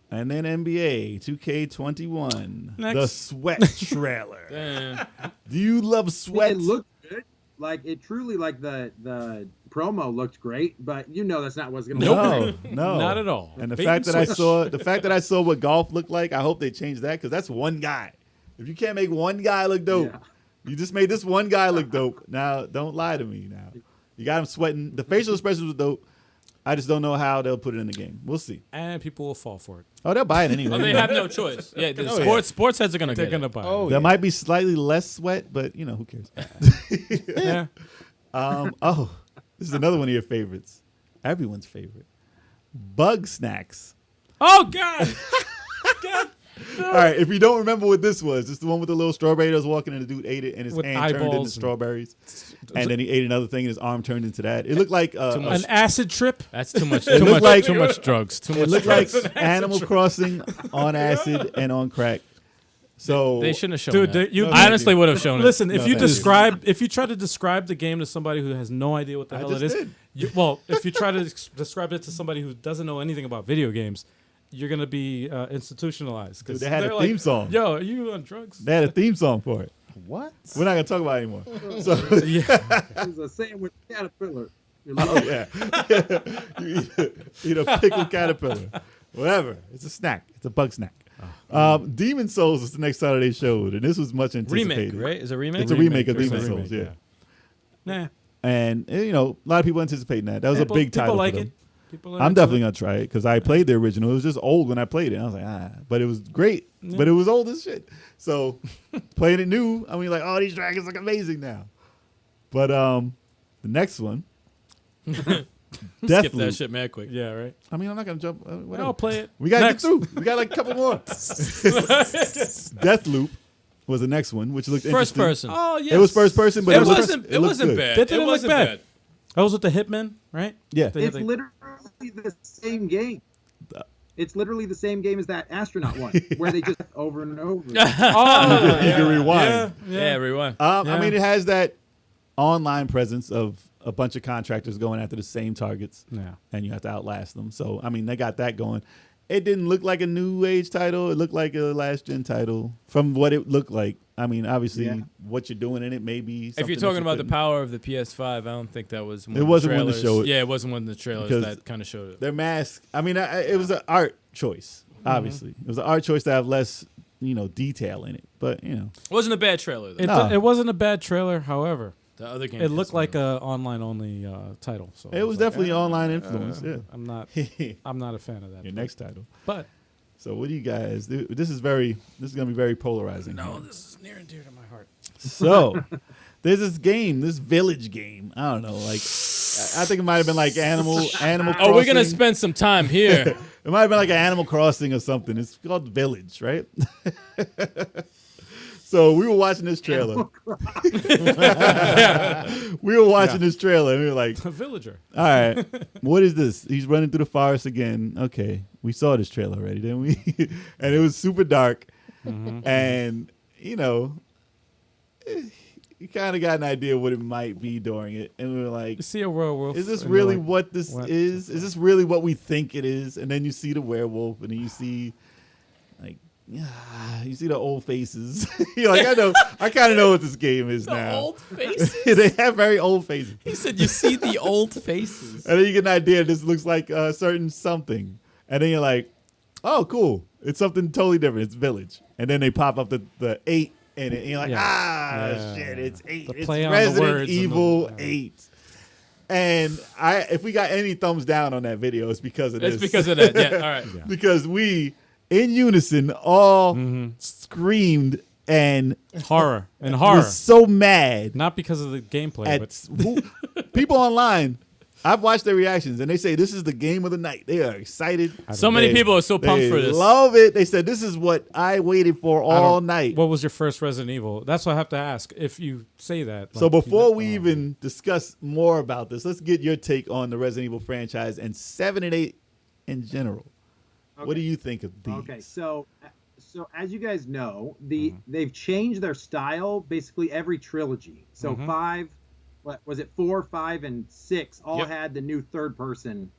And then NBA 2K21, Next. the sweat trailer. Eh. Do you love sweat? It looked good. Like it truly, like the promo looked great, but you know that's not what's gonna. No, no, Not at all. And the Bait fact and that I switch. saw what golf looked like, I hope they change that because that's one guy. If you can't make one guy look dope, Yeah. you just made this one guy look dope. Now, don't lie to me. Now, you got him sweating. The facial expressions was dope. I just don't know how they'll put it in the game. We'll see. And people will fall for it. Oh, they'll buy it anyway. Oh, they have no choice. Yeah, the Oh, yeah. sports heads are gonna They're get gonna it. buy Oh, There yeah. might be slightly less sweat, but who cares? it. Yeah. Oh, this is another one of your favorites. Everyone's favorite. Bug snacks. Oh God. God. All right, if you don't remember what this was, it's the one with the little strawberry that was walking and the dude ate it and his With hand turned into eyeballs and- strawberries. And then he ate another thing and his arm turned into that. It looked like An acid trip. That's too much. It Too looked much. like- Too much drugs. Too it much. looked drugs. like Animal Crossing on acid and on crack. So They shouldn't have shown Dude, that. you- I honestly would have shown Listen, it. if you thank you. if you try to describe the game to somebody who has no idea what the I hell just it is, did. if you try to describe it to somebody who doesn't know anything about video games, you're gonna be institutionalized. Dude, they had they're a like, theme song. Yo, are you on drugs? They had a theme song for it. What? We're not gonna talk about it anymore. So Yeah. It was a sandwich caterpillar. oh yeah, you eat a pickled caterpillar. Whatever. It's a snack. It's a bug snack. Demon Souls is the next title they showed, and this was much anticipated. Remake, right? Is it a remake? It's a remake of It's a Demon remake, Souls. Yeah. Nah. And a lot of people anticipating that. That was People- a big title People like for them. it. People are I'm into definitely it. gonna try it because I played the original. It was just old when I played it. I was like, but it was great. But it was old as shit. So playing it new, I mean, like, oh, these dragons look amazing now. But the next one, Skip Deathloop. that shit mad quick. Yeah, right. I mean, I'm not gonna jump. Whatever. I'll play it. We gotta Next. get through. We got like a couple more. Deathloop was the next one, which looked First interesting. person. Oh yeah. It was first person, but It looked- wasn't. It looked wasn't good. bad. That didn't It look wasn't bad. bad. That was with the Hitman, right? Yeah. They had It's the- literally the same game. It's literally the same game as that astronaut one, where they just over and over. You can rewind. Yeah, rewind. I Yeah. mean, it has that online presence of a bunch of contractors going after the same targets, Yeah. and you have to outlast them. So, I mean, they got that going. It didn't look like a new age title. It looked like a last gen title from what it looked like. I mean, obviously, Yeah. what you're doing in it may be. If something you're that talking you about the couldn't. power of the PS5, I don't think that was. One It of the wasn't one to trailers. show it. Yeah, it wasn't one of the trailers Because that kind of showed it. Their mask. I mean, it was an art choice. Obviously, it was an art choice to have less, detail in it. But It wasn't a bad trailer though. No. It wasn't a bad trailer. However, The other game. it looked like a online only title. So it was like, definitely online influence. Yeah. I'm not a fan of that. Your next title. But So, what do you guys do? This is going to be very polarizing. here. this is near and dear to my heart. So, there's this game, this village game. I don't know, like I think it might have been like Animal Crossing. Oh, we're gonna spend some time here. It might have been like an Animal Crossing or something. It's called Village, right? So we were watching this trailer. We were watching this trailer and we were like, A villager. all right, what is this? He's running through the forest again. Okay, we saw this trailer already, didn't we? And it was super dark. And, you kind of got an idea what it might be during it. And we were like, You see a werewolf. is this and you're really like, what this what? is? Is this really what we think it is? And then you see the werewolf and then you see, like, you see the old faces. You're like, I kind of know what this game is now. Old faces. They have very old faces. He said you see the old faces. And then you get an idea this looks like a certain something. And then you're like, oh, cool. It's something totally different. It's Village. And then they pop up the 8 in it. And you're like, Yeah. shit, it's 8. The It's play on the Resident words and Evil the- 8. And if we got any thumbs down on that video, it's because of this. It's because of that. Yeah. All right. Because we, in unison, all Mm-hmm. screamed and Horror and horror. was so mad Not because of the gameplay, at but people online. I've watched their reactions, and they say this is the game of the night. They are excited. So many people are so pumped for this. Love it. They said this is what I waited for all night. What was your first Resident Evil? That's what I have to ask. If you say that. So before we even discuss more about this, let's get your take on the Resident Evil franchise and 7 and 8 in general. Okay. What do you think of these? Okay, so as you guys know, they've changed their style basically every trilogy. So 5, what was it, 4, 5, and 6 all had the new third person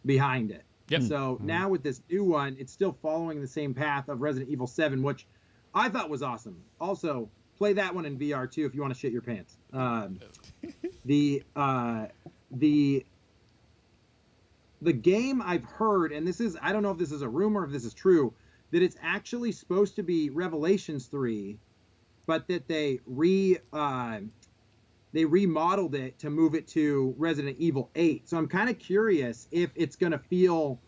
behind it. Yep. So now with this new one, it's still following the same path of Resident Evil 7, which I thought was awesome. Also, play that one in VR too if you want to shit your pants. The game I've heard, and this is, I don't know if this is a rumor or if this is true, that it's actually supposed to be Revelations 3, but that they remodeled it to move it to Resident Evil 8. So I'm kind of curious if it's going to feel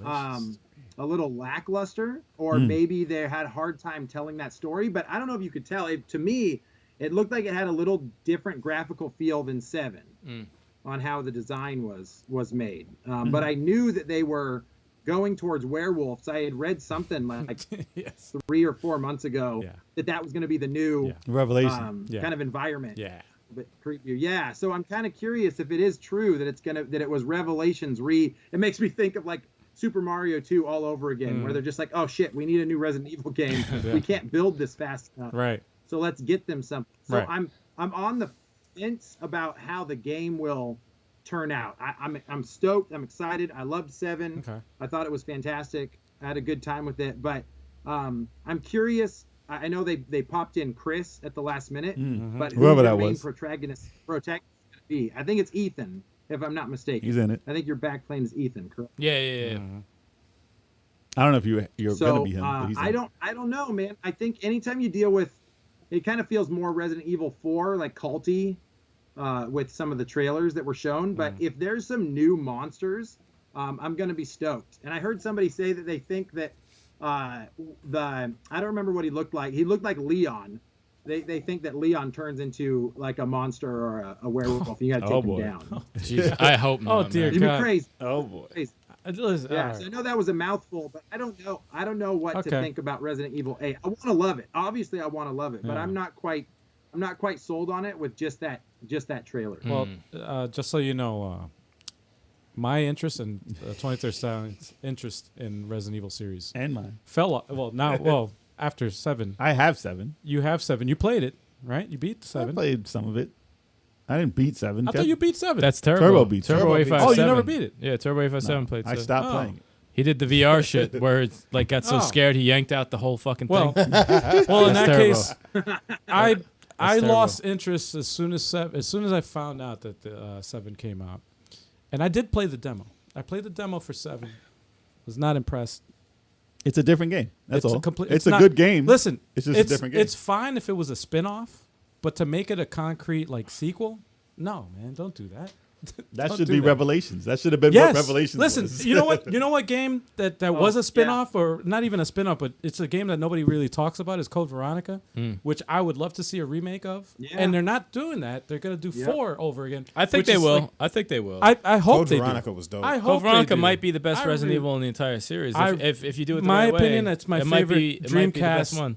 a little lackluster, or maybe they had a hard time telling that story. But I don't know if you could tell. To me, it looked like it had a little different graphical feel than 7 on how the design was made. But I knew that they were going towards werewolves. I had read something like 3 or 4 months ago that was going to be the new Revelation kind of environment. Yeah. But yeah, so I'm kind of curious if it is true that it was Revelations it makes me think of like Super Mario 2 all over again, where they're just like, oh shit, we need a new Resident Evil game. We can't build this fast enough. Right. So let's get them something. So Right. I'm on the fence about how the game will turn out. I'm stoked. I'm excited. I loved 7. Okay. I thought it was fantastic. I had a good time with it, but I'm curious. I know they popped in Chris at the last minute, but Whoever who's that the main was. protagonist going to be? I think it's Ethan, if I'm not mistaken. He's in it. I think your back plane is Ethan, correct? Yeah. I don't know if you're So going to be him. But he's in it. I don't know, man. I think anytime you deal with, it kind of feels more Resident Evil 4, like culty, with some of the trailers that were shown. But if there's some new monsters, I'm going to be stoked. And I heard somebody say that they think that I don't remember what he looked like. He looked like Leon. They think that Leon turns into like a monster or a werewolf. You got to take him down. Jeez, I hope not. Oh, dear He'd be God. crazy. Oh boy. Crazy. Listen, Yeah, all right. so I know that was a mouthful, but I don't know what to think about Resident Evil 8. I want to love it. Obviously, I want to love it, but I'm not quite sold on it with just that trailer. Well, just so you know, my interest in 23rd Silence interest in Resident Evil series And mine. fell off. Well, after 7, I have 7. you have 7. You played it, right? You beat I 7. played some of it. I didn't beat 7. I thought you beat 7. That's terrible. Turbo beats. Turbo Turbo 857. Oh, you never beat it. Yeah, Turbo 857 played. I so- stopped Oh. playing it. He did the VR shit where it's like got so Oh. scared he yanked out the whole fucking Well, thing. well, in that That's case, I terrible. lost interest as soon as I found out that the 7 came out, and I did play the demo. I played the demo for 7. Was not impressed. It's a different game. That's It's all. a complete. It's a not- good game. Listen, It's just a different game. It's fine if it was a spin-off, but to make it a concrete like sequel, no, man, don't do that. That Don't should do be that. Revelations. That should have been Yes. what Revelations Listen, was. you know what? You know what game that was yeah. a spin-off, or not even a spin-off, but it's a game that nobody really talks about is Code Veronica, which I would love to see a remake of. Yeah. And they're not doing that. They're going to do 4 over again. I think which they is will. like- I think they will. I hope Code they Veronica do. was dope. I hope Code Veronica they do. might be the best I Resident really- Evil in the entire series. I- If you do it the my right opinion, way, it's my it might favorite be, it might be the best Dreamcast one.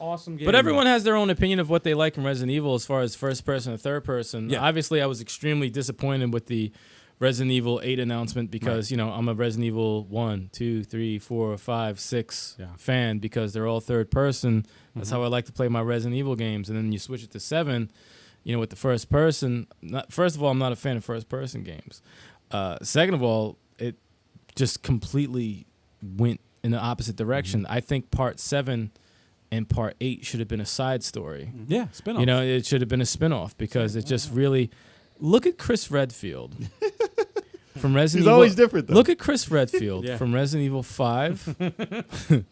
Awesome game. But everyone has their own opinion of what they like in Resident Evil as far as first person and third person. Yeah. Obviously, I was extremely disappointed with the Resident Evil 8 announcement because, I'm a Resident Evil 1, 2, 3, 4, 5, 6 fan because they're all third person. That's how I like to play my Resident Evil games. And then you switch it to 7, with the first person. First of all, I'm not a fan of first person games. Second of all, it just completely went in the opposite direction. I think part 7 and part 8 should have been a side story. Yeah, spin-off. It should have been a spinoff because it just really look at Chris Redfield from Resident He's Evil. always different, though. Look at Chris Redfield Yeah. from Resident Evil 5 to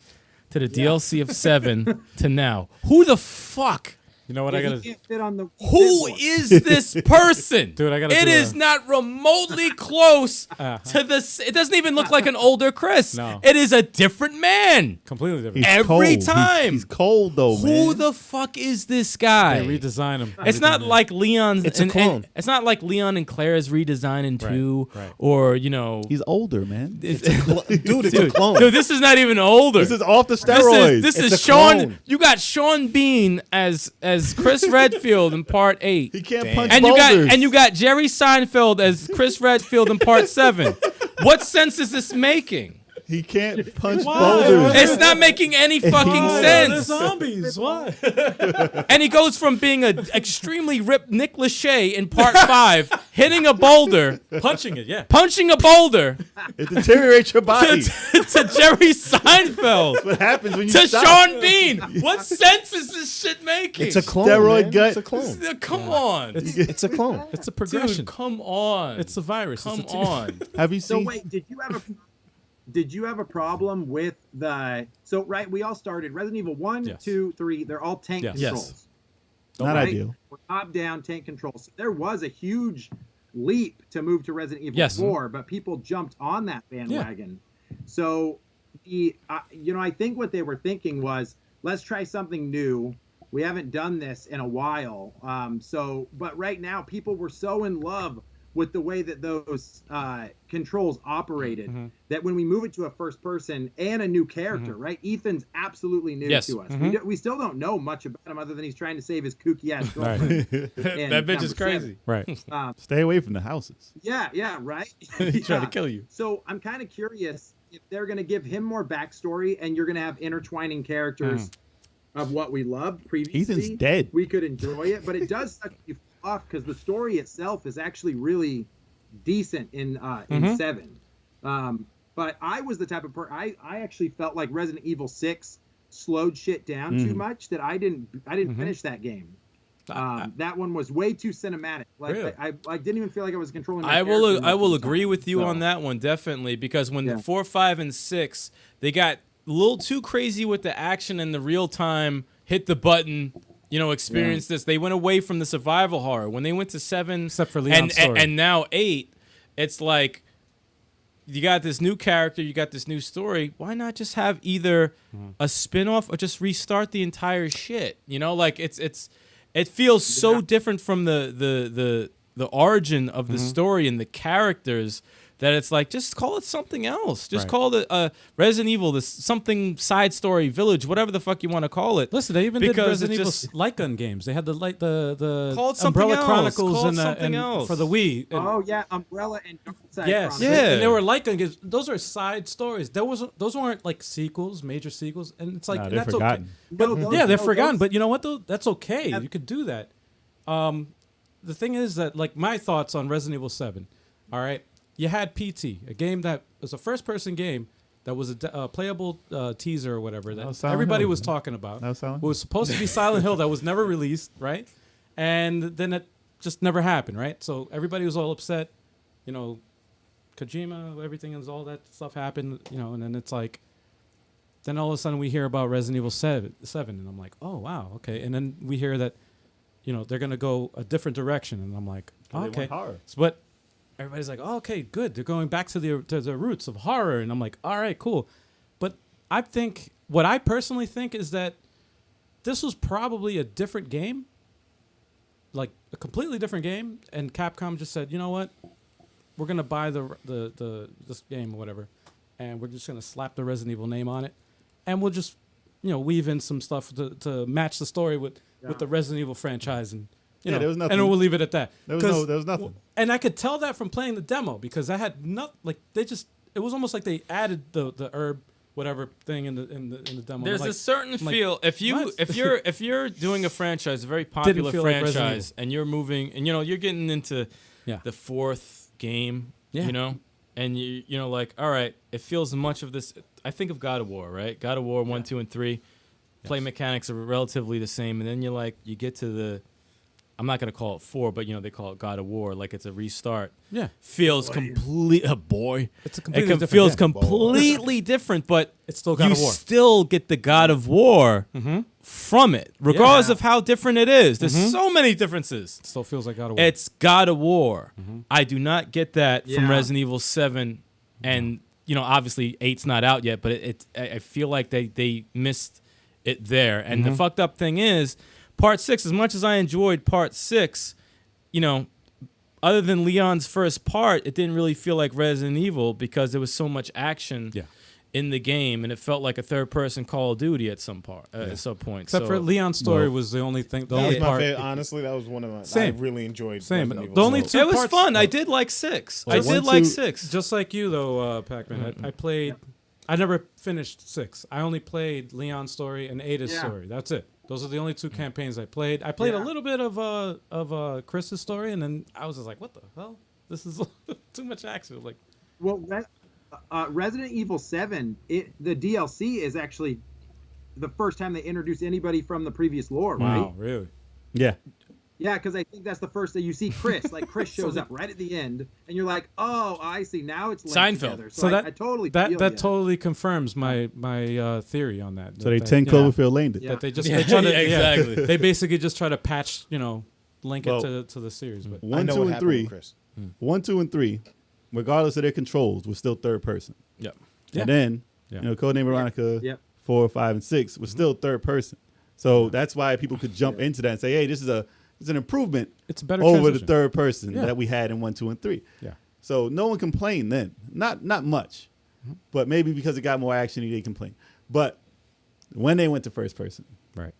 the DLC of 7 to now. Who the fuck You know what I He gotta? can't fit on the Who fit is this person? Dude, I gotta It do is not remotely close to this. It doesn't even look like an older Chris. No. It is a different man. completely different. He's Every cold. time. He's cold though, man. Who the fuck is this guy? They redesign him. It's not like Leon's. It's a clone. It's not like Leon and Claire's redesign in 2, right. or He's older, man. Dude, it's a clone. Dude, this is not even older. This is off the steroids. This It's is a Sean. clone. You got Sean Bean as Chris Redfield in Part 8. he can't Damn. punch And boulders. you got Jerry Seinfeld as Chris Redfield in Part 7. What sense is this making? He can't punch Why? boulders. It's not making any fucking They're sense. zombies. Why? And he goes from being an extremely ripped Nick Lachey in Part 5, hitting a boulder, Punching it. Yeah. punching a boulder, It deteriorates your body. to Jerry Seinfeld, What happens when you to stop? Sean Bean. What sense is this shit making? It's a clone. Steroid man. gut. It's a clone. Come on. It's a clone. It's a progression. Dude, come on. It's a virus. Come It's a on. Have you So seen? wait, did you have a problem with the? So right, we all started Resident Evil 1, Yes. 2, 3. They're all tank Yes. controls. Not right? ideal. Top down tank controls. There was a huge leap to move to Resident Evil Yes. 4, but people jumped on that bandwagon. So I think what they were thinking was, let's try something new. We haven't done this in a while. But right now, people were so in love with the way that those controls operated that when we move it to a first person and a new character, right? Ethan's absolutely new Yes. to us. We still don't know much about him other than he's trying to save his kooky ass Right. girlfriend. That bitch is crazy. Right. Stay away from the houses. Yeah, right. He's trying to Yeah. kill you. So I'm kind of curious if they're going to give him more backstory and you're going to have intertwining characters of what we loved previously. Ethan's dead. We could enjoy it, but it does suck you off because the story itself is actually really decent in 7. But I was the type of person, I actually felt like Resident Evil 6 slowed shit down too much that I didn't finish that game. That one was way too cinematic. Like Really? I didn't even feel like I was controlling my I will character much of the agree time. with you So- on that one, definitely, because when Yeah. 4, 5, and 6, they got a little too crazy with the action and the real time hit the button, experience this. They went away from the survival horror. When they went to 7 Except for Leon's story. and now 8, it's like you got this new character, you got this new story. Why not just have either a spin-off or just restart the entire shit? Like it feels so different from the origin of the story and the characters that it's like, just call it something else. Just Right. call it Resident Evil, this something side story, village, whatever the fuck you want to call it. Listen, they even Because did Resident it's Evil light gun games. They had the Call it something Umbrella else. Chronicles Call it and, something and else. for the Wii. And Oh yeah, Umbrella and Dark Side yes, Chronicles. Yeah. and they were light gun games. Those are side stories. Those weren't like sequels, major sequels, and it's like Nah, and they're that's forgotten. okay. No, But those- yeah, they're no, forgotten. those- But you know what though? That's okay. Yeah. You could do that. The thing is that like my thoughts on Resident Evil 7. All right, you had PT, a game that was a first-person game that was a playable teaser or whatever that was Silent everybody Hill, was man. talking about. That was Silent It was supposed to be Silent Hill that was never released, right? And then it just never happened, right? So everybody was all upset, Kojima, everything and all that stuff happened, and then it's like, then all of a sudden we hear about Resident Evil 7, and I'm like, oh wow, okay. And then we hear that, they're gonna go a different direction, and I'm like, They went okay. horror. But everybody's like, oh, okay, good. They're going back to the roots of horror, and I'm like, all right, cool. But I think what I personally think is that this was probably a different game, like a completely different game, and Capcom just said, you know what, we're gonna buy this game or whatever, and we're just gonna slap the Resident Evil name on it, and we'll just weave in some stuff to match the story with the Resident Evil franchise, and there was nothing. and then we'll leave it at that. There was 'Cause- there was nothing. and I could tell that from playing the demo because I had it was almost like they added the herb whatever thing in the demo. There's Like, a certain I'm like, feel if what? if you're doing a franchise, a very popular feel like Resident franchise, and you're moving, and you're getting into Yeah. the 4th game, Yeah. and like, all right, it feels much of this. I think of God of War, right? God of War 1, 2, and 3. Play mechanics are relatively the same, and then you get to I'm not gonna call it 4, but they call it God of War, like it's a restart. Yeah. Feels complete. Boy, It's a completely different feels game. completely different, but It's still God you of War. still get the God of War from it, regardless of how different it is. There's so many differences. It still feels like God of War. It's God of War. I do not get that from Yeah. Resident Evil 7, and obviously 8's not out yet, but I feel like they missed it there. And the fucked up thing is, Part 6, as much as I enjoyed Part 6, other than Leon's first part, it didn't really feel like Resident Evil because there was so much action in the game, and it felt like a third-person Call of Duty at some point. Except for Leon's story was the only thing. The only part. Honestly, that was one of my. Same. I really enjoyed. Same. Resident Evil, The only so- two it was parts- fun. I did like 6. I Well, did one, like two- 6. Just like you, though, Pac-Man. I played. I never finished 6. I only played Leon's story and Ada's story. That's it. Those are the only two campaigns I played. I played a little bit of Chris's story, and then I was just like, "What the hell? This is too much action." Like, Well, Resident Evil 7, the DLC is actually the first time they introduce anybody from the previous lore, right? wow, really? Yeah. Yeah, because I think that's the first that you see Chris. Like Chris shows up right at the end, and you're like, "Oh, I see. Now it's linked Seinfeld. together." So I totally feel that ya. totally confirms my theory on that. So they that, 10 Cloverfield laned it. Yeah. That they just Yeah, they try to, exactly. they basically just try to patch, link Well, it to the series. But I 1, know 2, what and happened with 3. Chris. 1, 2, and 3, regardless of their controls, was still third person. Yep. Yeah. And then, Yeah. Codename Veronica, Yep. 4, 5, and 6 was still third person. So that's why people could jump into that and say, "Hey, this is it's an improvement it's a better over transition. the third person Yeah. that we had in 1, 2, and 3." Yeah. So no one complained then. Not much, but maybe because it got more action, they complained. But when they went to first person, Right.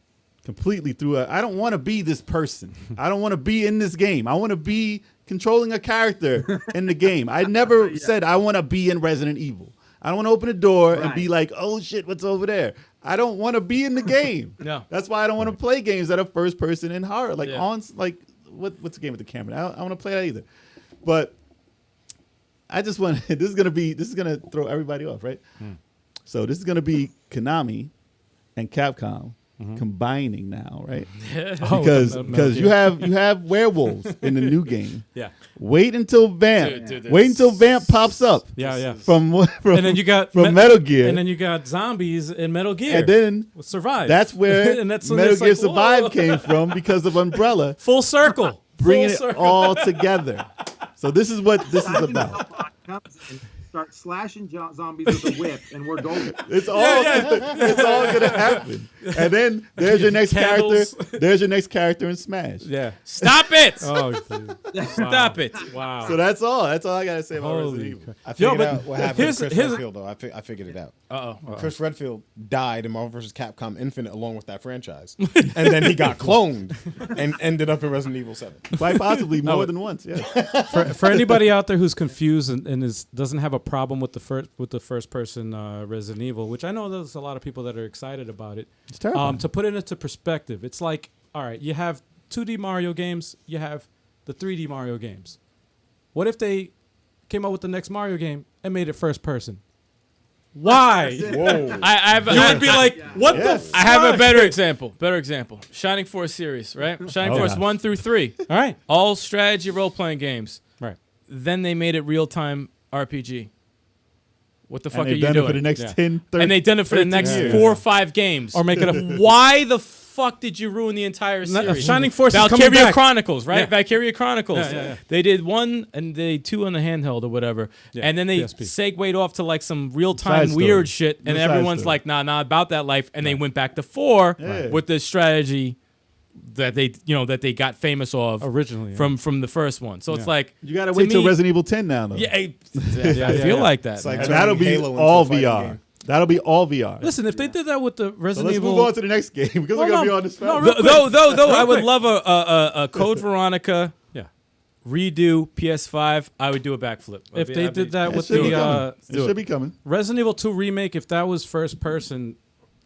completely threw I don't want to be this person. I don't want to be in this game. I want to be controlling a character in the game. I never said I want to be in Resident Evil. I don't want to open a door and be like, "Oh shit, what's over there?" I don't want to be in the game. No. That's why I don't want to play games that are first person and horror. Like Yeah. what's the game with the camera? I don't want to play that either. But I just want this is gonna throw everybody off, right? So this is gonna be Konami and Capcom combining now, right? Oh, Because you have werewolves in the new game. Yeah. Wait until Vamp. Dude, Wait until Vamp pops up. Yeah. From And then you got from Metal Gear. and then you got zombies in Metal Gear. And then Survive. that's where and that's when Metal it's Gear like, Survive whoa. came from because of Umbrella Full circle. bringing Full it circle. all together. So this is what this is Simon about. Belmont comes in, start slashing zombies with a whip, and we're golden. It's all it's all gonna happen. And then there's your next Candles. character. There's your next character in Smash. Yeah. Stop it! Oh, dude. Stop it! Wow. So that's all. That's all I gotta say about Holy Resident Evil. I figured but out what happened here's- to Chris here's- Redfield, though. I figured it out. Uh-oh. Chris Redfield died in Marvel vs. Capcom Infinite along with that franchise. And then he got cloned and ended up in Resident Evil 7. Quite possibly more than once. Yes. For anybody out there who's confused and doesn't have a problem with the first person Resident Evil, which I know there's a lot of people that are excited about it. It's terrifying. To put it into perspective, it's like, all right, you have 2D Mario games, you have the 3D Mario games. What if they came out with the next Mario game and made it first person? Why? Whoa. I Would be like, what Yeah. the fuck? I have a better example. Shining Force series, right? Shining Oh, Force gosh. 1 through 3. All right. All strategy role-playing games. Right. Then they made it real-time RPG. What the fuck And are they've you done doing? it for the next Yeah. 10, 30, And they've done it for the 13 next years. 4 or 5 games. Or make it a Why the fuck did you ruin the entire series? Shining Force is coming Valkyria back. Chronicles, right? Yeah. Valkyria Chronicles. Yeah. They did 1 and they 2 on the handheld or whatever. Yeah, And then they PSP. segued off to like some real-time Side weird story. shit. And Real side everyone's story. like, nah, about that life. And they went back to 4 Right. with the strategy that they got famous of Originally, yeah. from the first one. So it's Yeah. like You gotta to wait till me- Resident Evil 10 now, though. Yeah, I yeah, feel yeah. like that. It's like And turning that'll be Halo into all a fighting VR. game. That'll be all VR. Listen, if they did that with the So Resident let's Evil, move on to the next game because we're No, gonna be no, on this. no, forever. real though, I would quick. love a Code Veronica yeah. redo PS5. I would do a backflip. If they did that It with should be the coming. It should be coming. Resident Evil 2 remake, if that was first person,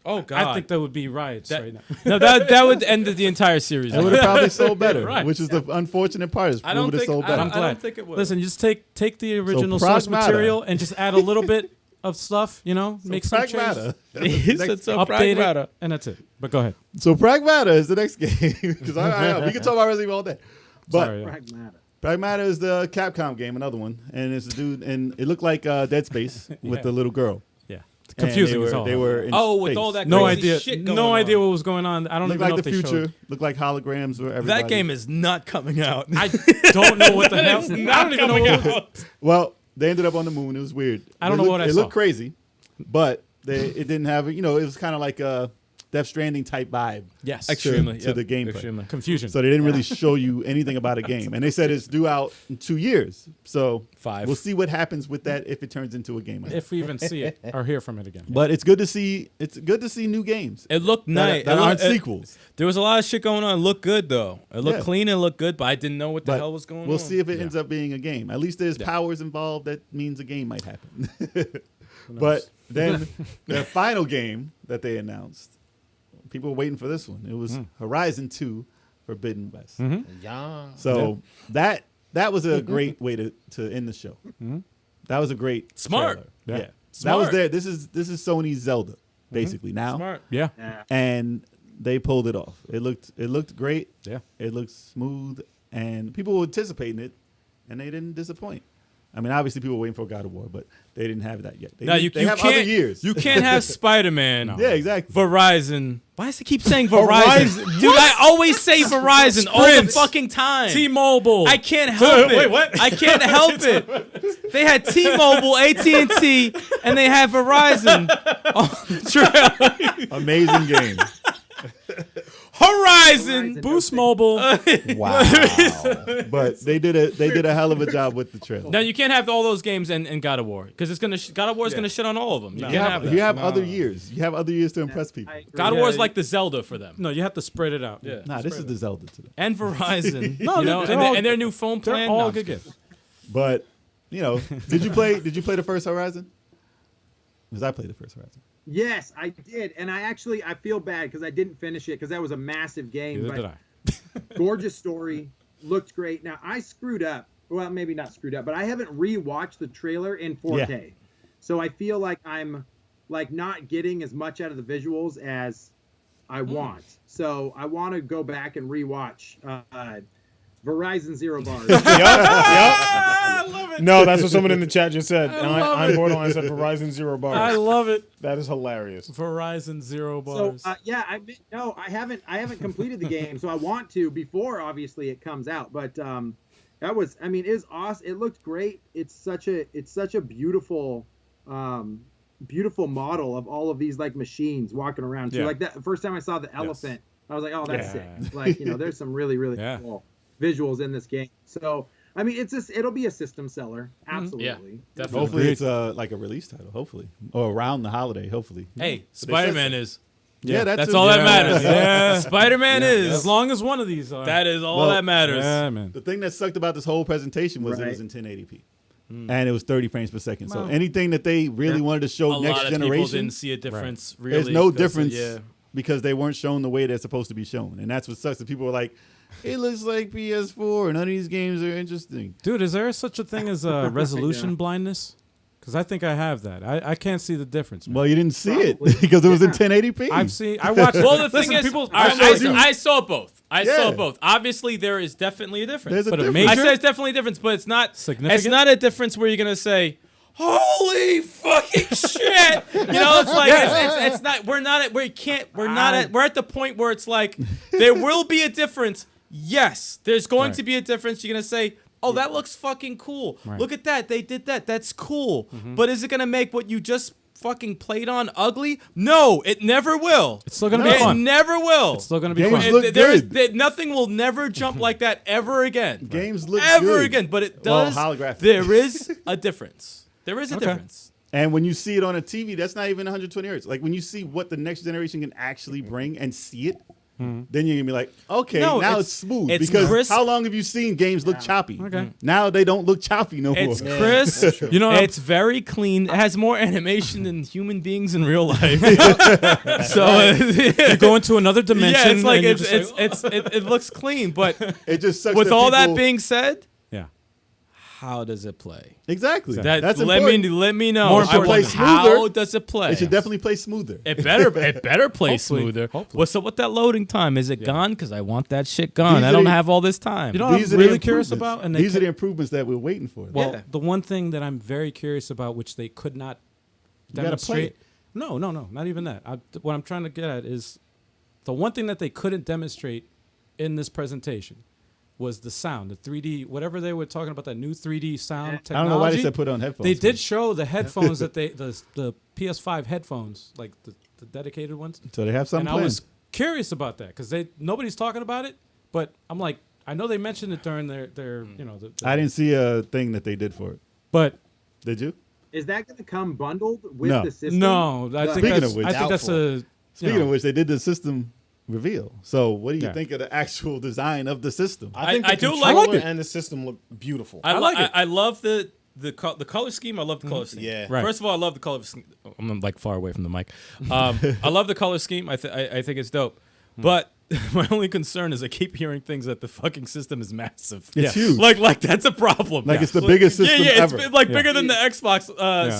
oh god, I think that would be riots right now. no, that would end the entire series. It would have probably sold better, Right. which is the unfortunate part. Is I it don't would have think. sold I better. don't, I don't think it would. Listen, you just take the original Pragmata. source material and just add a little bit of stuff. Make some changes, Pragmata. It's a update Pragmata. it, and that's it. But go ahead. So Pragmata is the next game because we can talk about Resident Evil all day. But Sorry, yeah. Pragmatic. Pragmata is the Capcom game, another one, and it's a dude, and it looked like Dead Space with Yeah. the little girl. Yeah, it's And confusing as hell. They were in With space. all that no crazy idea. shit going No on. idea what was going on. I don't Looked even like know the if they future. showed. Looked like holograms or everybody. That game is not coming out. I don't know what the hell. It's I not don't even know coming what. out. Well, they ended up on the moon. It was weird. I don't know what I It saw. looked crazy, but it didn't have. It was kind of like a Death Stranding type vibe. Yes, Extremely. to the gameplay. Extremely. confusion. So they didn't really show you anything about a game, and they said it's due out in 2 years. So 5. we'll see what happens with that if it turns into a game. if we even see it or hear from it again. But it's good to see. It's good to see new games It looked nice. that aren't sequels. There was a lot of shit going on. It looked good though. It looked Yeah. clean and looked good, but I didn't know what the But hell was going on. We'll see if it ends up being a game. At least there's powers involved. That means a game might happen. But then the final game that they announced, people were waiting for this one. It was Horizon 2 Forbidden West. Yeah. So that was a great way to end the show. That was a great Smart. trailer. Yeah. That Smart. was there. This is Sony's Zelda basically now, Smart. Yeah, Yeah. and they pulled it off. It looked great. yeah. It looked smooth, and people were anticipating it, and they didn't disappoint. I mean, obviously, people were waiting for God of War, but they didn't have that yet. They have can't, other years. You can't have Spider-Man. No. Yeah, exactly. Verizon. Why does it keep saying Verizon? Dude, I always say Verizon all the Sprint. fuking time. T-Mobile. I can't help it. Wait, what? I can't help it. They had T-Mobile, AT&T, and they had Verizon on the trail. Amazing game. Horizon. Boost Mobile. Wow. But they did a hell of a job with the trailer. Now you can't have all those games and God of War because it's gonna God of War is gonna shit on all of them. You can't have that. You have other years. You have other years to impress people. I agree. God of Yeah, War is you- like the Zelda for them. No, you have to spread it out. Yeah. Nah, this is the Zelda today. And Verizon. No, you know, they're all- and their new phone They're plan. all No, I'm good just games. But did you play the first Horizon? Because I played the first Horizon. Yes, I did, and I feel bad because I didn't finish it because that was a massive game. Neither but did I. gorgeous story, looked great. Now I screwed up. Well, maybe not screwed up, but I haven't rewatched the trailer in 4K, so I feel like I'm not getting as much out of the visuals as I want. So I want to go back and rewatch Verizon Zero Bars. I love it. No, that's what someone in the chat just said. I'm borderline said Verizon Zero I Bars. love it. That is hilarious. Verizon Zero So Bars. I haven't completed the game, so I want to before obviously it comes out. But it was awesome. It looked great. It's such a beautiful beautiful model of all of these like machines walking around. So Yeah. like that the first time I saw the elephant, I was like, oh, that's Yeah. sick. Like there's some really Yeah. cool visuals in this game. So I mean, it'll be a system seller, absolutely. definitely. Hopefully it's like a release title. Hopefully, or around the holiday. Hopefully. Hey, So they Spider-Man said- is. Yeah, That's all that matters. Yeah. Spider-Man is. As long as one of these are. That is all Well, that matters. Yeah, man. The thing that sucked about this whole presentation was it was in 1080p, and it was 30 frames per second. So Well, anything that they really wanted to show A next lot of people generation, didn't see a difference. Really, there's no because of- difference Yeah. because they weren't shown the way they're supposed to be shown, and that's what sucks. That people were like, "It looks like PS4. None of these games are interesting." Dude, is there such a thing as resolution blindness? Because I think I have that. I can't see the difference. Man. Well, you didn't see it Probably. because it was in Yeah. 1080p. I watched. Well, the Listen, thing is, people. I saw both. I Yeah. saw both. Obviously, there is definitely a difference. There's a But a difference. I major- said it's definitely a difference, but it's not Significant? It's not a difference where you're gonna say, "Holy fucking shit!" You know, it's like it's not. We're not at. We can't. We're not at. We're at the point where it's like there will be a difference. Yes, there's going Right. to be a difference. You're gonna say, "Oh, that looks fucking cool. Right. Look at that. They did that. That's cool." But is it gonna make what you just fucking played on ugly? No, it never will. It's still gonna be It fun. never will. It's still gonna be Games fun. look good. Nothing will never jump like that ever again. Games look ever good. again. But it Well, does. holographic. There is a difference. There is a Okay. difference. And when you see it on a TV, that's not even 120 hertz. Like when you see what the next generation can actually bring and see it, then you're gonna be like, okay, No, now it's- it's smooth. it's because crisp. how long have you seen games look choppy? Okay. Now they don't look choppy no more. It's crisp. You know, It's very clean. It has more animation than human beings in real life. So you go into another dimension. yeah, it's like and you're just it looks clean. But It just sucks. with that all that people- being said, yeah. how does it play? Exactly. That's important. let me know. More important. I want, how does it play? It should definitely play smoother. It better play Hopefully. smoother. Hopefully. What's up with that loading time? Is it gone? Because I want that shit gone. These I are don't the- have all this time. You know what These I'm are the really curious improvements. about? And These are the improvements that we're waiting for. Well, Yeah. the one thing that I'm very curious about, which they could not You gotta play demonstrate. No, not even that. What I'm trying to get at is the one thing that they couldn't demonstrate in this presentation was the sound, the 3D, whatever they were talking about, that new 3D sound technology. I don't know why they said put on headphones. They did show the headphones that the PS5 headphones, like the dedicated ones. So they have something And I planned. was curious about that because nobody's talking about it, but I'm like, I know they mentioned it during their I didn't see a thing that they did for it. but Did you? Is that going to come bundled with No. the system? no, I think Speaking that's of which- I think that's a Speaking of which, they did the system reveal. So what do you Yeah. think of the actual design of the system? I think I the do controller like it. and the system look beautiful. I like like it. I love the color scheme. I love the color scheme. Yeah. Right. First of all, I love the color scheme. I'm like far away from the mic. I love the color scheme. I think it's dope. But my only concern is I keep hearing things that the fucking system is massive. It's huge. Like that's a problem. Like it's the biggest system yeah, ever. It's like bigger than the Xbox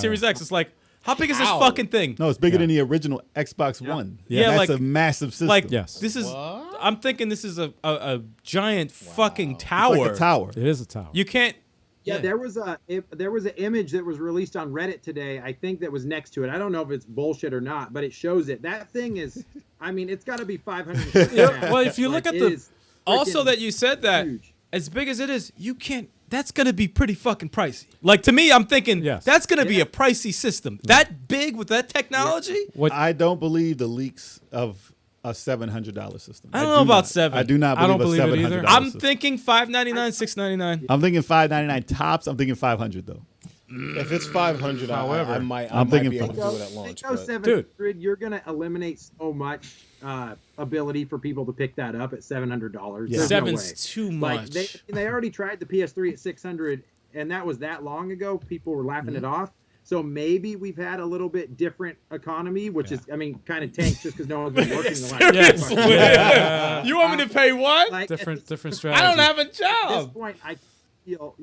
Series Yeah. X. It's like, how big is this How? fucking thing? No, it's bigger than the original Xbox One. Yeah, that's like- a massive system. Like Yes. this is. What? I'm thinking this is a giant fucking It's tower. like a tower. it is a tower. You can't. Yeah, there was an image that was released on Reddit today. I think that was next to it. I don't know if it's bullshit or not, but it shows it. That thing is, I mean, it's got to be 500. Well, if you look at the- Also, that you said that, huge. as big as it is, you can't. That's gonna be pretty fucking pricey. Like to me, I'm thinking Yes. that's gonna be Yeah. a pricey system. That big with that technology. What I don't believe the leaks of a $700 system. I don't do know about not. seven. I do not I believe, don't believe it a either. $700 I'm system. thinking $599, $699. I'm thinking $599 tops. I'm thinking $500 though. If it's 500, However, I might I'm be thinking able to five. do it at launch. Think of But 700, you're going to eliminate so much ability for people to pick that up at $700. Yeah. There's no way. Seven's too Like much. they already tried the PS3 at 600, and that was that long ago. People were laughing it off. So maybe we've had a little bit different economy, which is, I mean, kind of tanked just because no one's been working the last. Seriously? Yeah. You want me to pay what? Like, different I strategy. don't have a at this job. point, I feel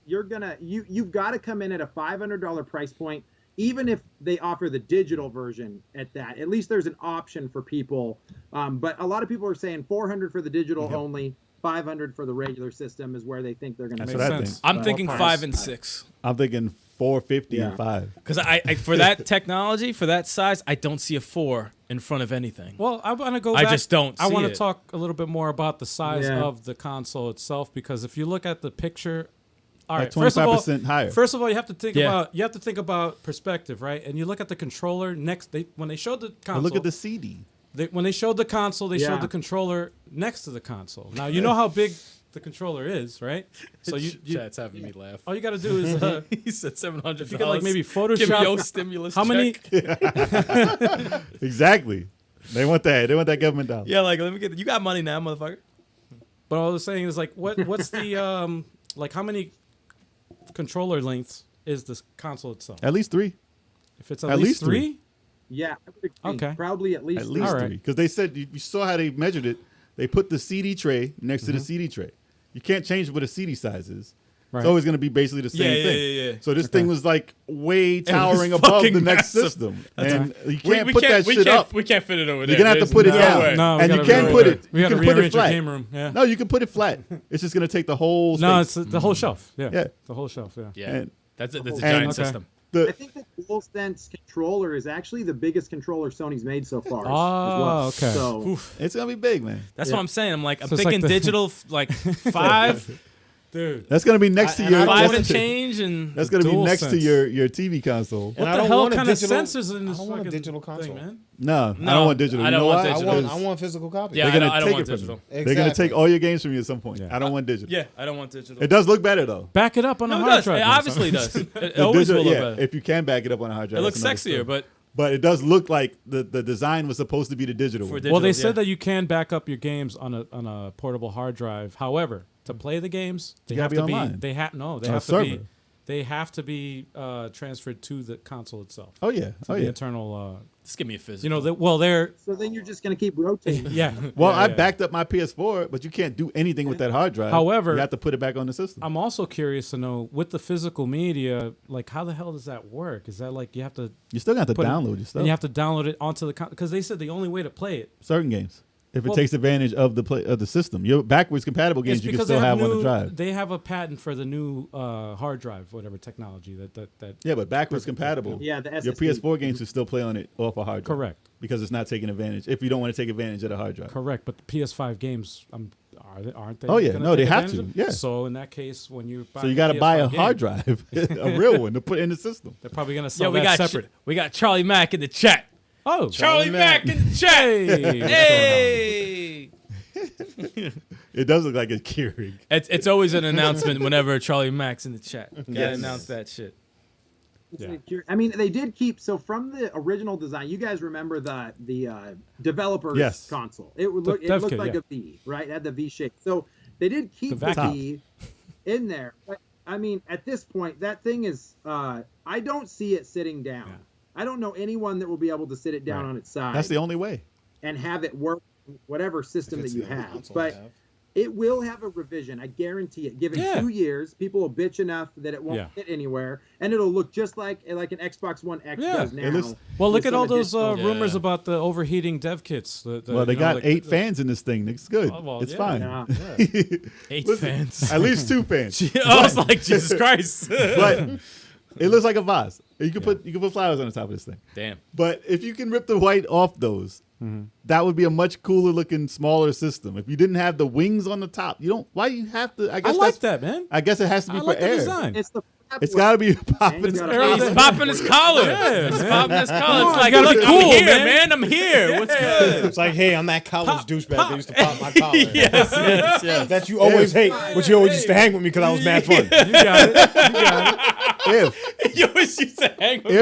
you've got to come in at a $500 price point, even if they offer the digital version at that. At least there's an option for people. But a lot of people are saying $400 for the digital only, $500 for the regular system is where they think they're going to That's make what I sense. think. I'm thinking price. 5 and 6. I'm thinking 450 Yeah. and 5. Because I for that technology, for that size, I don't see a 4 in front of anything. Well, I want to go I back. just don't I see want to it. talk a little bit more about the size Yeah. of the console itself because if you look at the picture, all Like right, first of all, 25% higher. First of all, you have to think Yeah. about perspective, right? And you look at the controller next. When they showed the But console, look at the CD. when they showed the console, they Yeah. showed the controller next to the console. Now you know how big the controller is, right? So you Chat's having me laugh. all you got to do is He said $700. if you could like maybe Give me Photoshop. your stimulus. How many? check. Exactly. They want that. They want that government dollar. Yeah, like let me get. You got money now, motherfucker. But all I was saying is like, what's the like how many controller lengths is this console itself? At least 3. If it's at at least least three. three, Yeah, I would agree. Okay. Probably at least At least All right. 3. Because they said, you saw how they measured it. They put the CD tray next to the CD tray. You can't change what a CD size is. Right. It's always going to be basically the same Yeah, thing. yeah. So this thing was like way towering was above fucking the next massive. system. And you can't we put that shit up. We can't fit it over there. You're going to have to There's put it no down. way. No, we And you gotta can't rearrange put it. it. We You gotta can put it rearrange your flat. game room. Yeah. No, you can put it flat. It's just going to take the whole No, space. it's the whole shelf. Yeah. Yeah. The whole shelf. Yeah. Yeah, And- that's a and- giant Okay. system. I The, think the DualSense controller is actually the biggest controller Sony's made so far. Oh, as well. okay. So it's going to be big, man. That's Yeah. what I'm saying. I'm like, I'm So it's thinking like the- digital, like 5, Dude. That's going to be next to And your. I don't 5 wanna and That's, change, and that's going to be Dual next to sense. your TV console. And What I the don't hell want a kind digital- of sensors in this I don't want a fucking digital console. thing, man? No, I No, don't want digital. I You don't know want why? digital. I want physical copies. Yeah, They're I going to don't take want it from digital. you. They're going to Exactly. take all your games from you at some point. Yeah. I don't want digital. yeah, I don't want digital. It does look better though. Back it up on No, a it hard does. drive. It then, obviously son. does. It The always digital- will look yeah, better. if you can back it up on a hard drive. It looks that's another sexier, story. but it does look like the design was supposed to be the digital For one. digital. Well, they yeah. said that you can back up your games on a portable hard drive. However, to play the games, they You have gotta to be be. online. They have no. They On a have to be. server. they have to be transferred to the console itself. Oh yeah. To Oh the yeah. internal. Just give me a physical. You know, they're So then you're just gonna keep rotating. yeah. Well, yeah, I yeah. backed up my PS4, but you can't do anything with that hard drive. However, you have to put it back on the system. I'm also curious to know with the physical media, like how the hell does that work? Is that like you have to You still got to put download it, your stuff. and you have to download it onto the because they said the only way to play it. Certain games, if it Well, takes advantage of the system, your backwards compatible games It's you can because still they have on new, the drive. They have a patent for the new hard drive, whatever technology that. Yeah, but backwards compatible. Yeah, the Your SSD. PS4 games can still play on it off a hard drive. Correct. Because it's not taking advantage. If you don't want to take advantage of the hard drive. Correct, but the PS5 games, aren't they? Oh, yeah. gonna No, they take have advantage to, of? yeah. So in that case, when you So you got to buy a hard game, drive, a real one, to put in the system. they're probably gonna sell Yo, we that got separate. we got Charlie Mack in the chat. Oh, Charlie Mack in the chat. Hey, Hey. It does look like it's Keurig. It's always an announcement whenever Charlie Mack's in the chat. Gotta Yes. announce that shit. Yeah. I mean, they did keep from the original design. You guys remember the developer's Yes. console? It would The look. It dev looked kit, like yeah. a V, right? It had the V shape. So they did keep The the vacuum. V in there. But I mean, at this point, that thing is. I don't see it sitting down. Yeah. I don't know anyone that will be able to sit it down Right. on its side That's the only way. and have it work whatever system If that it's you the only have. console But I have. it will have a revision. I guarantee it. Give it Yeah. 2 years, people will bitch enough that it won't Yeah. fit anywhere, and it'll look just like an Xbox One X Yeah. does It now. looks- well, look with at some all those additional- rumors Yeah. about the overheating dev kits. Well, they got 8 fans in this thing. It's good. Oh, well, it's yeah. fine. Yeah. 8 Listen, fans. At least 2 fans. I was like, Jesus Christ. But it looks like a vase. You can put flowers on the top of this thing. Damn. But if you can rip the white off those, that would be a much cooler looking, smaller system. If you didn't have the wings on the top, you don't. Why you have to? I I guess like that's- that, man. I guess it has to be I for like the air. design. It's the It's got to be popping. And you gotta Air- pop He's it. popping his collar. Yeah, He's man. popping his collar. Come It's on, like, you gotta look, be I'm cool, here, man. man. I'm here. What's good? It's like, hey, I'm that college douchebag that used to pop my collar. yes. That you always hate, but you always used to hang with me because I was mad fun. You got it. You got it. if You always used to hang with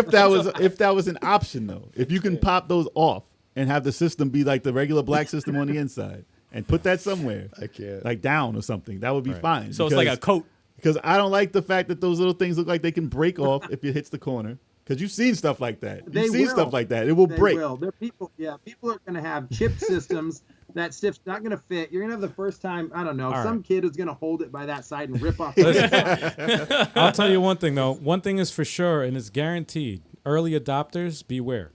if that was an option though, if you can pop those off and have the system be like the regular black system on the inside and put that somewhere, I can't. like down or something, that would be fine. So it's like a coat. Because I don't like the fact that those little things look like they can break off if it hits the corner. Because you've seen stuff like that. They You've seen will. stuff like that. It will They break. will. They're people. Yeah, people are going to have chip systems. That stuff's not going to fit. You're going to have the first time. I don't know. All Some right. kid is going to hold it by that side and rip off. The I'll tell you one thing though. One thing is for sure, and it's guaranteed. Early adopters, beware,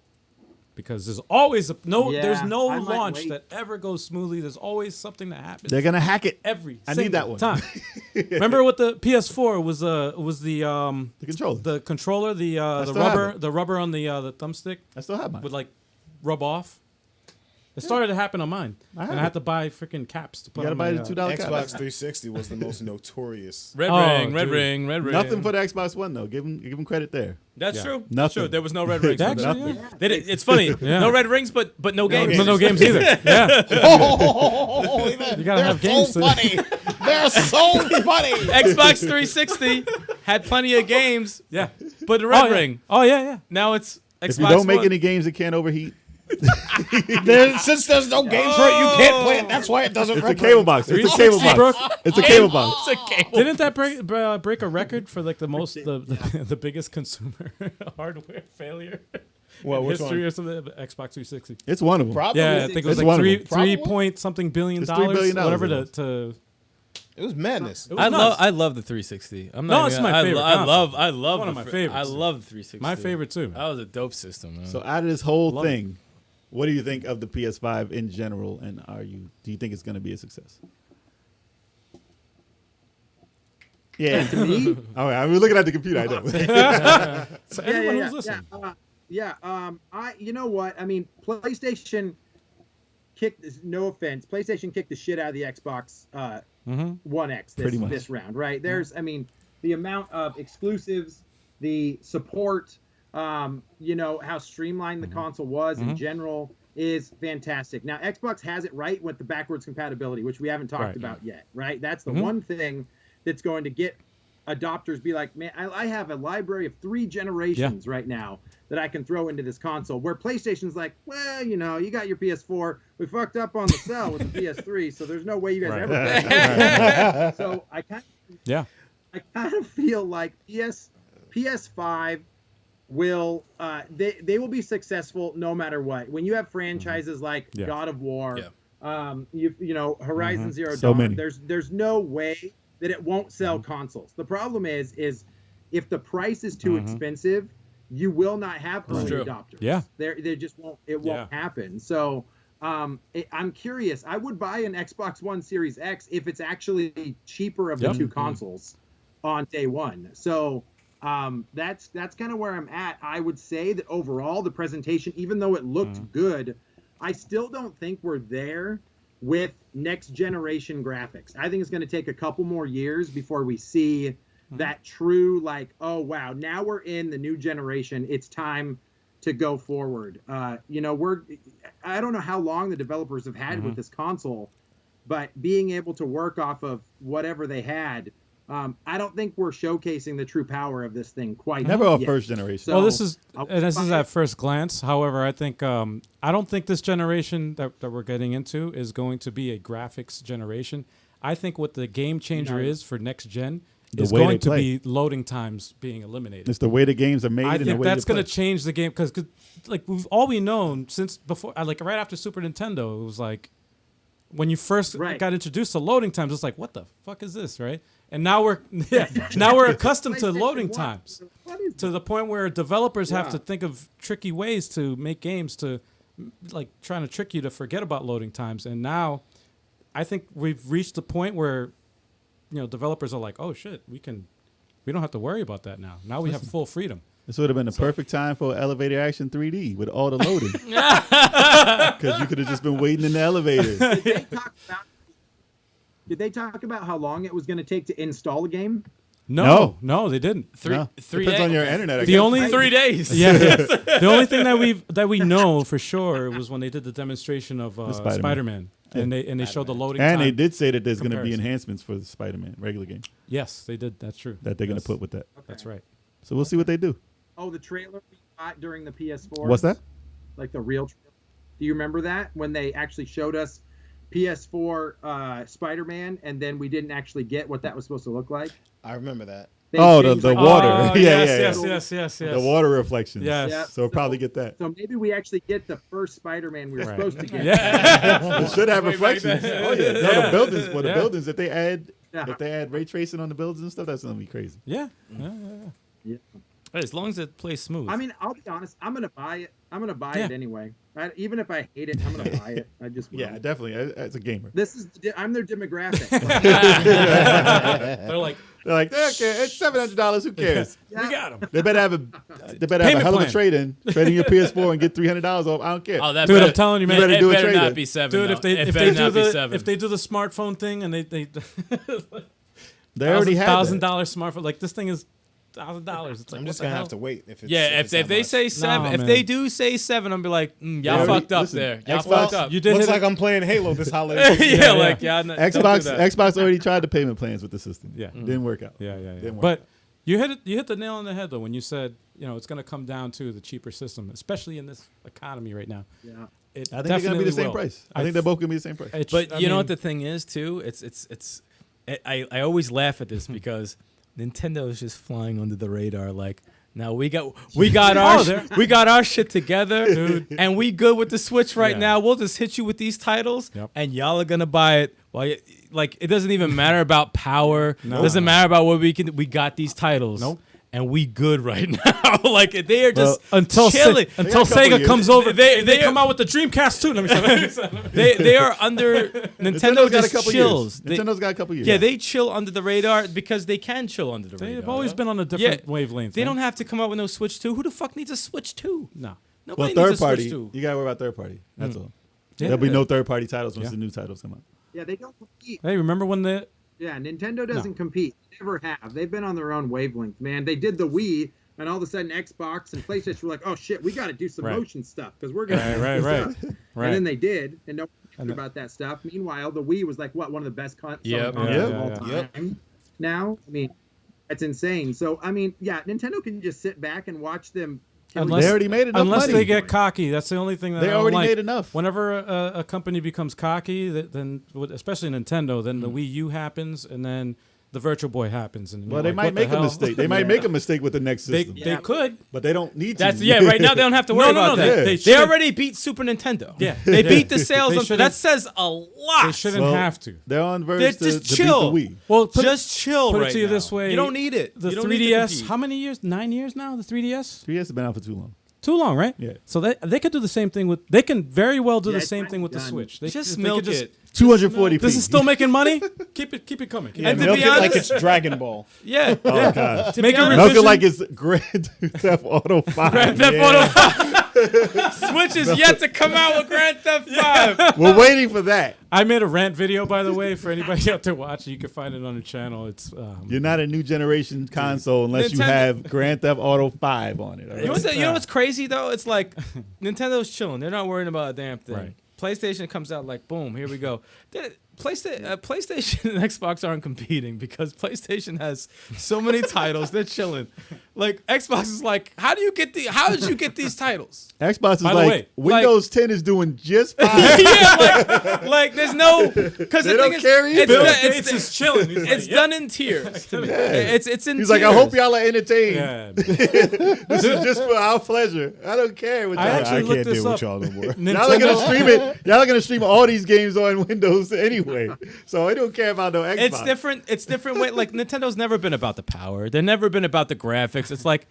because there's always Yeah, there's no I might launch wait. that ever goes smoothly. There's always something that happens. They're gonna hack it. Every I need that single one. time. Remember with the PS4 was the The controller. the controller, the still have rubber it. the rubber on the thumbstick I still have mine. would like rub off. It started to happen on mine, I have and I it. had to buy freaking caps to put You gotta on buy my, the $2 cap. Xbox 360 was the most notorious. Red Oh, ring, red dude. ring, red ring. Nothing for the Xbox One though. Give them credit there. That's Yeah. true. That's Nothing. true. There was no red rings. for Actually, that. Nothing. yeah. They did- It's funny. Yeah. No red rings, but no games. No games either. Yeah, Oh, you gotta have games. to- They're so funny. Xbox 360 had plenty of games, Yeah. but the red Oh, yeah. ring. Oh yeah. Now it's Xbox If you don't make One. any games that can't overheat, Since there's no games for it, you can't play it. That's why it doesn't. it's a red cable ring. box. It's a cable 360 broke. box. It's a cable box. It's a cable. Didn't that break a record for like the most the biggest consumer hardware failure Well, in which history one? or something? Xbox 360. It's one of them. Probably. Yeah, I think it was It's like one of them. three Probably. point something billion It's $3 dollars, billion whatever it was. to It was madness. it was nuts. I love the 360. I'm No, not it's even- my favorite I console. love One of the my favorites. I love the 360. My favorite too. That was a dope system. Man. So out of this whole Love it. thing, what do you think of the PS5 in general, and do you think it's going to be a success? Yeah. to me, All right, I was looking at the computer. I know. So anyone who's listening, you know what? I mean, PlayStation kicked. No offense, PlayStation kicked the shit out of the Xbox One X Pretty much. this round, right? There's, I mean, the amount of exclusives, the support, you know, how streamlined the console was in general is fantastic. Now, Xbox has it right with the backwards compatibility, which we haven't talked Right. about yet, right? That's the one thing that's going to get adopters be like, man, I have a library of 3 generations right now that I can throw into this console, where PlayStation's like, well, you know, you got your PS4, we fucked up on the cell with the PS3, so there's no way you guys Right. ever play. So I kind of, yeah, I kind of feel like PS5 will they will be successful no matter what. When you have franchises like God of War, you know, Horizon Zero So Dawn, many. there's no way that it won't sell consoles. The problem is if the price is too expensive, you will not have early adopters. Yeah. They just won't. It won't happen. So I'm curious. I would buy an Xbox One Series X if it's actually cheaper of the two consoles on day one. So that's kind of where I'm at. I would say that overall the presentation, even though it looked good, I still don't think we're there with next generation graphics. I think it's going to take a couple more years before we see that true, like, oh wow, now we're in the new generation. It's time to go forward. You know, I don't know how long the developers have had with this console, but being able to work off of whatever they had, I don't think we're showcasing the true power of this thing quite Never our yet. first generation. So, Well, this is at first glance. However, I think I don't think this generation that we're getting into is going to be a graphics generation. I think what the game changer is for next gen is way going they play. to be loading times being eliminated. It's the way the games are made. I and the think way that's going to change the game because like we've all we known since before, like right after Super Nintendo, it was like when you first got introduced to loading times, it's like, what the fuck is this, right? And now we're accustomed to loading times to the point where developers have to think of tricky ways to make games to like trying to trick you to forget about loading times. And now I think we've reached the point where, you know, developers are like, oh shit, we don't have to worry about that now. Now we have full freedom. This would have been the perfect time for elevator action 3D with all the loading. Because you could have just been waiting in the elevator. Did they talk about how long it was going to take to install a game? No, they didn't. No. 3 Depends days. on your internet. I The guess. only 3 days. the only thing that we know for sure was when they did the demonstration of Spider-Man. Spider-Man, and they showed the loading And time. they did say that there's going to be comparison. enhancements for the Spider-Man regular game Yes, they did. That's true. that they're going to put with that. That's right. So we'll see what they do. Oh, the trailer we got during the PS4. What's that? Like the real trailer. Do you remember that when they actually showed us PS4 Spider-Man, and then we didn't actually get what that was supposed to look like? I remember that. They Oh, changed, the like, water. Oh, Yeah, yes. The water reflections. Yes. Yeah. So we'll probably get that. So maybe we actually get the first Spider-Man we were Right. supposed to get. Yeah. It should have Way back reflections. then. Oh yeah. No, the buildings. Well, the Yeah. buildings if they Yeah. add ray tracing on the buildings and stuff, that's gonna be crazy. Yeah. Yeah. As long as it plays smooth. I mean, I'll be honest. I'm gonna buy it. I'm gonna buy Yeah. it anyway. Even if I hate it, I'm gonna buy it. I just will. Yeah, definitely. As a gamer, This is I'm their demographic. They're like, they're like, okay, it's $700. Who cares? Yeah. we got them. They better have a Payment hell of a plan. trade-in. Trade in your PS4 and get $300 off. I don't care. oh, that Dude, better, I'm telling you, man. better It do a better trade-in. not be 7. Dude, though. if they it if better they do not be the 7. if they do the smartphone thing and they They already had $1,000 that. smartphone, like this thing is $1,000. It's like, I'm just what the gonna hell? have to wait. If it's, yeah, it's if that they much. say 7, Nah, if man. they do say 7, I'm be like, y'all already- fucked up listen, there. Y'all Xbox- fucked up. You did looks hit like it. I'm playing Halo this holiday. yeah, Yeah, like yeah. don't do Xbox that. Xbox already tried the payment plans with the system. Yeah. Didn't work out. Yeah. Didn't work But out. you hit the nail on the head though when you said, you know, it's going to come down to the cheaper system, especially in this economy right now. Yeah. It I think they're gonna be the same will. price. I think they're both gonna be the same price. But I you know mean, what the thing is too? I always laugh at this because Nintendo is just flying under the radar. Like now we got our shit together, dude, and we good with the Switch right Yeah. now. We'll just hit you with these titles, Yep. and y'all are gonna buy it. Well, like it doesn't even matter about power. No. It doesn't matter about what we can. We got these titles. Nope. And we good right now. Like they are just until chilling. got a couple Sega years. comes over, They they come out with the Dreamcast too. Let me say. they are under Nintendo Nintendo's got a just couple chills. years. Nintendo's got a couple years. Yeah, they chill under the radar because they can chill under the radar. They've always yo. been on a different wavelength. They man. don't have to come out with no Switch 2. Who the fuck needs a Switch 2? No. Well, Nobody third needs a party. Switch 2. You gotta worry about third party. That's all. Yeah. There'll be no third party titles once Yeah. the new titles come out. Yeah, they don't compete. Hey, remember when the Yeah, Nintendo doesn't compete. They never have. They've been on their own wavelength, man. They did the Wii, and all of a sudden Xbox and PlayStation were like, "Oh shit, we got to do some Right. motion stuff because we're gonna." Right, do right, stuff." right. And then they did, and no one And cared the- about that stuff. Meanwhile, the Wii was like what one of the best consoles Yep. of Yeah, all yeah, time. Now, I mean, that's insane. So, I mean, yeah, Nintendo can just sit back and watch them. Unless- They already made enough unless money. they get cocky, that's the only thing that They I don't already like. made enough. Whenever a company becomes cocky, then especially Nintendo, then the Wii U happens, and then the Virtual Boy happens, and Well, you're they like, might what the make a hell? mistake. They might make a mistake with the next They system, could. but they don't need to. That's right now they don't have to worry about that. they They should. already beat Super Nintendo. Yeah. They Yeah. beat the sales They on shouldn't- that says a lot. They shouldn't Well, have to. They're on verge They're to, just to chill. beat the Wii. Well, Just chill put it right to you now. this way. You don't need it. The You don't need to 3DS. compete. How many years? 9 years now. The 3DS. 3DS has been out for too long. Too long, right? Yeah. So they could do the same thing with. They can very well do Yeah, the it's same thing with the done. Switch. They Just they milk could it. 240p. This is still making money. Keep it coming. Yeah, And to milk be it like honest- it's Dragon Ball. Yeah. Oh god. Make a honest- Milk it revision. like it's Grand Theft Auto 5. Grand Theft Auto 5. Switch is yet to come out with Grand Theft 5. We're waiting for that. I made a rant video, by the way, for anybody out there watching. You can find it on the channel. It's You're not a new generation console unless you Nintendo- have Grand Theft Auto 5 on it. all You know, right? you know what's crazy though? It's like Nintendo's chilling. They're not worrying about a damn thing. Right. PlayStation comes out like boom, here we go. PlayStation and Xbox aren't competing because PlayStation has so many titles. They're chilling. Like Xbox is like, how did you get these titles? Xbox is By the like way, Windows 10 is doing just fine. Yeah, like there's no because They the don't thing care is, either. Gates is chilling. He's it's like, done in tiers. It's in. He's like, I hope y'all are entertained. yeah. This is just for our pleasure. I don't care what I y'all actually I looked can't this deal with up. y'all no more. Y'all are gonna stream it. Y'all are gonna stream all these games on Windows anyway. So I don't care about no Xbox. It's different. It's different way. Like Nintendo's never been about the power. They've never been about the graphics. It's like,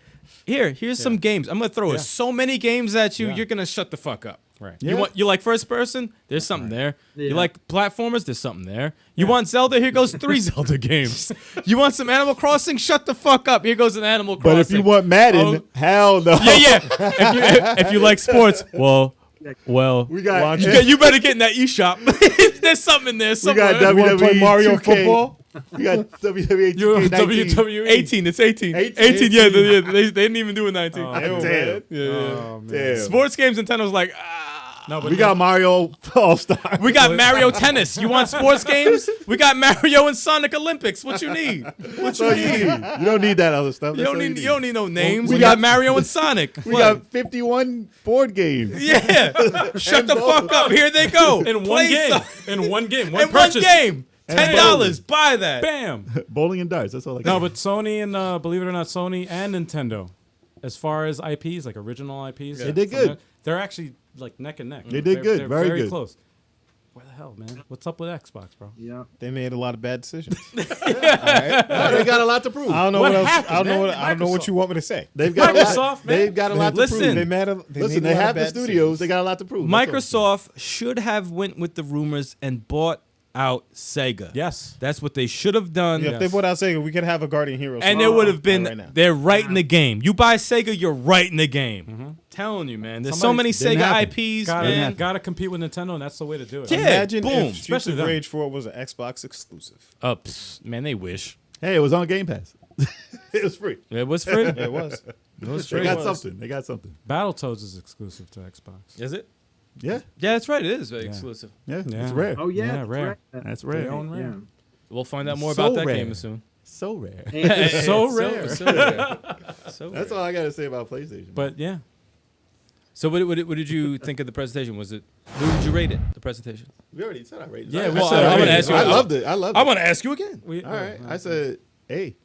here's some games. I'm gonna throw so many games at you. Yeah. You're gonna shut the fuck up. Right. Yeah. You like first person? There's something there. You Yeah. like platformers? There's something there. You want Zelda? Here goes 3 Zelda games. You want some Animal Crossing? Shut the fuck up. Here goes an Animal Crossing. But if you want Madden, Oh. hell no. yeah. If you like sports, well, We got you better get in that eShop. There's something in there we somewhere. got You want to play WWE Mario 2K. football? We got WWE You're 2K19. WWE. 18. It's 18. 18. Yeah, they didn't even do a 19. Oh, Ew, Damn. man. Oh, man. Damn. Sports games, Nintendo's like, No, but We got Mario All Star. we got Mario Tennis. You want sports games? We got Mario and Sonic Olympics. What you need? That's all you need. You don't need that other stuff. You That's don't all need. You don't need no names. we We got got- Mario and Sonic. We got 51 board games. Yeah. Shut the fuck up. Here they go. in one Play game. some- In one game. In one purchase. game. $10. Buy that. Bam. Bowling and darts. That's all I got. No, but Sony and believe it or not, Sony and Nintendo, as far as IPs, like original IPs, They did good. They're actually like neck and neck. They did They're- good. They're Very very good. close. Where the hell, man? What's up with Xbox, bro? Yeah. They made a lot of bad decisions. No, they got a lot to prove. I don't know What what else. happened, I don't know man? what. I don't know what Microsoft. you want me to say. They've got a Microsoft, lot. man. They've got a lot Listen. to prove. They made a. Listen, they have the studios. They got a lot to prove. That's all. Microsoft should have went with the rumors and bought out Sega. Yes. That's what they should have done. Yeah, if they put out Sega, we could have a Guardian Hero. And song it would have been, right now. they're right in the game. You buy Sega, you're right in the game. Telling you, man. There's so many Somebody- Sega didn't IPs, Gotta, man. gotta compete with Nintendo, and that's the way to do it. Yeah. Imagine boom. if Streets Especially of them. Rage 4 was an Xbox exclusive. Man, they wish. Hey, it was on Game Pass. It was free. It was free. It was. It was They free. got something. They got something. Battletoads is exclusive to Xbox. Is it? Yeah. Yeah, that's right. It is exclusive. Yeah. Yeah. It's rare. Oh yeah. Yeah, that's rare. right. That's They rare. own rare. Yeah. We'll find out more So about that rare. game soon. So rare. And- So rare. So rare. So That's rare. all I got to say about PlayStation. But yeah, So what did you think of the presentation? Was it, who did you rate it, the presentation? we already said I rated. Yeah, I, we I said said I I rated. rated. I I wanna loved it. I loved it. I want to ask you again. we, All right. I said, hey,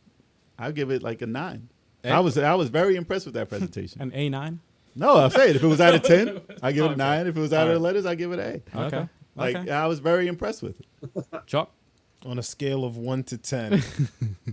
I'll give it like a 9. Hey. I was very impressed with that presentation. an A9. No, I'm saying if it was out of 10, I give it a 9. If it was out of the letters, I give it an A. Okay. Like Okay. I was very impressed with it. Chalk. On a scale of 1 to 10,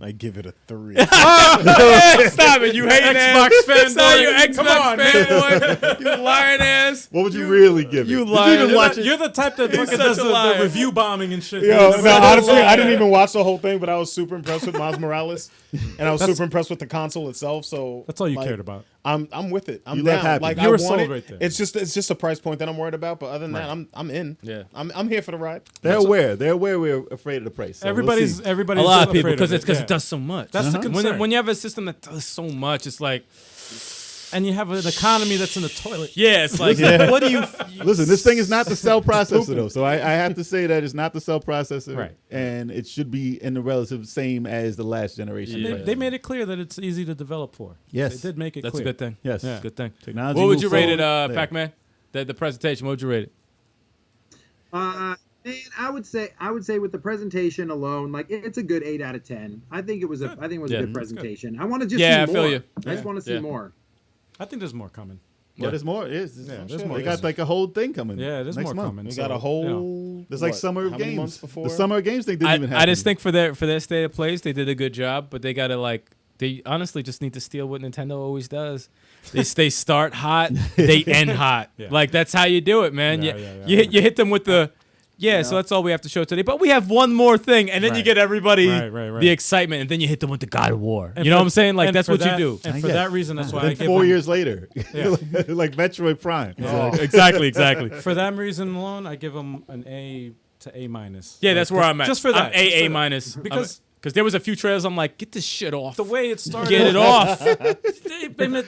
I give it a 3. Stop it, you hating Xbox ass. fanboy. Stop, you Xbox Come on, man. fanboy. You lying ass. What would you really give it? you Did liar. you even You're watch You're, it? you're the type that fucking such does a the liar. review bombing and shit. Yo, dude. no, honestly, I didn't even watch the whole thing, but I was super impressed with Miles Morales, and I was super impressed with the console itself. So That's all you like, cared about. I'm with it. I'm You down. left happy. Like You I were want sold it. right there. It's just a price point that I'm worried about. But other than that, I'm in. Yeah. I'm here for the ride. They're aware. They're aware we're afraid of the price. So we'll Everybody's see. A everybody's lot of people afraid because of it's because yeah. it does so much. That's the concern. When you have a system that does so much, it's like, and you have an economy that's in the toilet. yeah, it's like, what do you? Listen, this thing is not the cell processor though, so I have to say that it's not the cell processor, Right. And it should be in the relative same as the last generation. Yeah. They made it clear that it's easy to develop for. Yes. They did make it That's clear. a good thing. Yes. Yeah. Good thing. Technology What would moves you rate it, forward. There. Pac-Man? The presentation. What would you rate it? Man, I would say with the presentation alone, like it's a good 8 out of 10. I think it was a good presentation. I want to just see more. I feel you. I just want to see more. I think there's more coming. Well, there's more. there's more. They got like a whole thing coming. Yeah, there's next more month. coming. We got a whole. There's like summer how many games. months before? The summer games thing didn't even happen. I just think for their state of plays, they did a good job, but they gotta they honestly just need to steal what Nintendo always does. They start hot, they end hot. Yeah. Like that's how you do it, man. Yeah, You hit them with the. Yeah, so that's all we have to show today. But we have one more thing, and then you Right. get everybody Right. the excitement, and then you hit them with the God of War. And You know for- what I'm saying? Like and that's for what that- you do. And for that reason, that's why I Then give 4 them, years later, Yeah. like Metroid Prime. Exactly. For that reason alone, I give them an A to A minus. Yeah, that's where I'm at. Just for that. I'm just for A that. minus Because there was a few trailers. I'm like, get this shit off. the way it started, Get it off.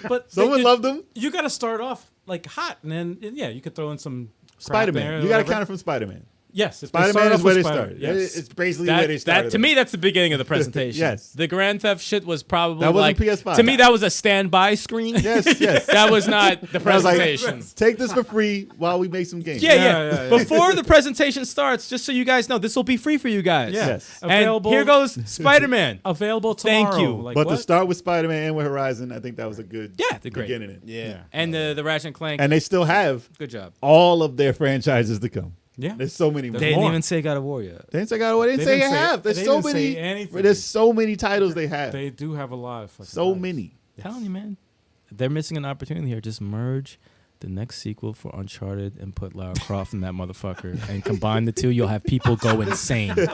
But Someone loved them. You got to start off like hot, and then you could throw in some crap Spider-Man. there, You got to whatever. count it from Spider-Man. Yes, if they Spider-Man start is off where they with Spider- started. Yes. It's basically where they started. To me, that's the beginning of the presentation. Yes. The Grand Theft shit was probably That wasn't like PS5. to me that was a standby screen. Yes. That was not the I was like, presentation. take this for free while we make some games. Yeah. Before the presentation starts, just so you guys know, this will be free for you guys. Yeah. Yes. And Available- here goes Spider-Man. Available tomorrow. Thank you. Like, But what? to start with Spider-Man and with Horizon, I think that was a good Yeah, they're great. beginning. Yeah. And the Ratchet and Clank. And they still have Good job. all of their franchises to come. Yeah. There's so many more. They didn't more. even say God of War yet. They didn't say God of War. They didn't say you have. There's they so didn't many. say anything. There's so many titles they have. They do have a lot of fucking So titles. many. Telling you, man. They're missing an opportunity here. Just merge the next sequel for Uncharted and put Lara Croft in that motherfucker and combine the two. You'll have people go insane. The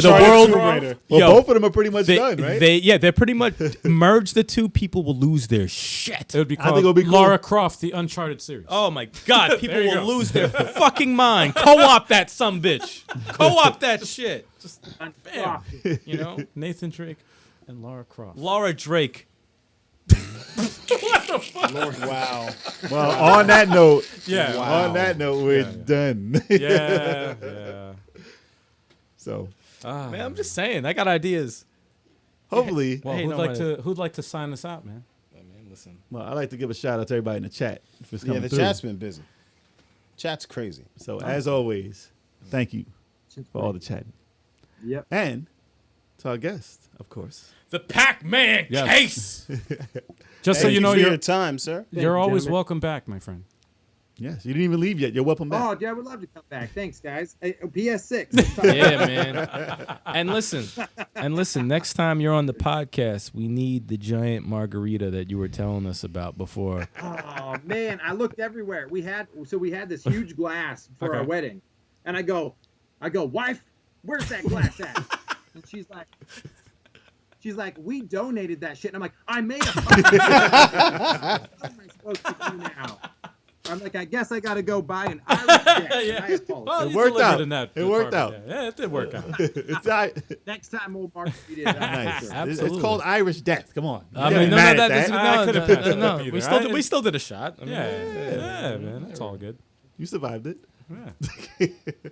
world. Tomb Raider. Well, Yo, both of them are pretty much done, right? They're pretty much merge the two. People will lose their shit. It would be I think called it'll be cool. Lara Croft, the Uncharted series. Oh my God! People There you will go. lose their fucking mind. Co-op that sumbitch. Co-op that shit. Bam. You know, Nathan Drake and Lara Croft. Laura Drake. Wow. Well, on that note, Yeah. on that note, we're done. Yeah. So Man, I'm just saying. I got ideas. hopefully, Well, Hey, who'd like to sign us out, man? Man, listen. well, I'd like to give a shout out to everybody in the chat for Yeah, coming the through. chat's been busy. Chat's crazy. So as always, thank you for all the chatting. Yep. And to our guest, of course. The Pac-Man Yes. case. Just so Thank you know, for your you're time, sir. you're always gentlemen. welcome back, my friend. Yes, you didn't even leave yet. You're welcome back. Oh, yeah, I would love to come back. Thanks, guys. Hey, PS6. Let's talk about Yeah, man. And listen. Next time you're on the podcast, we need the giant margarita that you were telling us about before. Oh man, I looked everywhere. We had this huge glass for our Okay. wedding, and I go, wife, where's that glass at? And she's like, we donated that shit. And I'm like, I made a fucking what am I supposed to do now? I'm like, I guess I got to go buy an Irish jet. Yeah. I apologize. Well, It you worked delivered out. in that It worked department. out. Yeah, it did work out. It's not- Next time, old Mark, we did nice. that. It's Absolutely. called Irish death. Come on. I You mean, can't no, be mad no, at that, that. I could've picked it up we either. still did a shot. I mean, Yeah, man, that's all good. You survived it. Yeah.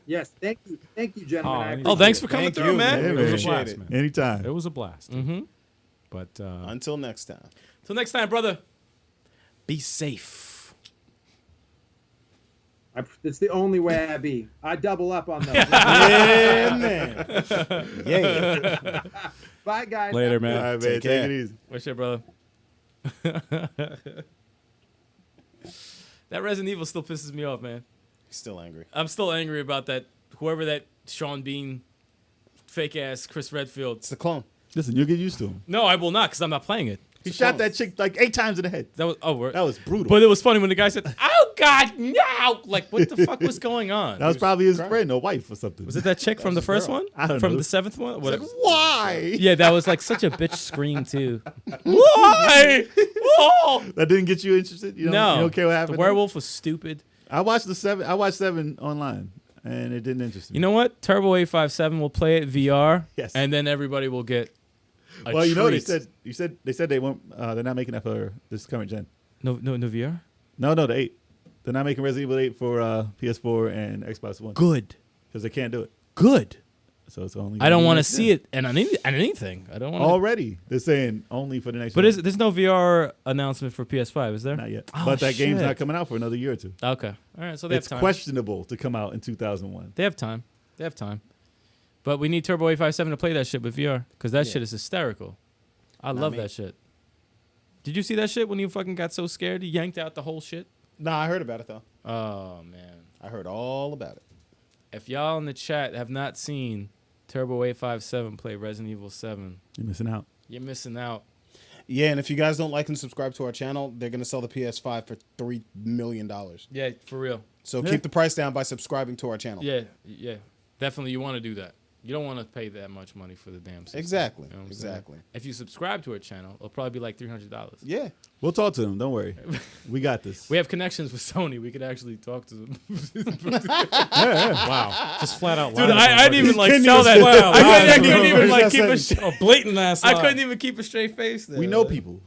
Yes, thank you, gentlemen. Oh, I anytime. Oh, thanks for appreciate coming Thank through, you, man. man. It was a Appreciate blast, it. man. Anytime. It was a blast. Mm-hmm. But Until next time. Till next time, brother. Be safe. it's the only way I be. I double up on those. Yeah, man. Yeah. Bye, guys. later, All man. right, man. Take Take care. it easy. What's your brother? That Resident Evil still pisses me off, man. He's still angry. I'm still angry about that. Whoever that Sean Bean, fake ass Chris Redfield. It's the clone. Listen, you'll get used to him. No, I will not, because I'm not playing it. He shot that chick like 8 times in the head. That was That was brutal. But it was funny when the guy said, "Oh God, no!" Like, what the fuck was going on? that was probably his friend or wife or something. Was it that chick from the first one? I don't From know. the 7th one? Like, Whatever. why? Yeah, that was like such a bitch scream too. Why? Oh! That didn't get you interested? You No. don't care what happened? The werewolf was stupid. I watched 7 online and it didn't interest me. You know what? Turbo 857 will play it VR. Yes. And then everybody will get a well, you know treat. they said they won't they're not making that for this current gen. No VR? No, the 8. They're not making Resident Evil 8 for PS4 and Xbox One Good. because they can't do it. Good. So it's only. I don't want to see it and anything. I don't want already. They're saying only for the next. But there's no VR announcement for PS5, is there? Not yet. Oh, but that game's shit. not coming out for another year or two. Okay. All right. So they have It's time. questionable to come out in 2001. They have time. But we need Turbo 857 to play that shit with VR because that shit is hysterical. I love that shit. Did you see that shit when you fucking got so scared you yanked out the whole shit? Nah, I heard about it though. Oh man. I heard all about it. If y'all in the chat have not seen Turbo 857 play Resident Evil 7, You're missing out. you're missing out. Yeah, and if you guys don't like and subscribe to our channel, they're gonna sell the PS5 for $3 million. Yeah, for real. So keep the price down by subscribing to our channel. Yeah. Definitely you want to do that. You don't want to pay that much money for the damn system. Exactly. You know what I'm Exactly. saying? If you subscribe to our channel, it'll probably be like $300. Yeah. We'll talk to them. Don't worry. We got this. We have connections with Sony. We could actually talk to them. Wow. Just flat out Dude, lies, I didn't even like Couldn't sell even that. swear out I lies, couldn't bro. even like Just keep a saying. A blatant ass I lie. couldn't even keep a straight face there. We know people.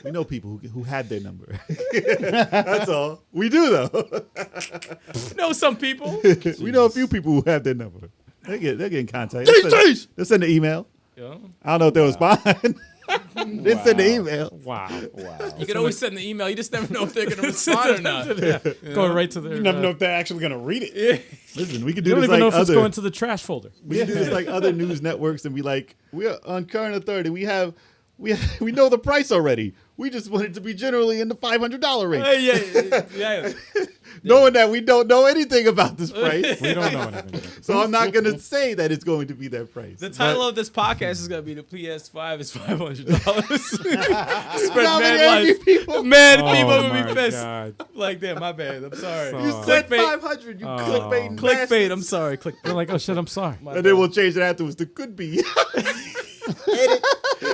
We know people who had their number. That's all. We do though. know some people. We know a few people who have their number. They get in contact. They send an email. Yeah. I don't know if they respond. They send an email. Wow. Wow. You can always send the email. You just never know if they're going to respond or not. Going right to their. You never know if they're actually gonna read it. Listen, we can You do don't this even know like if it's other. going to the trash folder. We can do this like other news networks and be like, we are on current authority. We know the price already. We just want it to be generally in the $500 range. Yeah. Knowing that we don't know anything about this price. We don't know anything. So I'm not going to say that it's going to be that price. The title of this podcast is going to be the PS5 is $500. Spread How many mad angry lies. people? Mad Oh people going to my be pissed. God. Like, damn, my bad. I'm sorry. So- You said Clickbait. 500. You clickbait. Clickbait. bastards. I'm sorry. Clickbait. They're like, oh shit, I'm sorry. And then we'll change it afterwards to could be.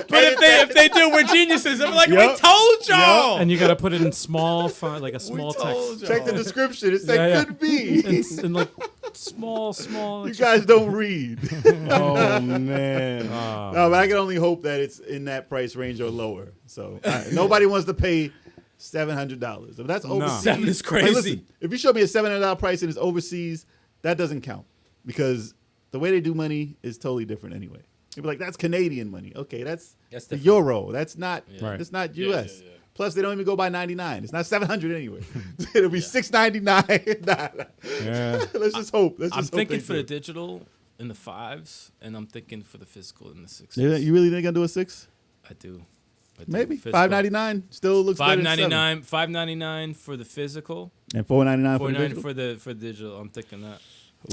But if they do, we're geniuses. I'm like, we Yep. told y'all. And you got to put it in small font, like a small told text. Check the description. It said Yeah, yeah. could be. In like small. You guys don't read. Oh man. No, but I can only hope that it's in that price range or lower. So nobody wants to pay $700. If that's overseas, 7 is crazy. Like, listen, if you show me a $700 price and it's overseas, that doesn't count because the way they do money is totally different anyway. You'd be like, that's Canadian money. Okay, that's the different. euro. That's not. Right. It's not US. Plus, they don't even go by 99. It's not 700 anyway. It'll be $699. Yeah. Let's just hope. Let's I'm just hope thinking they for do. the digital in the 5s, and I'm thinking for the physical in the 6s. You really think I'll do a 6? I do. Maybe Physical. $5.99 still looks better than $7. $5.99 for the physical. And $4.99 for the $4.99 digital. for digital. I'm thinking that.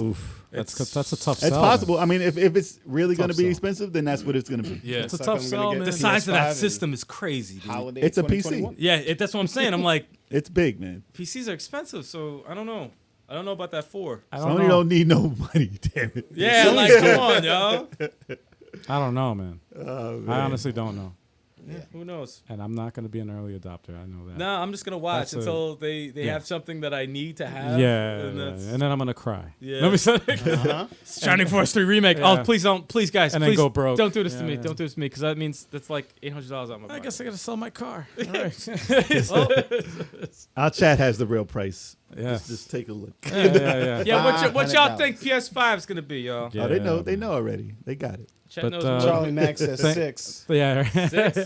Oof. That's a tough It's sell. possible. I mean, if it's really going to be sell. expensive, then that's what it's going to be. Yeah. It's a It's like tough I'm sell, gonna get man. The size of PS5 that and system is crazy, dude. Holiday It's a PC. 2021. Yeah, that's what I'm saying. I'm like, It's big, man. PCs are expensive, so I don't know. I don't know about that 4. I Sony don't know. don't need no money, damn it. Yeah, like, come on, y'all. I don't know, man. Oh, man. I honestly don't know. Who knows? And I'm not going to be an early adopter. I know that. No, I'm just going to watch That's until they yeah. have something that I need to have. Yeah, And yeah, that's and then I'm gonna cry. Yeah. Let me say. Shining Force 3 remake. Yeah. Oh, please don't. Please, guys. And then please go broke. Don't do this to Yeah, me. yeah. Don't do this to me because that means that's like $800 out of my I pocket. guess I gotta sell my car. All right. Our chat has the real price. Yeah. Just take a look. Yeah. Yeah, what y'all $500. think PS5 is going to be, y'all? Yeah, Oh, they know. yeah. They know already. They got it. Chat But, knows uh, what- Charlie Max says Thank- 6. Yeah. 6?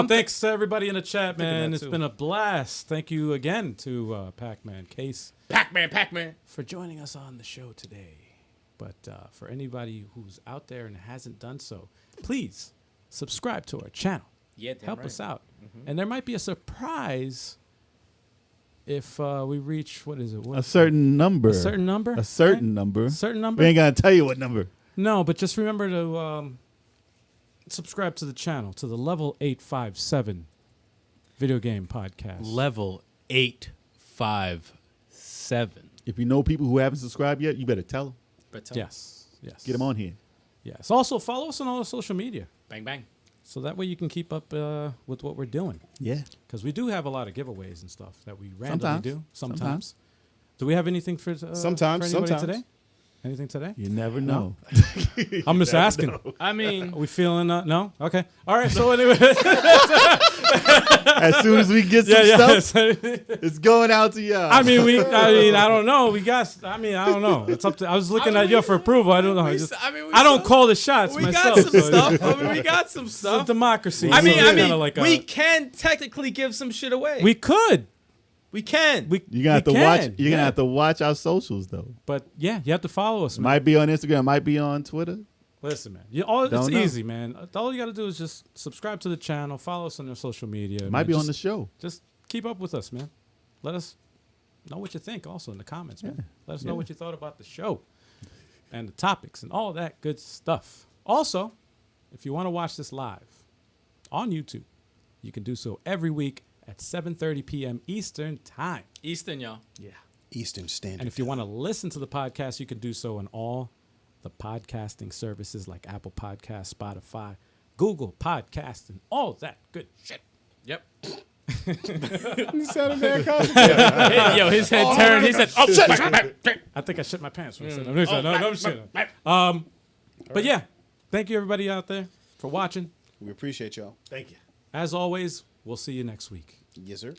Thanks to everybody in the chat, thinking man. that It's too. been a blast. Thank you again to Pacmancase Pac-Man. for joining us on the show today. But for anybody who's out there and hasn't done so, please subscribe to our channel. Yeah, damn Help right. us out. And there might be a surprise if we reach, what is it? A certain number. A certain number? A certain right? number. A certain We number? ain't gonna tell you what number. No, but just remember to subscribe to the channel, to the Level 857 video game podcast. Level 857. If you know people who haven't subscribed yet, you better tell them. Yes. Get them on here. Yes. Also, follow us on all the social media. Bang, bang. So that way you can keep up with what we're doing. Yeah. Because we do have a lot of giveaways and stuff that we randomly Sometimes. do. Sometimes. Do we have anything for Sometimes, for anybody sometimes. today? Anything today? You never know. I'm just asking. I mean, Are we feeling no? Okay. All right. So anyway, As soon as we get some stuff, it's going out to y'all. I mean, I don't know. I don't know. It's up to. I was looking at you for approval. I don't know. I don't call the shots we myself. got some stuff. I mean, we got some It's a stuff. democracy. I mean, So it's kinda like we can technically give some shit away. we could. We can. You're gonna have to watch. You're gonna have to watch our socials though. But yeah, you have to follow us, man. Might be on Instagram. Might be on Twitter. Listen, man. Don't It's know. easy, man. All you got to do is just subscribe to the channel, follow us on your social media. Might man. be Just- on the show. Just keep up with us, man. Let us know what you think also in the comments, man. Let us know what you thought about the show and the topics and all that good stuff. Also, if you want to watch this live on YouTube, you can do so every week at 7:30 p.m. Eastern Time. Easton, y'all. Yeah. Eastern Standard. And if you want to listen to the podcast, you can do so on all the podcasting services like Apple Podcasts, Spotify, Google Podcasts, and all that good shit. Yep. Yo, his head turned. He said, "Oh shit!" I think I shit my pants when I said that. No, I'm just kidding. But yeah, thank you everybody out there for watching. We appreciate y'all. Thank you. As always, we'll see you next week. Yes, sir.